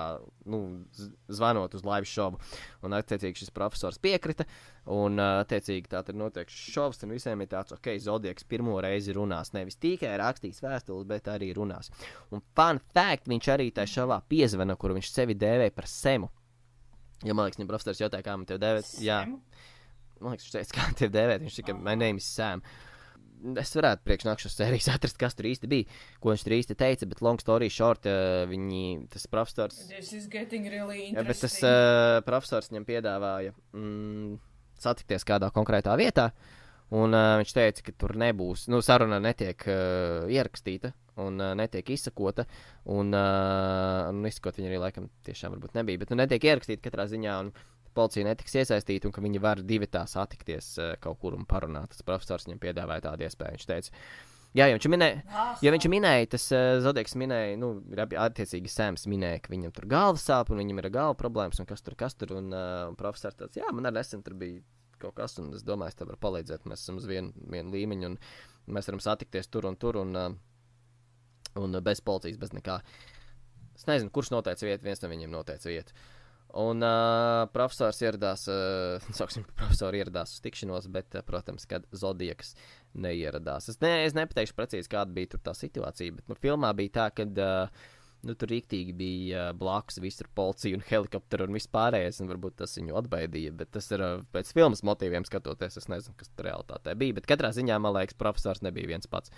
zvanot uz live šovu. Un, attiecīgi, šis profesors piekrita, un, attiecīgi, tā tad notiek šis šovs, un visiem ir tāds, ok, Zodiaks pirmo reizi runās, nevis tikai rakstīs vēstules, bet arī runās. Un fun fact, viņš arī tajā šovā piezvana, kur viņš sevi dēvēja par Semu. Jo, man liekas, viņam profesors jautāja, kā man tev dēvēt. Jā. Man liekas, viņš teica, kā tev dēvēt. Viņš teica, my name is Sam. Es varētu priekš nākšos sērijas atrast, kas tur īsti bija, ko viņš tur īsti teica, bet long story short, tas profesors... This is getting really Jā, bet tas interesting. profesors viņam piedāvāja satikties kādā konkrētā vietā, un viņš teica, ka tur nebūs, saruna netiek ierakstīta, un netiek izsakota, un izsakot viņa arī laikam tiešām varbūt nebija, bet netiek ierakstīta katrā ziņā, un policija netiks iesaistīta, un ka viņi var divi tā satikties kaut kur un parunāt. Tas profesors viņam piedāvāja tādu iespēju. Viņš teica, jā, ja viņš minēja, tas Zodiaks minēja, attiecīgi Sams minēja, ka viņam tur galva sāp, un viņam ir galva problēmas, un kas tur, un profesors tāds, jā, man arī nesen tur bija kaut kas, un es domāju, es tev varu palīdzēt, mēs esam uz vienu līmeņu, un mēs varam satikties tur, un bez policijas, bez nekā. Es nezinu, kurš noteica vietu, viens no viņiem noteica vietu. Un profesors ieradās, profesori ieradās uz tikšanos, bet, protams, kad Zodiaks neieradās. Es nepateikšu precīzi, kāda bija tur tā situācija, bet filmā bija tā, kad tur rīktīgi bija blakus visur policija un helikopteri un viss pārējais, un varbūt tas viņu atbaidīja, bet tas ir pēc filmas motīviem skatoties, es nezinu, kas tur realitātē bija, bet katrā ziņā, man liekas, profesors nebija viens pats.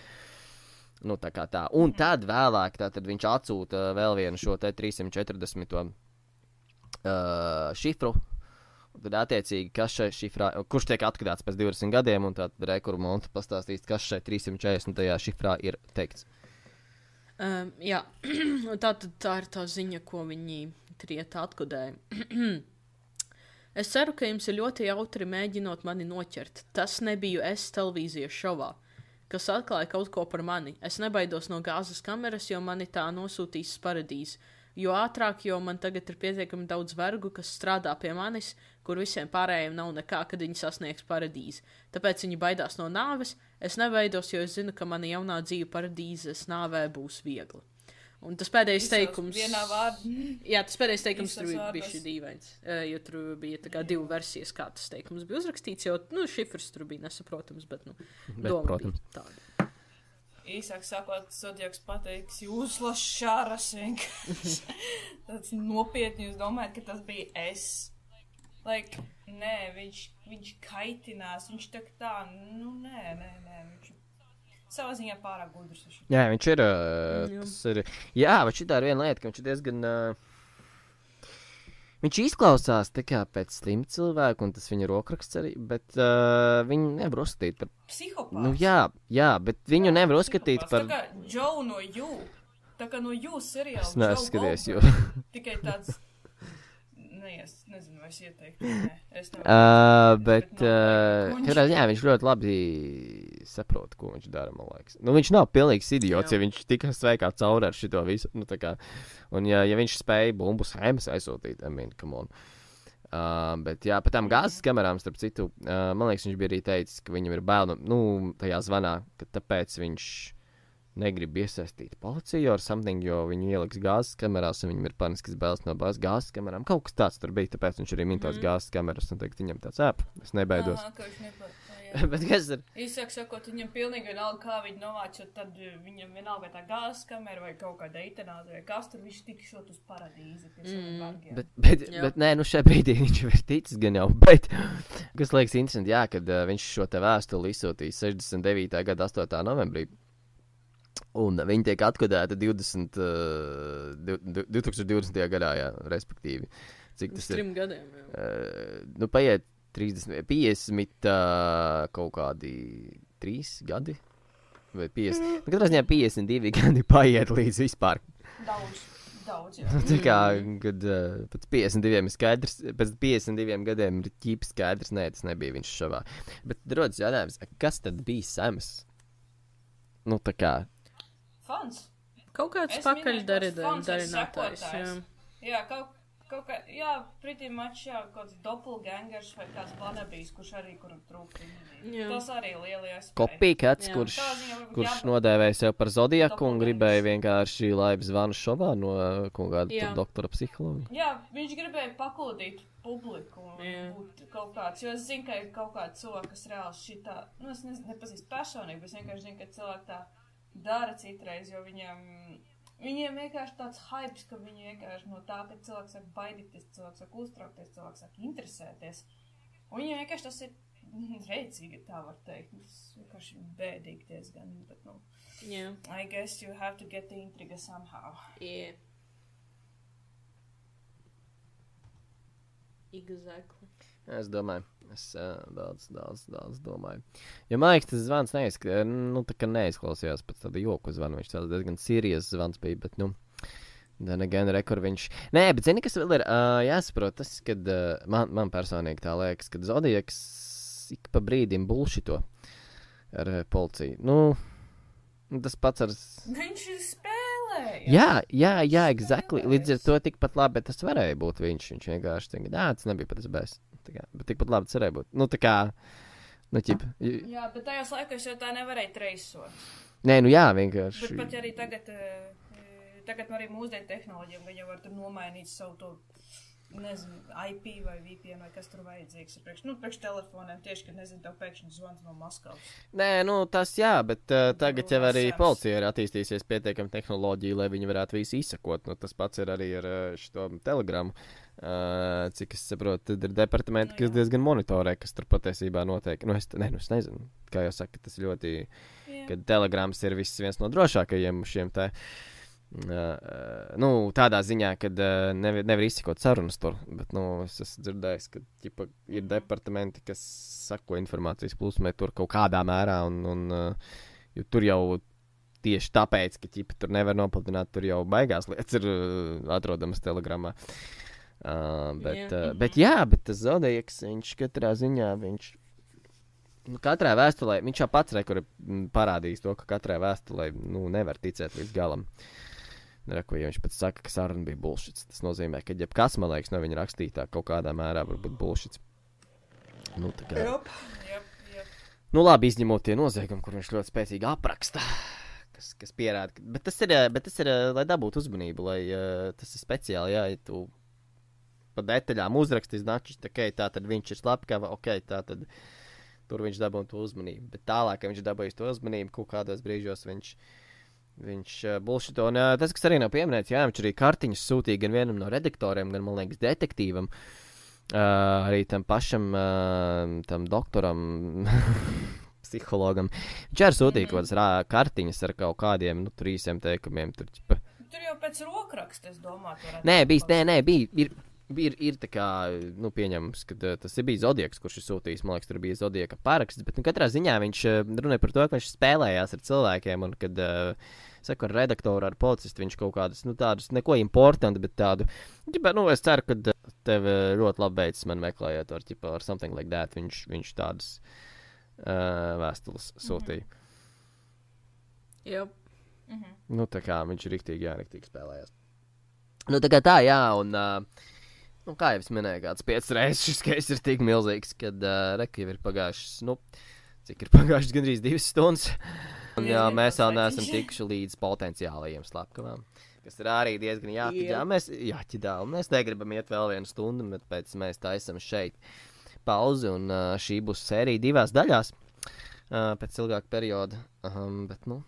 Tā kā tā. Un tad vēlāk, tad viņš atsūta vēl vienu šo te 340. Šifru. Tad attiecīgi, kas šai šifrā, kurš tiek atklāts pēc 20 gadiem, un tad Rekuru Montu pastāstīs, kas šai 340. šifrā ir teikts. Jā, tā ir tā ziņa, ko viņi trieta atkodēja. Es ceru, ka jums ir ļoti jautri mēģinot mani noķert. Tas nebiju es televīzijas šovā, kas atklāja kaut ko par mani. Es nebaidos no gāzes kameras, jo mani tā nosūtīs uz paradīzi. Jo ātrāk, jo man tagad ir pietiekami daudz vergu, kas strādā pie manis, kur visiem pārējiem nav nekā, kad viņi sasniegs paradīzi. Tāpēc viņi baidās no nāves. Es nebaidos, jo es zinu, ka mana jaunā dzīve paradīzes nāvē būs viegla. Un tas pēdējais teikums... Vienā vārdā. Jā, tas pēdējais teikums tur bija šī dīvains. Jo tur bija tā kā divu versijas, kā tas teikums bija uzrakstīts, jo, šifrs tur bija nesaprotams, bet, doma protams. Bija tāda. Īsāk sakot, Zodiaks pateiks, jūs lašāras vienkārši. Tāds nopietni, jūs domājat, ka tas bija es. Nē, viņš kaitinās, viņš tā, nē, viņš savā ziņā pārāk gudrs. Jā, viņš ir, bet šitā ir viena lieta, ka viņš ir diezgan, viņš izklausās tā kā pēc slimu cilvēku, un tas viņa rokraksts arī, bet viņu nevar uzskatīt par... Psihopāts. Jā, bet viņu nevar uzskatīt par... Tā kā Joe no You. Tā kā no You seriāla. Es neesmu skaties, jo... Tikai tāds... Es nezinu, vai es ieteiktu. Es nevaru. Bet viņš ļoti labi saprot, ko viņš dara, man liekas. Viņš nav pilnīgs idiots, ja viņš tikai sveikā cauri ar šito visu. Un ja viņš spēja bumbu sēmas aizsūtīt, come on. Bet jā, par tām gāzes kamerām, starp citu, man liekas, viņš bija arī teicis, ka viņam ir bail, tajā zvanā, ka tāpēc viņš negrib iesaistīt policiju ar something, jo viņi ieliks gāzes kamerās, un viņam ir paniskas bailes no gāzes kamerām. Kaut kas tāds tur bija, tāpēc viņš arī mintos gāzes kameras, un teikt, viņam tāds, es nebaidos. Aha, ka viņš nebaidos. Bet kas ir? Īsāk sakot, viņam pilnīgi vienalga, kā viņi novāc, jo tad viņam vienalga vai tā gāzes kamera vai kaut kāda eitanāze vai kas, tad viņš tikšot uz paradīzi pie saviem vargiem. Bet nē, šajā brīdī viņš jau ir ticis gan jau, bet kas liekas interesanti, jā, kad viņš šo te vēstuli izsūtīja 69. gada 8. novembrī, un viņi tiek atkodēti 2020. gadā, jā, respektīvi. Cik tas ir? 3 gadiem, jā. Paiet 50 kaut kādi 3 gadi, vai 50, katrā ziņā 52 gadi paiet līdz vispār. Daudz, jā. Tā kā, kad pēc 52 ir skaidrs, pēc 52 gadiem ir ķīpi skaidrs, nē, tas nebija viņš šovā. Bet rodas jautājums, kas tad bija Sams? Tā kā... Fans. Kaut kāds pakaļdarinātājs, jā. Jā, Kaut kā, jā, pretī much, jā, kāds doppelgangers vai kāds vanabijs, kurš arī kuram trūkst. Tas arī lielajās. Copycats, Tā ziņā varbūt kurš jābūt nodēvēja sev par Zodiaku un doppelgangers. gribēja vienkārši laivu zvanu šovā no kaut kāda Jā. doktora psihologa. Jā, viņš gribēja pakūdīt publiku un Jā. būt kaut kāds, jo es zinu, ka ir kaut kāds cilvēks, kas reāli šitā, nu es nepazīstu personīgi, bet es vienkārši zinu, ka cilvēki tā dara citreiz, jo viņiem vienkārši tāds hypes, ka viņi vienkārši no tā, ka cilvēks sāk baidīties, cilvēks sāk uztraukties, cilvēks sāk interesēties. Un viņiem vienkārši tas ir rēcīgi, tā var teikt. Tas vienkārši bēdīgi diezgan, bet, nu, Jā. I guess you have to get the intriga somehow. Yeah. Exactly. Es domāju, daudz domāju. Jo man liekas, tas zvans neizklausījās pēc tāda joku zvanu. Viņš tāds diezgan serious zvans bija, bet, nu, gan rekur viņš. Nē, bet zini, kas vēl ir jāsaprot, tas, kad man personīgi tā liekas, kad Zodiaks ik pa brīdim bullshito ar policiju. Nu, tas pats ar... Viņš ir spēlējis. Jā, exactly. Līdz ar to tikpat labi, bet tas varēja būt viņš. Viņš vienkārši tagad, tas nebija pat tas bēs. Bet tikpat labi tas varēja būt. Nu, tā kā, nu, ķip. Jā, bet tajos laikos jau tā nevarēja treisot. Nē, nu jā, vienkārši. Bet pat arī tagad arī mūsdienu tehnoloģijām, viņi jau var tur nomainīt savu to, nezinu, IP vai VPN vai kas tur vajadzīgs. Priekš telefoniem tieši, kad, nezinu, tev pēkšņi zvans no Maskavas. Nē, nu tas jā, bet tagad jau arī policija ir attīstījusies pietiekami tehnoloģija, lai viņi varētu visu izsakot. Nu, tas pats ir arī ar šo telegramu. Cik es saprotu, tad ir departamenti, kas diezgan monitorē, kas tur patiesībā notiek. Nu, es nezinu, kā jau saka, tas ļoti, kad telegrams ir viens no drošākajiem šiem te. Nu, tādā ziņā, kad nevar izsekot sarunas tur, bet, nu, es esmu dzirdējis, ka ķipa, ir departamenti, kas sako informācijas plūsmai tur kaut kādā mērā, un jo tur jau tieši tāpēc, ka ķipa tur nevar nopludināt, tur jau baigās lietas ir atrodamas telegramā. Bet tas Zodiaks, viņš katrā ziņā, nu, katrā vēstulē, viņš jau pats rekur parādījis to, ka katrā vēstulē, nu, nevar ticēt līdz galam. Reku, ja viņš pats saka, ka saruna bija bullshits. Tas nozīmē, ka jebkas, man liekas, no viņa rakstītā kaut kādā mērā var būt bullshits. Nu, tā kā... Jop. Nu, labi, izņemot tie noziegumi, kur viņš ļoti spēcīgi apraksta, kas pierāda. Bet tas ir, lai dabūtu uzmanību, lai tas ir speciāli, jā, ja tu pa detaļām uzraksti značus, tā tad viņš ir slepkava, tā tad tur viņš dabūtu to uzmanību. Bet tālāk, ka viņš dabūjis to uzmanību, kaut kādos brīžos viņš bullshito. Un tas, kas arī nav pieminēts, jā, viņš arī kartiņas sūtīja gan vienam no redaktoriem, gan, man liekas, detektīvam, arī tam pašam, tam doktoram, psihologam. Viņš arī sūtīja kaut kādas kartiņas ar kaut kādiem, nu, tur īsiem teikumiem. Tur jau pēc rokraksta, es domāju. Nē, ir tā kā, nu, pieņemams, ka tas ir bijis Zodiaks, kurš ir sūtījis, man liekas, tur bija Zodiaka paraksts, bet, nu, katrā ziņā viņš runāja par to, ka viņš spēlējās ar cilvēkiem, un kad, saku, ar redaktoru, ar policistu, viņš kaut kādus, nu, tādus, neko importanti, bet tādu, nu, es ceru, ka tev ļoti labi beidzas man meklējot, ar something like that, viņš tādas vēstules sūtīja. Yep. Nu, tā kā viņš riktīgi spēlējās. Nu, tā kā tā, jā, un, nu, kā jau es minēju, kāds 5 reizes šis case ir tik milzīgs, kad reka jau ir pagājušas, nu, cik ir pagājušas gandrīz 2 stundas. Un jā, mēs vēl neesam tikuši līdz potenciālajiem slepkavām, kas ir arī diezgan jāķidā. Mēs negribam iet vēl 1 stundu, bet pēc mēs taisam šeit pauzi, un šī būs sērija 2 daļās pēc ilgāka perioda. Bet, nu,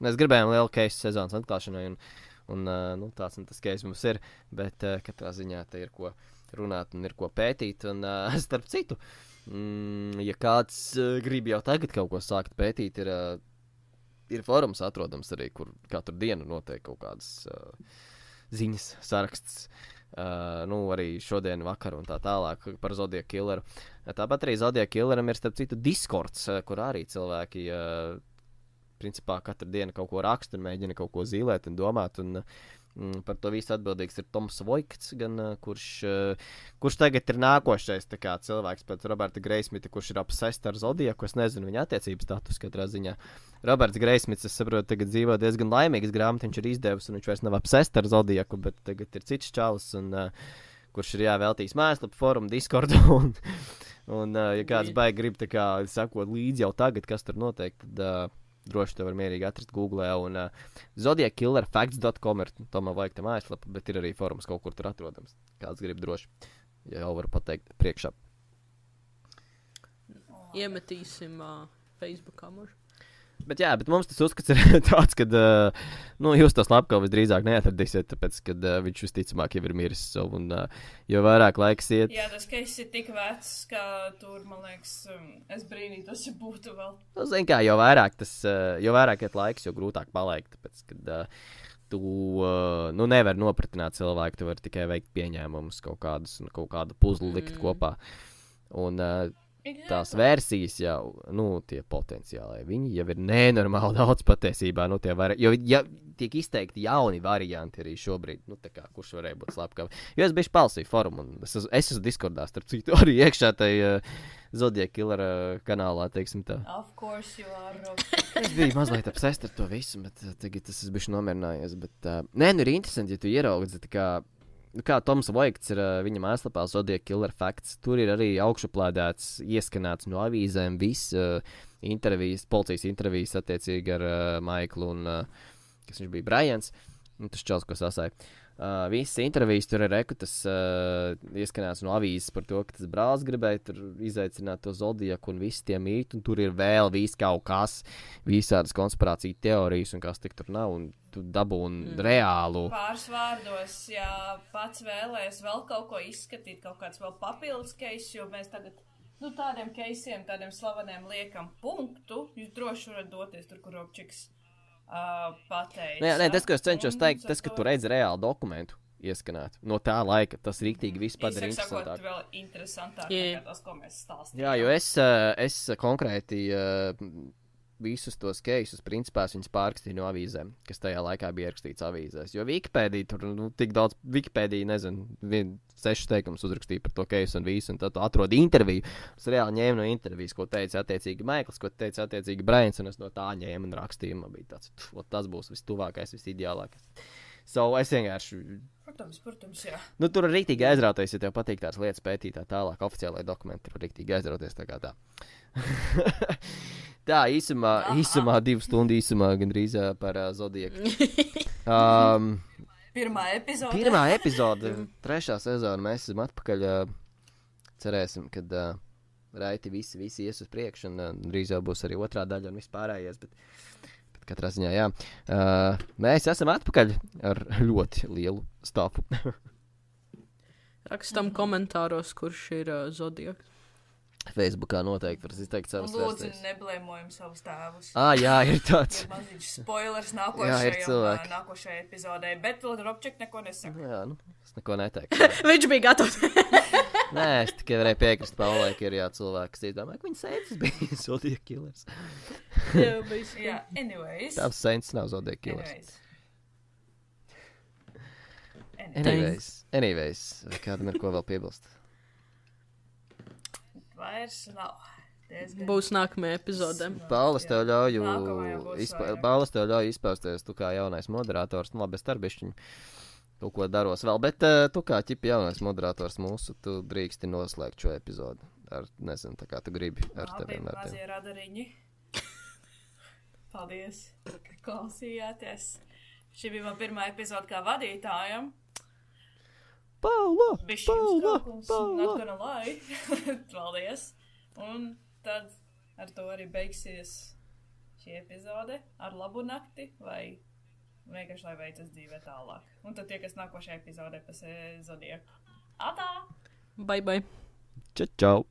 mēs gribējām lielu case sezonas atklāšanai, un nu, tāds un tas case mums ir, bet katrā ziņā te ir ko runāt un ir ko pētīt, un starp citu, ja kāds grib jau tagad kaut ko sākt pētīt, ir forums atrodams arī, kur katru dienu notiek kaut kādas ziņas saraksts, nu, arī šodien vakar un tā tālāk par Zodiac Killeru. Tāpat arī Zodiac Killeram ir starp citu Discords, kur arī cilvēki principā katru dienu kaut ko raksta un mēģina kaut ko zīlēt un domāt, un Par to visu atbildīgs ir Toms Voigts, kurš tagad ir nākošais cilvēks pēc Roberta Greismita, kurš ir obsessed ar Zodiaku. Es nezinu viņa attiecības status katrā ziņā. Roberts Greismits, es saprotu, tagad dzīvo diezgan laimīgas grāmatas, viņš ir izdevis, un viņš vairs nav obsessed ar Zodiaku, bet tagad ir cits čalis, kurš ir veltījis mājaslapu, forumu, Discordu, un ja kāds baigi grib sakot līdzi jau tagad, kas tur notiek, tad droši to var mierīgi atrast Google, un zodiakkillerfacts.com ir tomēr vajag tā mājaslapa, bet ir arī forums kaut kur tur atrodams. Kāds grib droši, ja jau var pateikt priekšā. Iemetīsim Facebookā mažu. Bet mums tas uzskats ir tāds, ka jūs to Slepkovu visdrīzāk neatradīsiet, tāpēc, ka viņš visticamāk jau ir miris savu, un jo vairāk laiks iet. Jā, tas case ir tik vecs, ka tur, man liekas, es brīnītos, ja būtu vēl. Zin kā, jo vairāk iet laiks, jo grūtāk paliek, tāpēc, ka tu nevari nopratināt cilvēku, tu vari tikai veikt pieņēmumus kaut kādus un kaut kādu puzli likt kopā. Un tās versijas jau, tie potenciālai, viņi jau ir nenormāli daudz patiesībā, jo tiek izteikti jauni varianti arī šobrīd, kurš varēja būt Slepkava. Jo es biju palasīju forumu, un es esmu Discordā, starp citu, arī iekšā tai Zodiac Killer kanālā, teiksim tā. Of course you are. Es biju mazliet obsessed ar to visu, bet tagad es biju nomierinājies, bet, ir interesanti, ja tu ieraugi, kā Toms Voigts ir viņa mājaslapā Zodiac Killer Facts, tur ir arī augšuplādēts, ieskanēts no avīzēm viss intervijas, policijas intervijas attiecīgi ar Maiklu un, kas viņš bija, Brians, tas čels, ko sasāja. Visas intervijas tur ir tas ieskanēts no avīzes par to, ka tas brālis gribēja tur izaicināt to Zodiaku un visi tie mīti, un tur ir vēl viss kaut kas, visādas konspirācija teorijas un kas tik tur nav, un tu dabūni reālu. Pāris vārdos, ja pats vēlēs vēl kaut ko izskatīt, kaut kāds vēl papildus case, jo mēs tagad, tādiem caseiem, tādiem slaveniem liekam punktu, jūs droši varat doties tur, kur Robčiks pateica. Tas, ko es cenšos teikt, tas, ka tu redzi reālu dokumentu ieskanēt. No tā laika tas rīktīgi viss padara interesantāk. Sakot, vēl interesantāk nekā tas, ko mēs stāstījām. Jā, jo es konkrēti visus tos keisus, principā, viņas pārrakstīju no avīzēm, kas tajā laikā bija ierakstīts avīzēs. Jo Wikipēdija tur, tik daudz, Wikipēdija, nezinu, 6 teikumus uzrakstīja par to keisu un visu, un tad tu atrod interviju. Es reāli ņēmu no intervijas, ko teica attiecīgi Maikls, ko teica attiecīgi Brians, un es no tā ņēmu un rakstīju. Man bija tāds, tas būs vistuvākais, visideālākais. So, es vienkārši... Protams, jā. Tur ir rīktīgi aizrauties, ja tev patīk tās lietas pētīt tā tālāk, oficiālai dokumenti ir rīktīgi aizrauties tā kā tā. Tā, īsumā 2 stundu īsumā gandrīz par Zodiaku. Pirmā epizode, 3. sezona, mēs esam atpakaļ, cerēsim, kad raiti visi ies uz priekšu, un drīz jau būs arī 2. daļa un viss pārējais, bet katrā ziņā, jā. Mēs esam atpakaļ ar ļoti lielu stāfu. Rakstam komentāros, kurš ir Zodiaks. Facebookā noteikti var izteikt savas versijas. Lūdzu, neblēmojam savus tēvus. Jā, ir tāds. Ir maziņš spoilers nākošajai epizodē, bet vēl Robčik neko nesaka. Jā, es neko neteiktu. Viņš bija gatavs. Nē, es tikai varēju piekrist Paulai, ka ir cilvēki, kas izdomāja, ka viņa sēdz bija Zodiac Killers. Jā, anyways. Tavs sēdz nav Zodiac Killers. Anyways. Kādam ir ko vēl piebilst? Vairs nav. Būs nākamajā epizodē. Paulas tev ļauj izpausties, tu kā jaunais moderators, labi, es tarbišķiņu kaut ko daros vēl, bet tu kā ķipi jaunais moderators mūsu, tu drīksti noslēgt šo epizodu. Nezinu, tā kā tu gribi ar teviem vērtiem. Mazie radariņi. Paldies, ka klausījāties. Šī bija man pirmā epizoda kā vadītājam. Paula! Not gonna lie. Paldies. Un tad ar to arī beigsies šī epizode ar labu nakti vai vienkārši lai veicas dzīvē tālāk. Un tad tie, kas nākošajā epizodē pa Zodiaku. Atā! Bye. Čau!